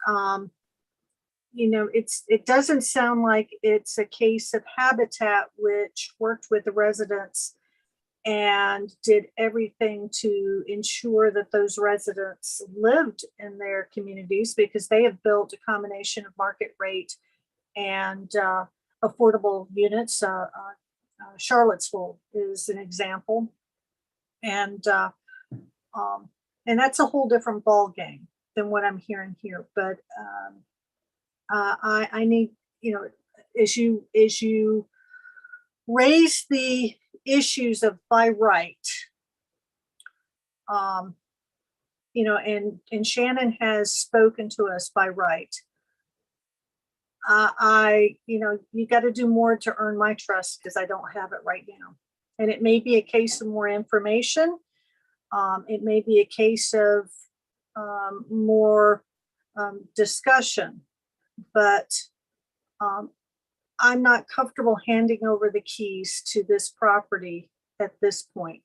it doesn't sound like it's a case of Habitat, which worked with the residents and did everything to ensure that those residents lived in their communities, because they have built a combination of market rate and affordable units. Charlottesville is an example. And that's a whole different ball game than what I'm hearing here. But I need, as you raise the issues of by right, and Shannon has spoken to us by right. You got to do more to earn my trust, because I don't have it right now. And it may be a case of more information. It may be a case of more discussion, but I'm not comfortable handing over the keys to this property at this point.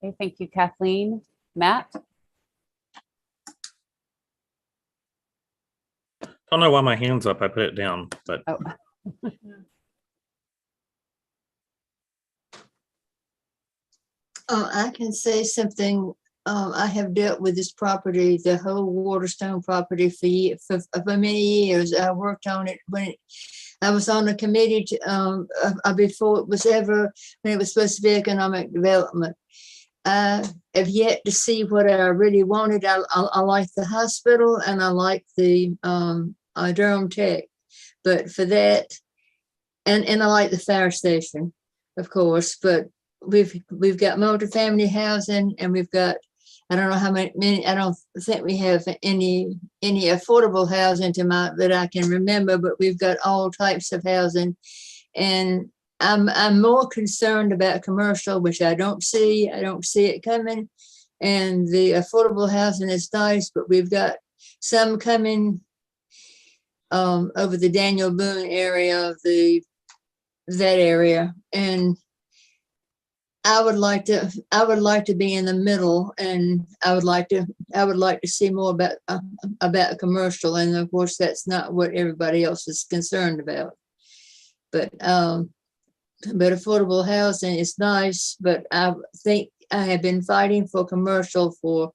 Okay, thank you, Kathleen. Matt? Don't know why my hand's up. I put it down, but Oh. I can say something. I have dealt with this property, the whole Waterstone property for many years. I worked on it I was on a committee before it was when it was supposed to be economic development. I have yet to see what I really wanted. I like the hospital and I like the Durham Tech, but for that, and I like the fire station, of course, but we've got multifamily housing and we've got, I don't know how many, I don't think we have any affordable housing that I can remember, but we've got all types of housing. And I'm more concerned about commercial, which I don't see it coming. And the affordable housing is nice, but we've got some coming over the Daniel Boone area of that area. And I would like to be in the middle, and I would like to see more about commercial. And of course, that's not what everybody else is concerned about. But affordable housing is nice. But I think I have been fighting for commercial for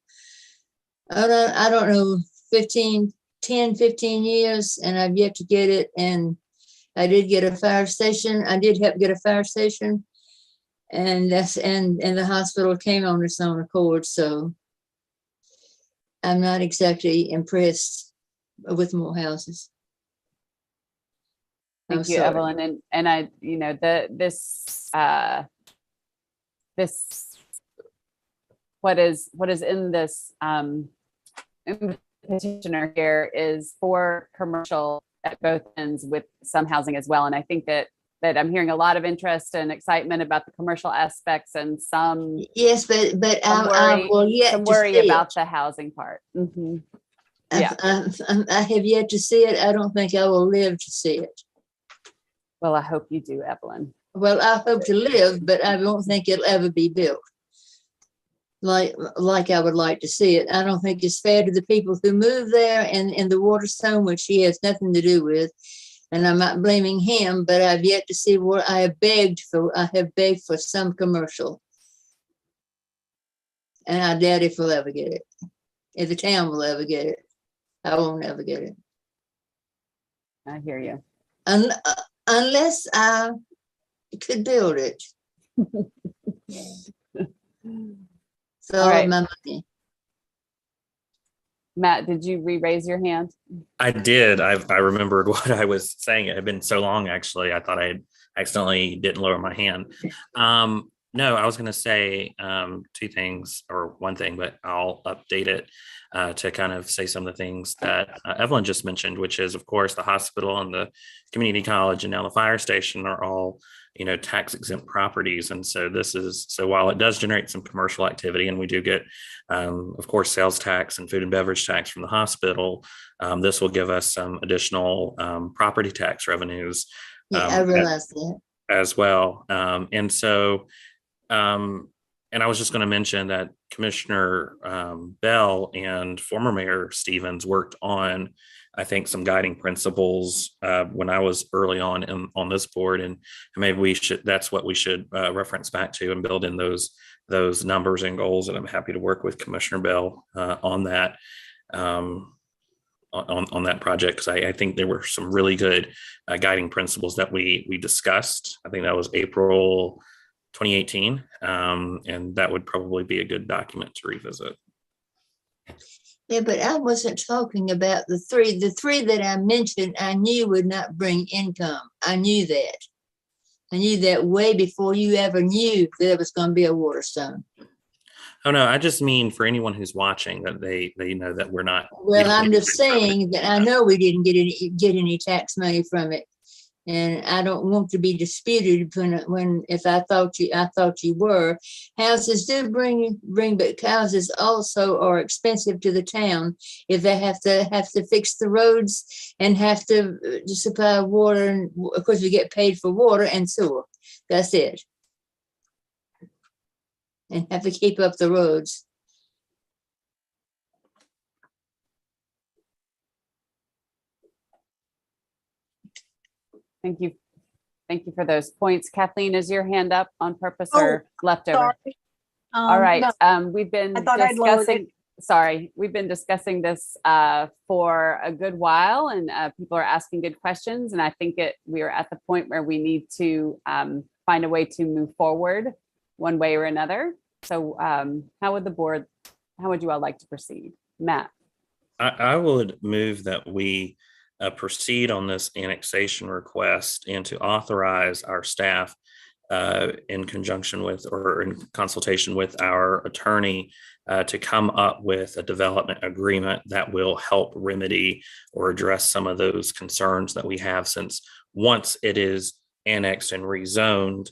I don't know 15 years, and I've yet to get it. And I did get a fire station. I did help get a fire station. And the hospital came on its own accord. So I'm not exactly impressed with more houses. Thank you, Evelyn. And I, this what is in this petitioner here is for commercial at both ends with some housing as well. And I think that I'm hearing a lot of interest and excitement about the commercial aspects and some yes, but I will yet worry about the housing part. Mm-hmm. Yeah, I have yet to see it. I don't think I will live to see it. Well, I hope you do, Evelyn. Well, I hope to live, but I don't think it'll ever be built like I would like to see it. I don't think it's fair to the people who move there and the Waterstone, which he has nothing to do with. And I'm not blaming him, but I've yet to see what I have begged for. I have begged for some commercial. And I doubt if we'll ever get it. If the town will ever get it, I won't ever get it. I hear you. Unless I could build it. So all right. my money. Matt, did you re-raise your hand? I did. I remembered what I was saying. It had been so long, actually. I thought I had accidentally didn't lower my hand. No, I was going to say two things, or one thing, but I'll update it to kind of say some of the things that Evelyn just mentioned, which is, of course, the hospital and the community college and now the fire station are all, tax exempt properties. And so while it does generate some commercial activity, and we do get, of course, sales tax and food and beverage tax from the hospital, this will give us some additional property tax revenues. Yeah, I realize that. As well. And so, and I was just going to mention that Commissioner Bell and former Mayor Stevens worked on, I think, some guiding principles when I was early on this board, and maybe that's what we should reference back to and build in those numbers and goals. And I'm happy to work with Commissioner Bell on that. On that project, because I think there were some really good guiding principles that we discussed. I think that was April 2018, and that would probably be a good document to revisit. Yeah, but I wasn't talking about the three. The three that I mentioned, I knew would not bring income. I knew that. I knew that way before you ever knew there was going to be a Waterstone. Oh, no, I just mean for anyone who's watching that they know that we're not. we Well, don't I'm need to just transfer it. saying that I know we didn't get any tax money from it. And I don't want to be disputed when if I thought you were. Houses do bring, but houses also are expensive to the town if they have to fix the roads and have to supply water. And of course, we get paid for water and sewer. That's it. And have to keep up the roads. Thank you. Thank you for those points. Kathleen, is your hand up on purpose Oh, or leftover? Sorry. All right. No, We've been I thought I'd lowered discussing, sorry, we've been discussing this for a good while, and people are asking good questions. And I think we are at the point where we need to find a way to move forward one way or another. So how would you all like to proceed? Matt? I would move that we proceed on this annexation request and to authorize our staff in conjunction with or in consultation with our attorney to come up with a development agreement that will help remedy or address some of those concerns that we have, since once it is annexed and rezoned,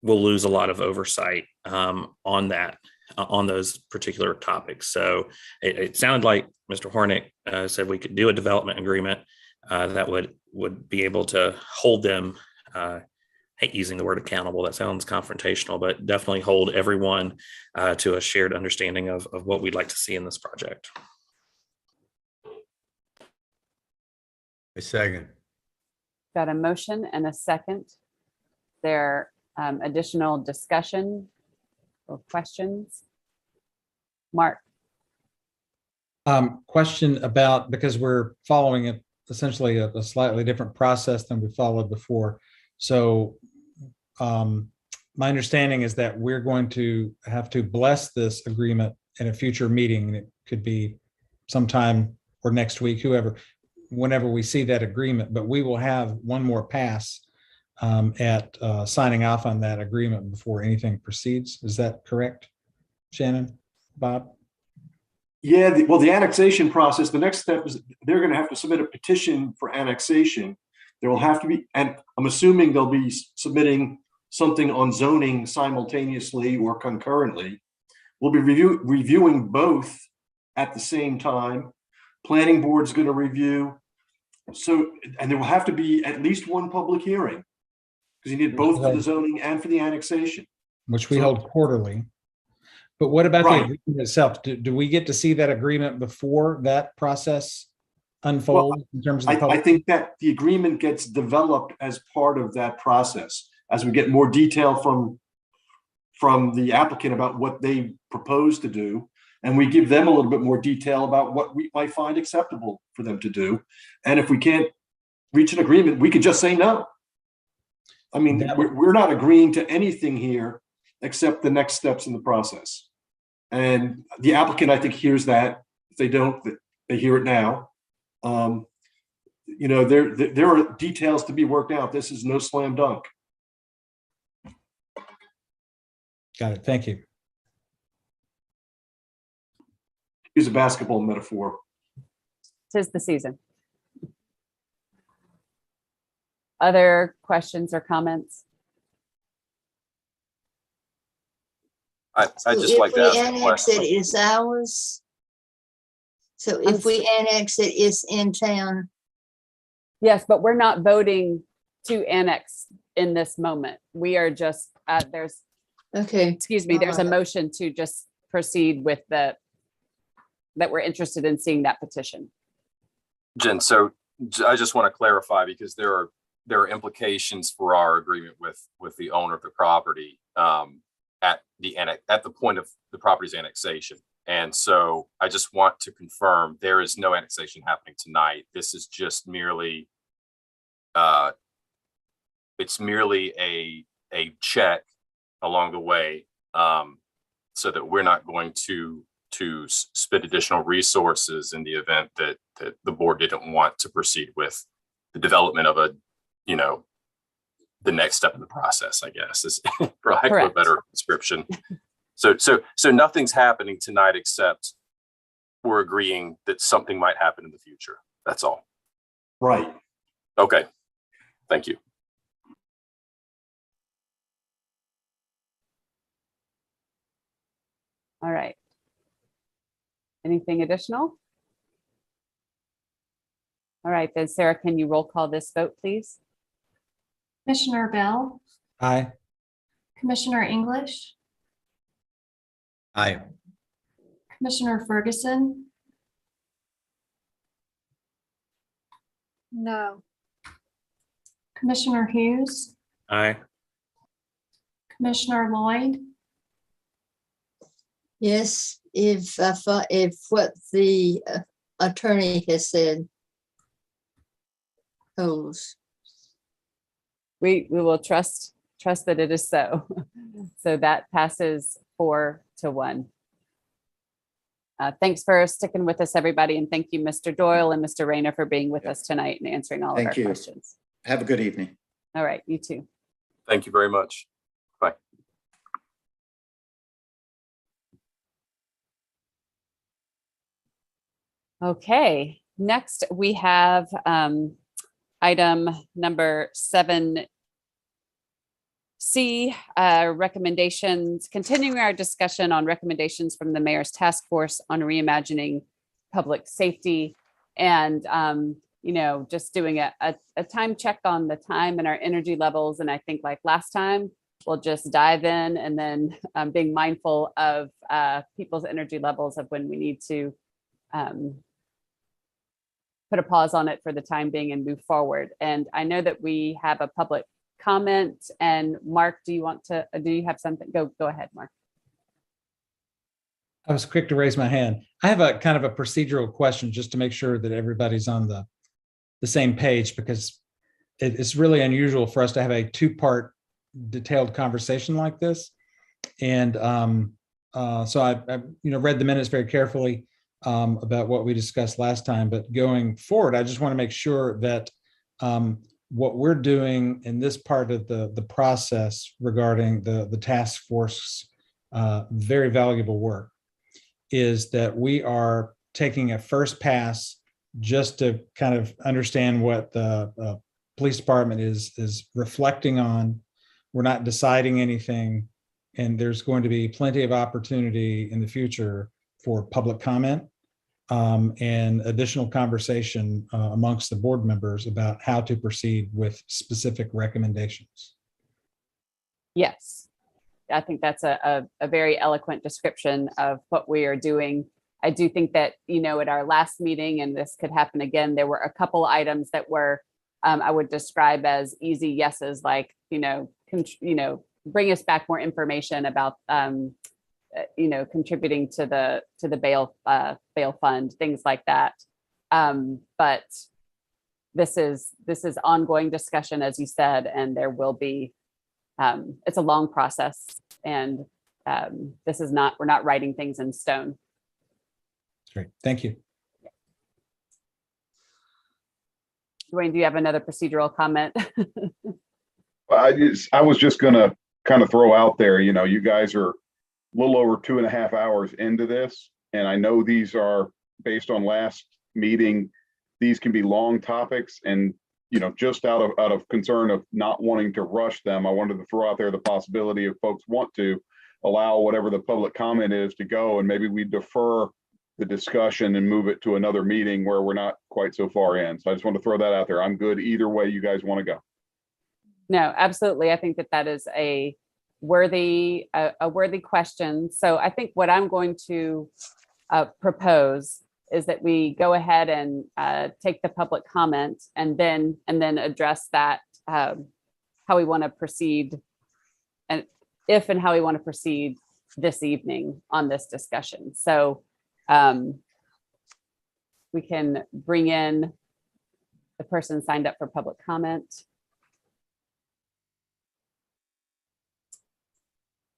we'll lose a lot of oversight on that. On those particular topics. So it sounded like Mr. Hornick said we could do a development agreement that would be able to hold them, hate using the word accountable, that sounds confrontational, but definitely hold everyone to a shared understanding of what we'd like to see in this project. A second. Got a motion and a second. There additional discussion or questions? Mark? Question about, because we're following essentially a slightly different process than we followed before. So my understanding is that we're going to have to bless this agreement in a future meeting. It could be sometime or next week, whenever we see that agreement, but we will have one more pass at signing off on that agreement before anything proceeds. Is that correct, Shannon, Bob? Yeah, the annexation process, the next step is they're going to have to submit a petition for annexation. There will have to be, and I'm assuming they'll be submitting something on zoning simultaneously or concurrently. We'll be reviewing both at the same time. Planning board's going to review. So, and there will have to be at least one public hearing, because you need both for the zoning and for the annexation. Which we hold quarterly. But what about Right. the agreement itself? Do we get to see that agreement before that process unfolds in terms of the I public? think that the agreement gets developed as part of that process, as we get more detail from the applicant about what they propose to do. And we give them a little bit more detail about what we might find acceptable for them to do. And if we can't reach an agreement, we could just say no. I mean, we're not agreeing to anything here except the next steps in the process. And the applicant, I think, hears that. If they don't, they hear it now. You know, there are details to be worked out. This is no slam dunk. Got it. Thank you. Use a basketball metaphor. 'Tis the season. Other questions or comments? I just like to ask a Annex it, question. it's ours. So if we annex it, it's in town. Yes, but we're not voting to annex in this moment. We are just, there's a motion to just proceed with that we're interested in seeing that petition. Jen, so I just want to clarify, because there are implications for our agreement with the owner of the property at the point of the property's annexation. And so I just want to confirm there is no annexation happening tonight. This is just merely it's merely a check along the way, so that we're not going to spend additional resources in the event that the board didn't want to proceed with the development of a, the next step in the process, I guess, is for lack of a Correct. better description. So nothing's happening tonight except we're agreeing that something might happen in the future. That's all. Right. Okay. Thank you. All right. Anything additional? All right, then Sarah, can you roll call this vote, please? Commissioner Bell, Aye. Commissioner English, Aye. Commissioner Ferguson, No. Commissioner Hughes, Aye. Commissioner Lloyd, Yes, if what the attorney has said holds. We will trust that it is so. So that passes 4-1. Thanks for sticking with us, everybody. And thank you, Mr. Doyle and Mr. Rayner, for being with us tonight and answering all of our Thank you. questions. Have a good evening. All right, you too. Thank you very much. Bye. Okay, next we have item number 7C, recommendations, continuing our discussion on recommendations from the Mayor's Task Force on Reimagining Public Safety. And, just doing a time check on the time and our energy levels. And I think like last time, we'll just dive in and then being mindful of people's energy levels of when we need to put a pause on it for the time being and move forward. And I know that we have a public comment, and Mark, do you have something? Go ahead, Mark. I was quick to raise my hand. I have a kind of a procedural question just to make sure that everybody's on the same page, because it's really unusual for us to have a two-part detailed conversation like this. And so I read the minutes very carefully about what we discussed last time, but going forward, I just want to make sure that what we're doing in this part of the process regarding the task force, very valuable work, is that we are taking a first pass just to kind of understand what the police department is reflecting on. We're not deciding anything, and there's going to be plenty of opportunity in the future for public comment and additional conversation amongst the board members about how to proceed with specific recommendations. Yes, I think that's a very eloquent description of what we are doing. I do think that, at our last meeting, and this could happen again, there were a couple items that were, I would describe as easy yeses, like, bring us back more information about, contributing to the bail fund, things like that. But this is ongoing discussion, as you said, and there will be, it's a long process, and we're not writing things in stone. Great, thank you. Dwayne, do you have another procedural comment? I was just going to kind of throw out there, you guys are a little over 2.5 hours into this. And I know these are based on last meeting. These can be long topics, and, just out of concern of not wanting to rush them, I wanted to throw out there the possibility if folks want to allow whatever the public comment is to go, and maybe we defer the discussion and move it to another meeting where we're not quite so far in. So I just want to throw that out there. I'm good either way you guys want to go. No, absolutely. I think that is a worthy question. So I think what I'm going to propose is that we go ahead and take the public comment and then address that, how we want to proceed, and if and how we want to proceed this evening on this discussion. So we can bring in the person signed up for public comment.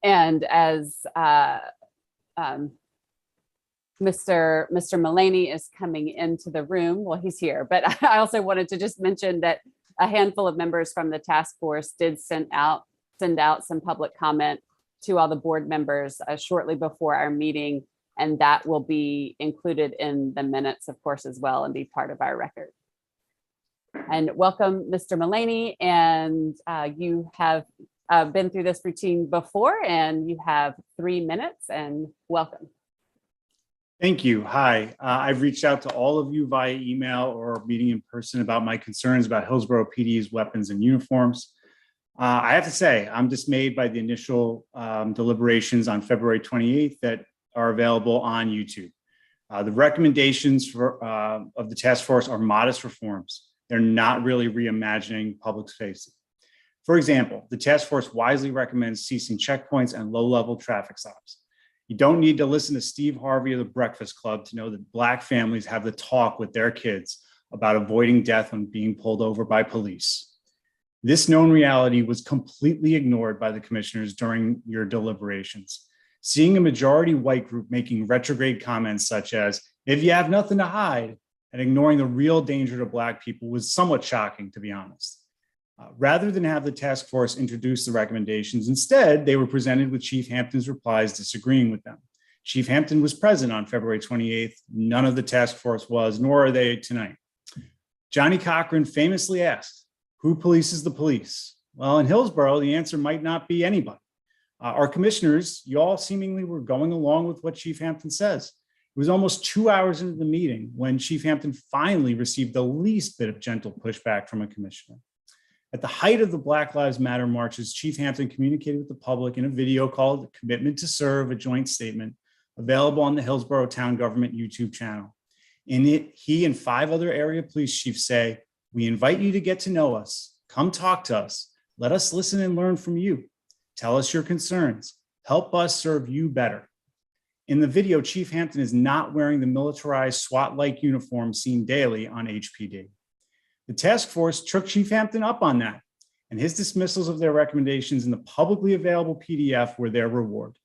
And as Mr. Mullaney is coming into the room, well, he's here, but I also wanted to just mention that a handful of members from the task force did send out some public comment to all the board members shortly before our meeting, and that will be included in the minutes, of course, as well, and be part of our record. And welcome, Mr. Mullaney, and you have been through this routine before, and you have 3 minutes, and welcome. Thank you. Hi, I've reached out to all of you via email or meeting in person about my concerns about Hillsborough PD's weapons and uniforms. I have to say, I'm dismayed by the initial deliberations on February 28th that are available on YouTube. The recommendations of the task force are modest reforms. They're not really reimagining public spaces. For example, the task force wisely recommends ceasing checkpoints and low-level traffic stops. You don't need to listen to Steve Harvey or the Breakfast Club to know that Black families have the talk with their kids about avoiding death when being pulled over by police. This known reality was completely ignored by the commissioners during your deliberations. Seeing a majority white group making retrograde comments such as, "If you have nothing to hide," and ignoring the real danger to Black people was somewhat shocking, to be honest. Rather than have the task force introduce the recommendations, instead, they were presented with Chief Hampton's replies disagreeing with them. Chief Hampton was present on February 28th. None of the task force was, nor are they tonight. Johnny Cochran famously asked, "Who polices the police?" Well, in Hillsborough, the answer might not be anybody. Our commissioners, you all seemingly were going along with what Chief Hampton says. It was almost 2 hours into the meeting when Chief Hampton finally received the least bit of gentle pushback from a commissioner. At the height of the Black Lives Matter marches, Chief Hampton communicated with the public in a video called "Commitment to Serve," a joint statement available on the Hillsborough Town Government YouTube channel. In it, he and 5 other area police chiefs say, "We invite you to get to know us. Come talk to us. Let us listen and learn from you. Tell us your concerns. Help us serve you better." In the video, Chief Hampton is not wearing the militarized SWAT-like uniform seen daily on HPD. The task force took Chief Hampton up on that, and his dismissals of their recommendations in the publicly available PDF were their reward.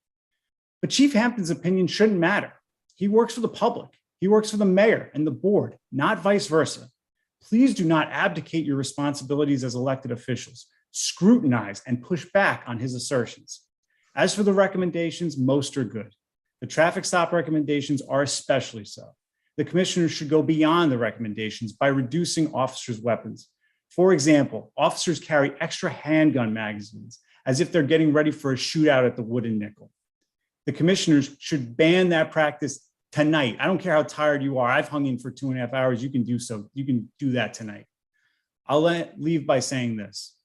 But Chief Hampton's opinion shouldn't matter. He works for the public. He works for the mayor and the board, not vice versa. Please do not abdicate your responsibilities as elected officials. Scrutinize and push back on his assertions. As for the recommendations, most are good. The traffic stop recommendations are especially so. The commissioners should go beyond the recommendations by reducing officers' weapons. For example, officers carry extra handgun magazines as if they're getting ready for a shootout at the Wooden Nickel. The commissioners should ban that practice tonight. I don't care how tired you are. I've hung in for 2.5 hours. You can do so. You can do that tonight. I'll leave by saying this.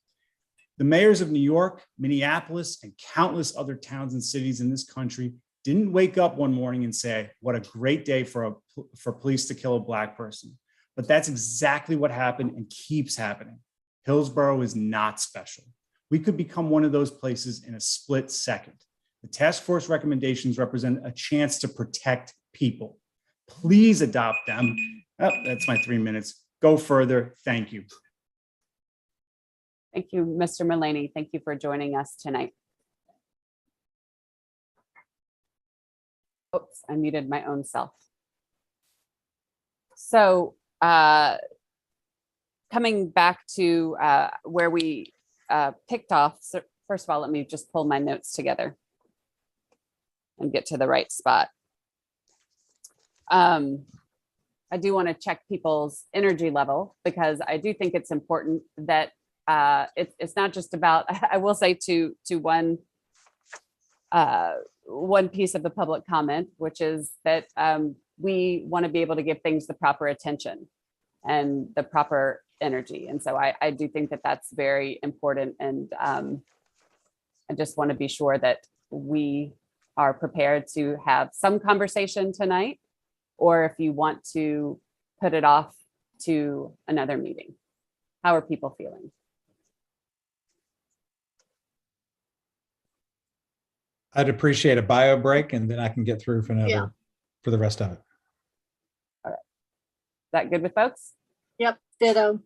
The mayors of New York, Minneapolis, and countless other towns and cities in this country didn't wake up one morning and say, "What a great day for police to kill a Black person." But that's exactly what happened and keeps happening. Hillsborough is not special. We could become one of those places in a split second. The task force recommendations represent a chance to protect people. Please adopt them. Oh, that's my 3 minutes. Go further. Thank you. Thank you, Mr. Mullaney. Thank you for joining us tonight. Oops, I muted my own self. So coming back to where we picked off, so first of all, let me just pull my notes together and get to the right spot. I do want to check people's energy level because I do think it's important that it's not just about, I will say to one piece of the public comment, which is that we want to be able to give things the proper attention and the proper energy. And so I do think that that's very important. And I just want to be sure that we are prepared to have some conversation tonight, or if you want to put it off to another meeting. How are people feeling? I'd appreciate a bio break and then I can get through for the rest of it. All right. Is that good with folks? Yep, ditto.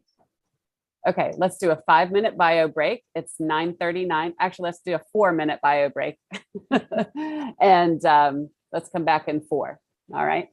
Okay, let's do a 5-minute bio break. It's 9:39. Actually, let's do a 4-minute bio break. And let's come back in 4. All right.